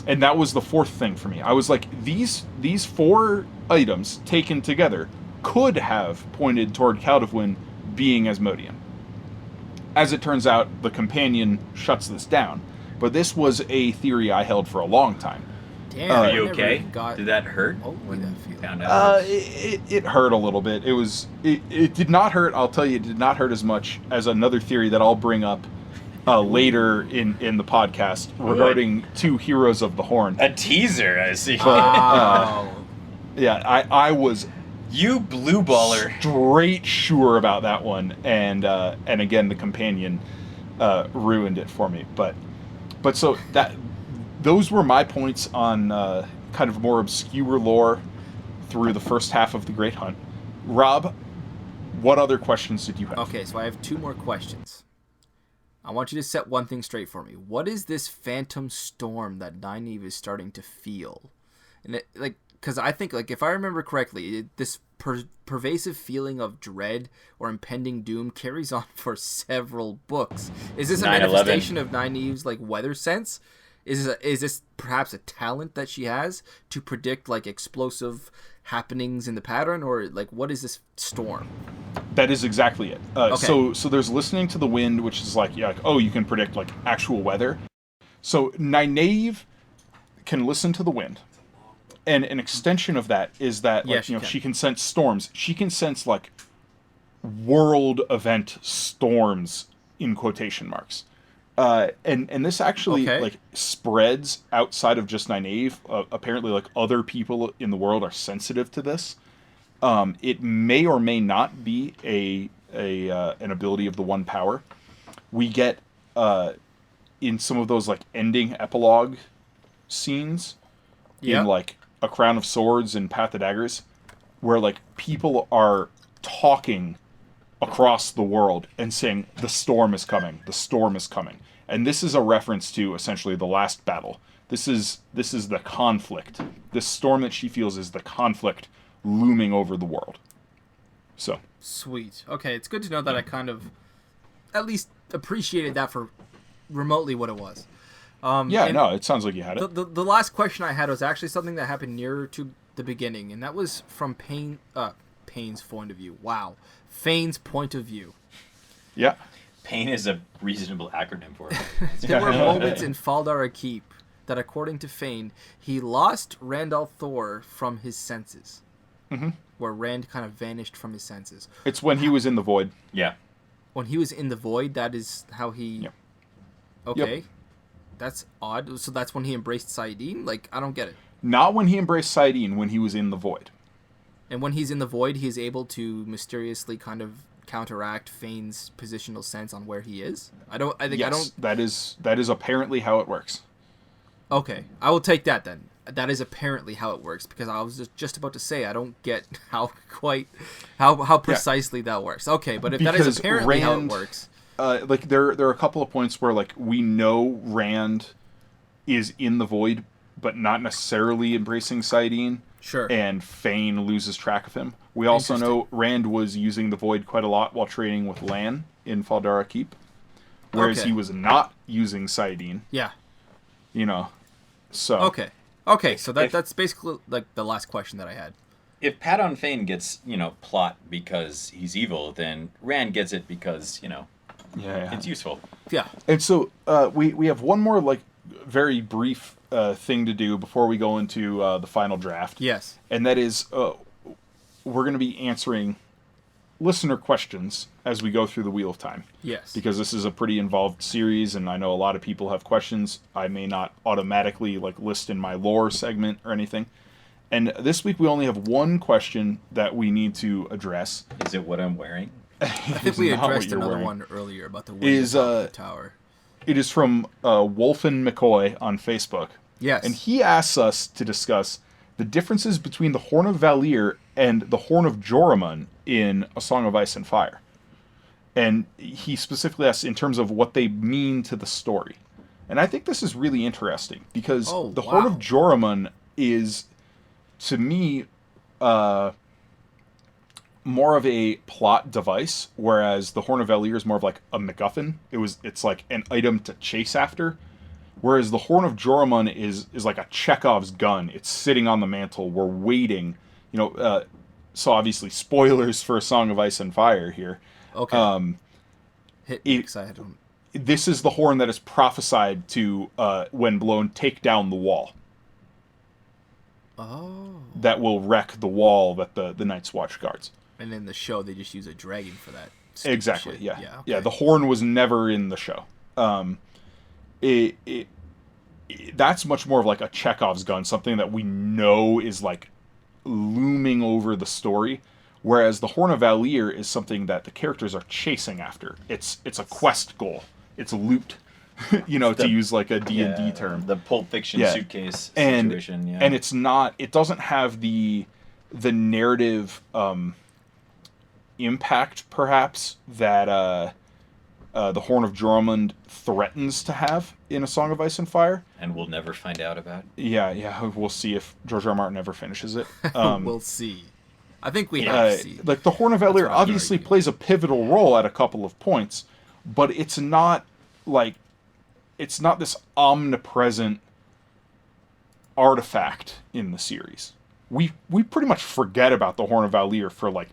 B: And that was the fourth thing for me. I was like, these four items taken together could have pointed toward Caldwin being Asmodean. As it turns out, the companion shuts this down. But this was a theory I held for a long time.
A: Damn,
C: Are
A: I
C: you
A: never
C: okay?
A: got
C: Did that hurt?
A: over that feeling.
C: Found out.
B: It hurt a little bit. It did not hurt. I'll tell you, it did not hurt as much as another theory that I'll bring up later in the podcast regarding two heroes of the Horn.
C: A teaser, I see.
A: Wow.
B: Yeah, I was
C: You blue baller.
B: straight sure about that one, and again the companion ruined it for me. But so those were my points on kind of more obscure lore through the first half of the Great Hunt. Rob, what other questions did you have?
A: Okay, so I have two more questions. I want you to set one thing straight for me. What is this phantom storm that Nynaeve is starting to feel? And because I think, like, if I remember correctly, this pervasive feeling of dread or impending doom carries on for several books. Is this a
C: 9/11.
A: manifestation of Nynaeve's like weather sense? Is this perhaps a talent that she has to predict like explosive happenings in the pattern, or like what is this storm?
B: That is exactly it.
A: Okay.
B: So there's listening to the wind, which is like, oh, you can predict like actual weather. So Nynaeve can listen to the wind, and an extension of that is that like, she can sense storms. She can sense like world event storms in quotation marks. And this actually like spreads outside of just Nynaeve. Apparently, like other people in the world are sensitive to this. It may or may not be an ability of the One Power. We get in some of those like ending epilogue scenes in like A Crown of Swords and Path of Daggers, where like people are talking across the world and saying the storm is coming, the storm is coming. And this is a reference to essentially the last battle. This is the conflict. This storm that she feels is the conflict looming over the world. So
A: Sweet. Okay, it's good to know that I kind of at least appreciated that for remotely what it was.
B: it sounds like you had it.
A: The last question I had was actually something that happened nearer to the beginning, and that was from Payne's point of view. Wow. Fane's point of view.
B: Yeah.
C: Pain is a reasonable acronym for it.
A: There were moments in Faldara Keep that, according to Fane, he lost Randall Thor from his senses.
B: Mm-hmm.
A: Where Rand kind of vanished from his senses.
B: It's when he was in the void.
C: Yeah.
A: When he was in the void, that is how he...
B: Yeah.
A: Okay.
B: Yep.
A: That's odd. So that's when he embraced Saidin? Like, I don't get it.
B: Not when he embraced Saidin, when he was in the void.
A: And when he's in the void, he is able to mysteriously kind of counteract Fane's positional sense on where he is.
B: That is apparently how it works.
A: Okay, I will take that then. That is apparently how it works, because I was just about to say I don't get how precisely that works. Okay, but if that is apparently how it works,
B: like there are a couple of points where like we know Rand is in the void, but not necessarily embracing Saidin.
A: Sure.
B: And Fane loses track of him. We also know Rand was using the void quite a lot while training with Lan in Faldara Keep, whereas he was not using Saidin.
A: Yeah.
B: So.
A: Okay, so that's basically like the last question that I had.
C: If Padon Fane gets, plot because he's evil, then Rand gets it because, it's useful.
A: Yeah.
B: And so we have one more like very brief thing to do before we go into the final draft.
A: Yes.
B: And that is we're going to be answering listener questions as we go through the Wheel of Time.
A: Yes.
B: Because this is a pretty involved series, and I know a lot of people have questions. I may not automatically like list in my lore segment or anything. And this week we only have one question that we need to address.
C: Is it what I'm wearing?
A: I think we addressed another one earlier about the wind of the tower.
B: It is from Wolfen McCoy on Facebook.
A: Yes.
B: And he asks us to discuss the differences between the Horn of Valir and the Horn of Joramun in A Song of Ice and Fire. And he specifically asks in terms of what they mean to the story. And I think this is really interesting because the Horn of Joramun is, to me, more of a plot device, whereas the Horn of Valir is more of like a MacGuffin. It's like an item to chase after. Whereas the Horn of Joramun is like a Chekhov's gun. It's sitting on the mantle. We're waiting. So obviously spoilers for A Song of Ice and Fire here.
A: Okay. Hit me because I don't...
B: This is the horn that is prophesied to, when blown, take down the wall.
A: Oh.
B: That will wreck the wall that the Night's Watch guards.
A: And in the show, they just use a dragon for that.
B: Exactly,
A: shit.
B: yeah.
A: Okay.
B: The horn was never in the show. That's much more of like a Chekhov's gun, something that we know is like looming over the story. Whereas the Horn of Valir is something that the characters are chasing after. It's a quest goal. It's loot, to use like a D&D term.
C: The Pulp Fiction suitcase
B: and,
C: situation. Yeah.
B: And it doesn't have the narrative impact, perhaps, that the Horn of Joramun threatens to have in A Song of Ice and Fire.
C: And we'll never find out about.
B: Yeah, we'll see if George R. R. Martin ever finishes it.
A: We'll see. I think we have to see.
B: Like, the Horn of Valir obviously plays a pivotal role at a couple of points, but it's not this omnipresent artifact in the series. We pretty much forget about the Horn of Valir for like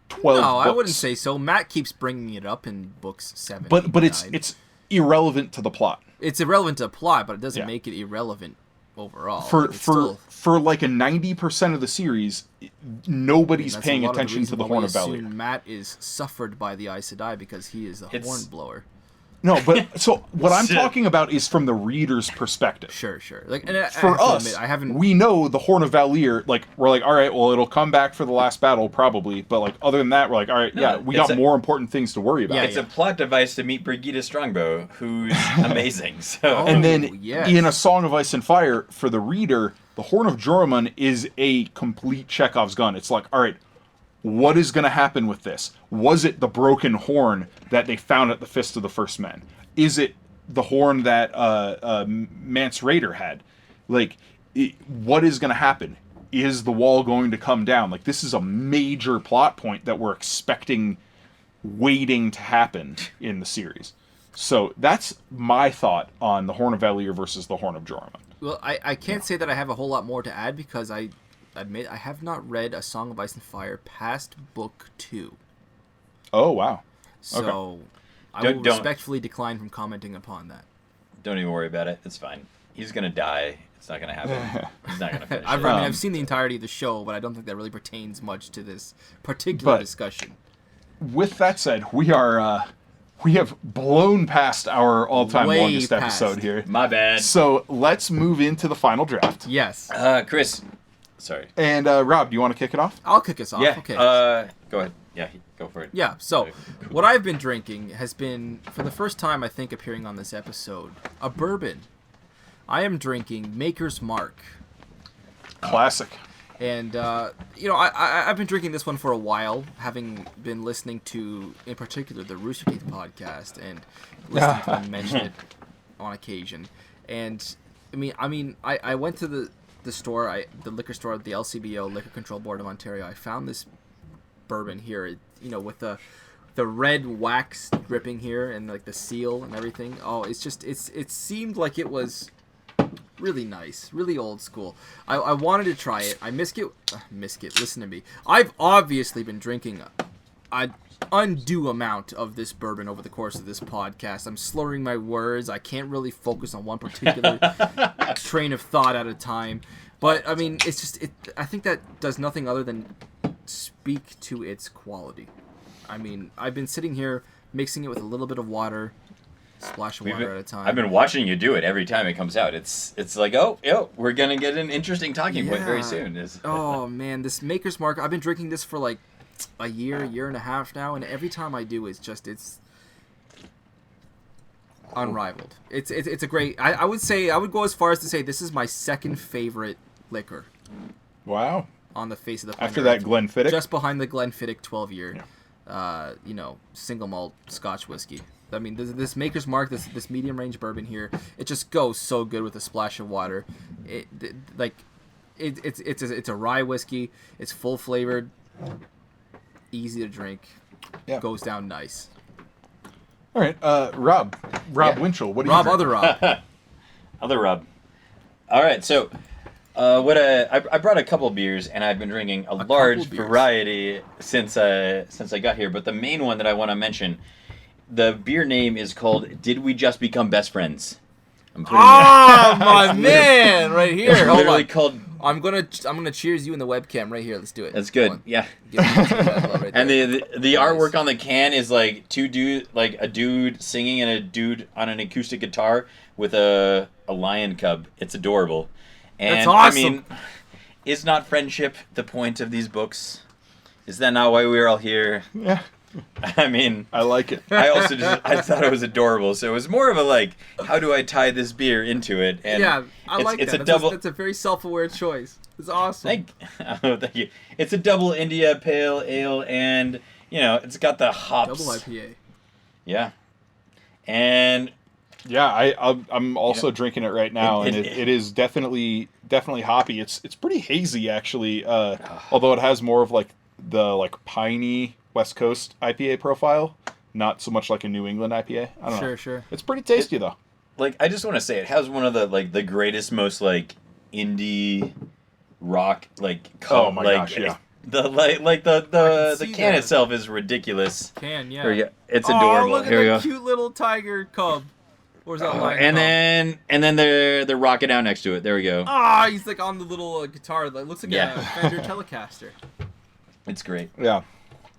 B: 12 books.
A: No, I wouldn't say so. Matt keeps bringing it up in books 7.
B: But it's irrelevant to the plot.
A: It's irrelevant to plot, but it doesn't make it irrelevant overall.
B: For like a 90% of the series, nobody's paying attention to the Horn of Valir.
A: Matt is suffered by the Aes Sedai because he is a horn blower.
B: No, but so what I'm talking about is from the reader's perspective.
A: Sure. Like,
B: for us, we know the Horn of Valir. Like, we're like, all right, well, it'll come back for the last battle probably, but like other than that, we're like, all right, we got more important things to worry about.
C: Yeah, it's a plot device to meet Brigitte Strongbow, who's amazing. So,
B: and then in A Song of Ice and Fire, for the reader, the Horn of Joramun is a complete Chekhov's gun. It's like, all right, what is going to happen with this? Was it the broken horn that they found at the Fist of the First Men? Is it the horn that Mance Rayder had? Like, what is going to happen? Is the wall going to come down? Like, this is a major plot point that we're waiting to happen in the series. So that's my thought on the Horn of Valir versus the Horn of Joramun.
A: Well, I can't say that I have a whole lot more to add because I admit I have not read A Song of Ice and Fire past book 2.
B: Oh, wow.
A: So
B: Okay.
A: I will respectfully decline from commenting upon that.
C: Don't even worry about it. It's fine. He's going to die. It's not going to happen. He's not going to finish it.
A: I've seen the entirety of the show, but I don't think that really pertains much to this particular discussion.
B: With that said, we have blown past our all-time longest episode here.
C: My bad.
B: So let's move into the final draft.
A: Yes.
C: Chris. Sorry.
B: And Rob, do you want to kick it off?
A: I'll kick us off.
C: Yeah.
A: Okay.
C: Go ahead. Yeah, go for it.
A: Yeah, so what I've been drinking has been, for the first time I think appearing on this episode, a bourbon. I am drinking Maker's Mark.
B: Classic.
A: And, I've been drinking this one for a while, having been listening to, in particular, the Rooster Teeth podcast, and listening to them mention it on occasion. And, I went to the store, the liquor store, the LCBO, Liquor Control Board of Ontario. I found this bourbon here, with the red wax dripping here and like the seal and everything. Oh, it seemed like it was really nice, really old school. I wanted to try it. Listen to me. I've obviously been drinking an undue amount of this bourbon over the course of this podcast. I'm slurring my words. I can't really focus on one particular train of thought at a time. But I mean, I think that does nothing other than speak to its quality. I mean, I've been sitting here mixing it with a little bit of water, splash of water at a time.
C: I've been watching you do it every time it comes out. It's like, we're gonna get an interesting talking point very soon.
A: Oh man, this Maker's Mark. I've been drinking this for like a year and a half now, and every time I do, it's unrivaled. It's a great. I would go as far as to say this is my second favorite liquor
B: Wow.
A: on the face of the planet.
B: After that Glenfiddich?
A: just behind the Glenfiddich 12-year, single malt Scotch whiskey. I mean, this Maker's Mark, this medium range bourbon here, it just goes so good with a splash of water. It's a rye whiskey. It's full flavored, easy to drink.
B: Yeah.
A: Goes down nice.
B: All right, Rob
C: Yeah.
B: Winchell, what do you
A: Rob,
B: drink?
A: other Rob.
C: Other Rob. All right, so I brought a couple beers, and I've been drinking a large
A: couple beers.
C: variety since I got here. But the main one that I want to mention, the beer name is called "Did We Just Become Best Friends?" I'm putting
A: Oh my man, right here.
C: It's
A: Hold
C: literally
A: on.
C: called.
A: I'm gonna cheers you in the webcam right here. Let's do it.
C: That's good.
A: Hold on.
C: Yeah.
A: Give me that love right
C: And
A: there.
C: the artwork on the can is like a dude singing and a dude on an acoustic guitar with a lion cub. It's adorable. And
A: That's awesome.
C: I mean, is not friendship the point of these books? Is that not why we're all here?
B: Yeah,
C: I mean,
B: I like it.
C: I also I thought it was adorable. So it was more of a like, how do I tie this beer into it? And
A: Yeah, I
C: it's,
A: like
C: it's
A: that.
C: a double.
A: That's a very self-aware choice. It's awesome.
C: Thank you. It's a double India Pale Ale, and it's got the hops.
A: Double IPA.
C: Yeah, and
B: Yeah, I'm also drinking it right now, and
C: It-
B: it is definitely hoppy. It's pretty hazy actually, although it has more of like the piney West Coast IPA profile, not so much like a New England IPA. I don't know.
A: Sure.
B: It's pretty tasty though.
C: like I just want to say it has one of the greatest, most indie rock
B: Oh my gosh, yeah.
C: The
A: I
C: the
A: can see
C: can
A: that.
C: itself is ridiculous.
A: Can yeah.
C: Here we go. It's
A: Oh,
C: adorable.
A: look at
C: Here we
A: that
C: go.
A: cute little tiger cub. Where's that lion
C: And
A: cub?
C: then they're rocking out next to it. There we go.
A: Ah, he's like on the little guitar. That looks like
C: Yeah.
A: a Fender Telecaster.
C: It's great.
B: Yeah.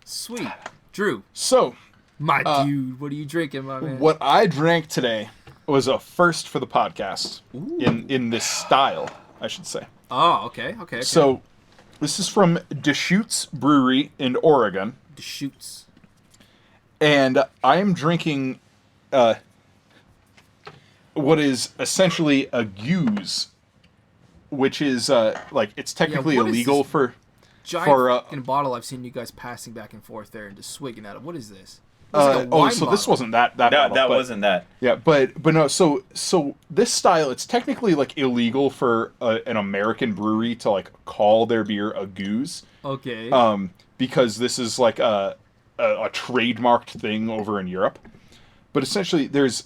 A: Sweet. Drew,
B: So
A: my dude, what are you drinking, my man?
B: what I drank today was a first for the podcast in this style, I should say.
A: Oh, okay.
B: So this is from Deschutes Brewery in Oregon.
A: Deschutes.
B: And I am drinking what is essentially a goose, which is it's technically
A: what is
B: illegal
A: this
B: for
A: Giant fucking bottle I've seen you guys passing back and forth there and just swigging at it. What is this? Looks like a wine
B: so this
A: bottle.
B: wasn't that bottle,
C: That
B: but-
C: wasn't that.
B: Yeah, but no. So this style, it's technically illegal for an American brewery to call their beer a goose,
A: Okay.
B: because this is a trademarked thing over in Europe. But essentially, there's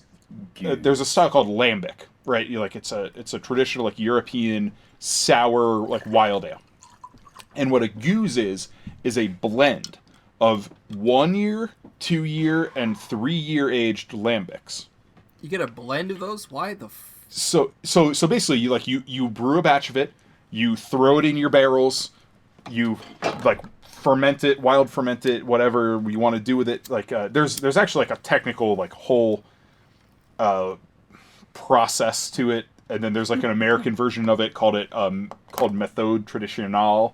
B: a style called lambic, right? It's a traditional European sour wild ale, and what a goose is a blend of 1 year, 2 year, and 3 year aged lambics.
A: You get a blend of those? Why the
B: So basically, you brew a batch of it, you throw it in your barrels, you ferment it, wild ferment it, whatever you want to do with it. There's actually a technical whole process to it, and then there's an American version of it called Méthode Traditionnelle.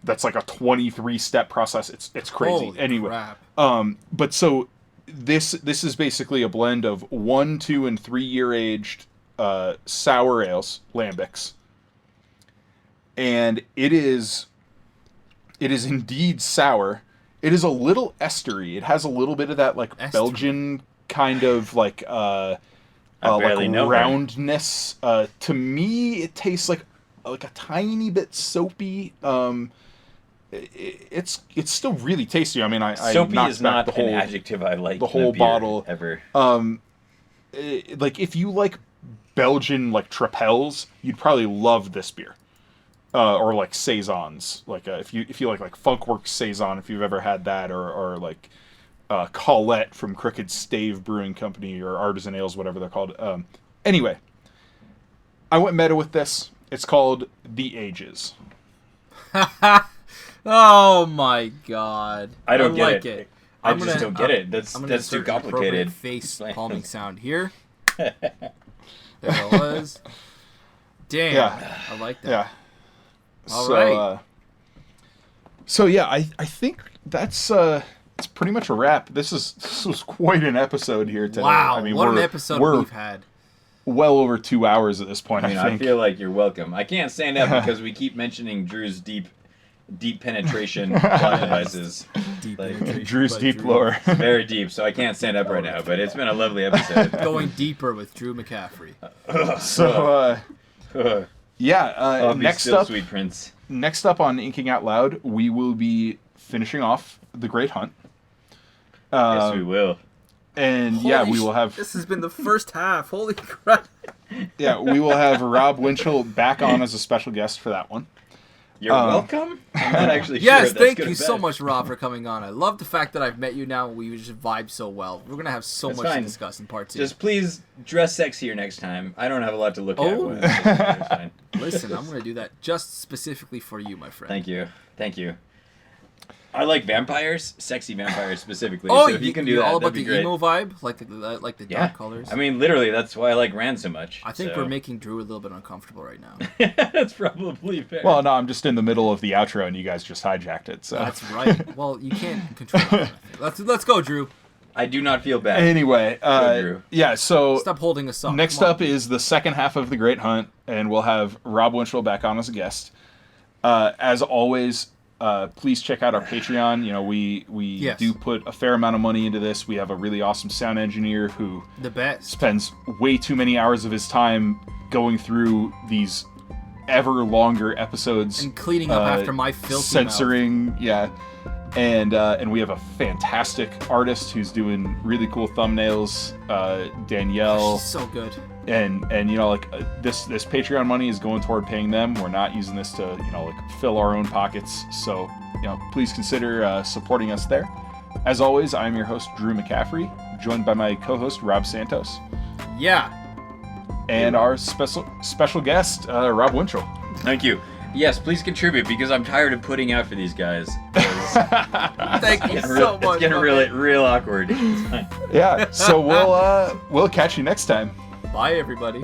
B: That's a 23-step process. It's crazy.
A: Holy
B: Anyway,
A: crap.
B: but so this is basically a blend of 1, 2, and 3 year aged sour ales, lambics, and it is indeed sour. It is a little estery. It has a little bit of that
A: Estery.
B: Belgian kind of
C: barely know her.
B: roundness. To me, it tastes like a tiny bit soapy. It's still really tasty. I mean, I
C: Soapy
B: knocked
C: is
B: back
C: not
B: the whole
C: an adjective I like.
B: the
C: in a
B: whole
C: beer
B: bottle.
C: ever.
B: If you like Belgian Trapels, you'd probably love this beer. Or saisons, if you like Funkworks saison, if you've ever had that, or Colette from Crooked Stave Brewing Company, or Artisan Ales, whatever they're called. Anyway, I went meta with this. It's called The Ages.
A: Oh my god.
C: I don't get
A: like
C: it.
A: it.
C: I
A: I'm
C: just
A: gonna-
C: don't get it. That's
A: I'm gonna
C: too
A: insert an appropriate
C: complicated.
A: face palming sound here. There it was. Damn.
B: Yeah.
A: I like that.
B: Yeah.
A: All
B: so,
A: right.
B: so yeah, I think that's it's pretty much a wrap. This was quite an episode here today.
A: Wow,
B: I mean,
A: what an episode we've had.
B: Well over 2 hours at this point,
C: I mean,
B: I think.
C: I feel like you're welcome. I can't stand up because we keep mentioning Drew's deep penetration plot devices.
B: Drew's deep lore.
C: Very deep, so I can't stand up right now, but it's been a lovely episode.
A: Going deeper with Drew McCaffrey.
B: So, next
C: still,
B: up,
C: Sweet Prince.
B: Next up on Inking Out Loud, we will be finishing off The Great Hunt.
C: Yes, we will.
B: And we will have...
A: This has been the first half. Holy crap.
B: Yeah, we will have Rob Winchell back on as a special guest for that one.
C: You're welcome? I'm not actually sure
A: Yes,
C: if that's
A: thank
C: good
A: you
C: or
A: so
C: bad.
A: much, Rob, for coming on. I love the fact that I've met you now and we just vibe so well. We're going to have so
C: That's
A: much
C: fine.
A: to discuss in part 2.
C: Just please dress sexier next time. I don't have a lot to look at.
A: Oh.
C: when it's fine.
A: Listen, I'm going to do that just specifically for you, my friend.
C: Thank you. I like vampires, sexy vampires specifically.
A: Oh,
C: so if you can do
A: you're
C: that,
A: all
C: that'd
A: about
C: be
A: the
C: great.
A: emo vibe? Like the
C: Yeah.
A: dark colors?
C: I mean, literally, that's why I like Rand so much.
A: I think
C: so.
A: we're making Drew a little bit uncomfortable right now.
C: That's probably fair.
B: Well, no, I'm just in the middle of the outro and you guys just hijacked it. So
A: That's right. Well, you can't control it. Let's go, Drew.
C: I do not feel bad.
B: Anyway,
C: Drew.
B: so
A: Stop holding us up.
B: next
A: Come on.
B: up is the second half of The Great Hunt, and we'll have Rob Winchell back on as a guest. As always, please check out our Patreon. You know, we
A: Yes.
B: do put a fair amount of money into this. We have a really awesome sound engineer who
A: The best.
B: spends way too many hours of his time going through these ever longer episodes
A: And cleaning up after my filthy
B: censoring, and we have a fantastic artist who's doing really cool thumbnails, Danielle.
A: She's so good.
B: And you know, like this Patreon money is going toward paying them. We're not using this to, you know, like fill our own pockets. So, you know, please consider supporting us there. As always, I'm your host, Drew McCaffrey, joined by my co-host, Rob Santos,
A: Yeah.
B: and our special guest, Rob Winchell.
C: Thank you. Yes, please contribute because I'm tired of putting out for these guys.
A: Thank you so much.
C: It's getting real awkward. It's fine.
B: Yeah. So we'll catch you next time.
A: Bye, everybody.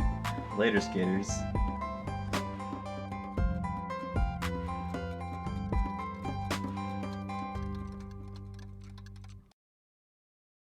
C: Later, skaters.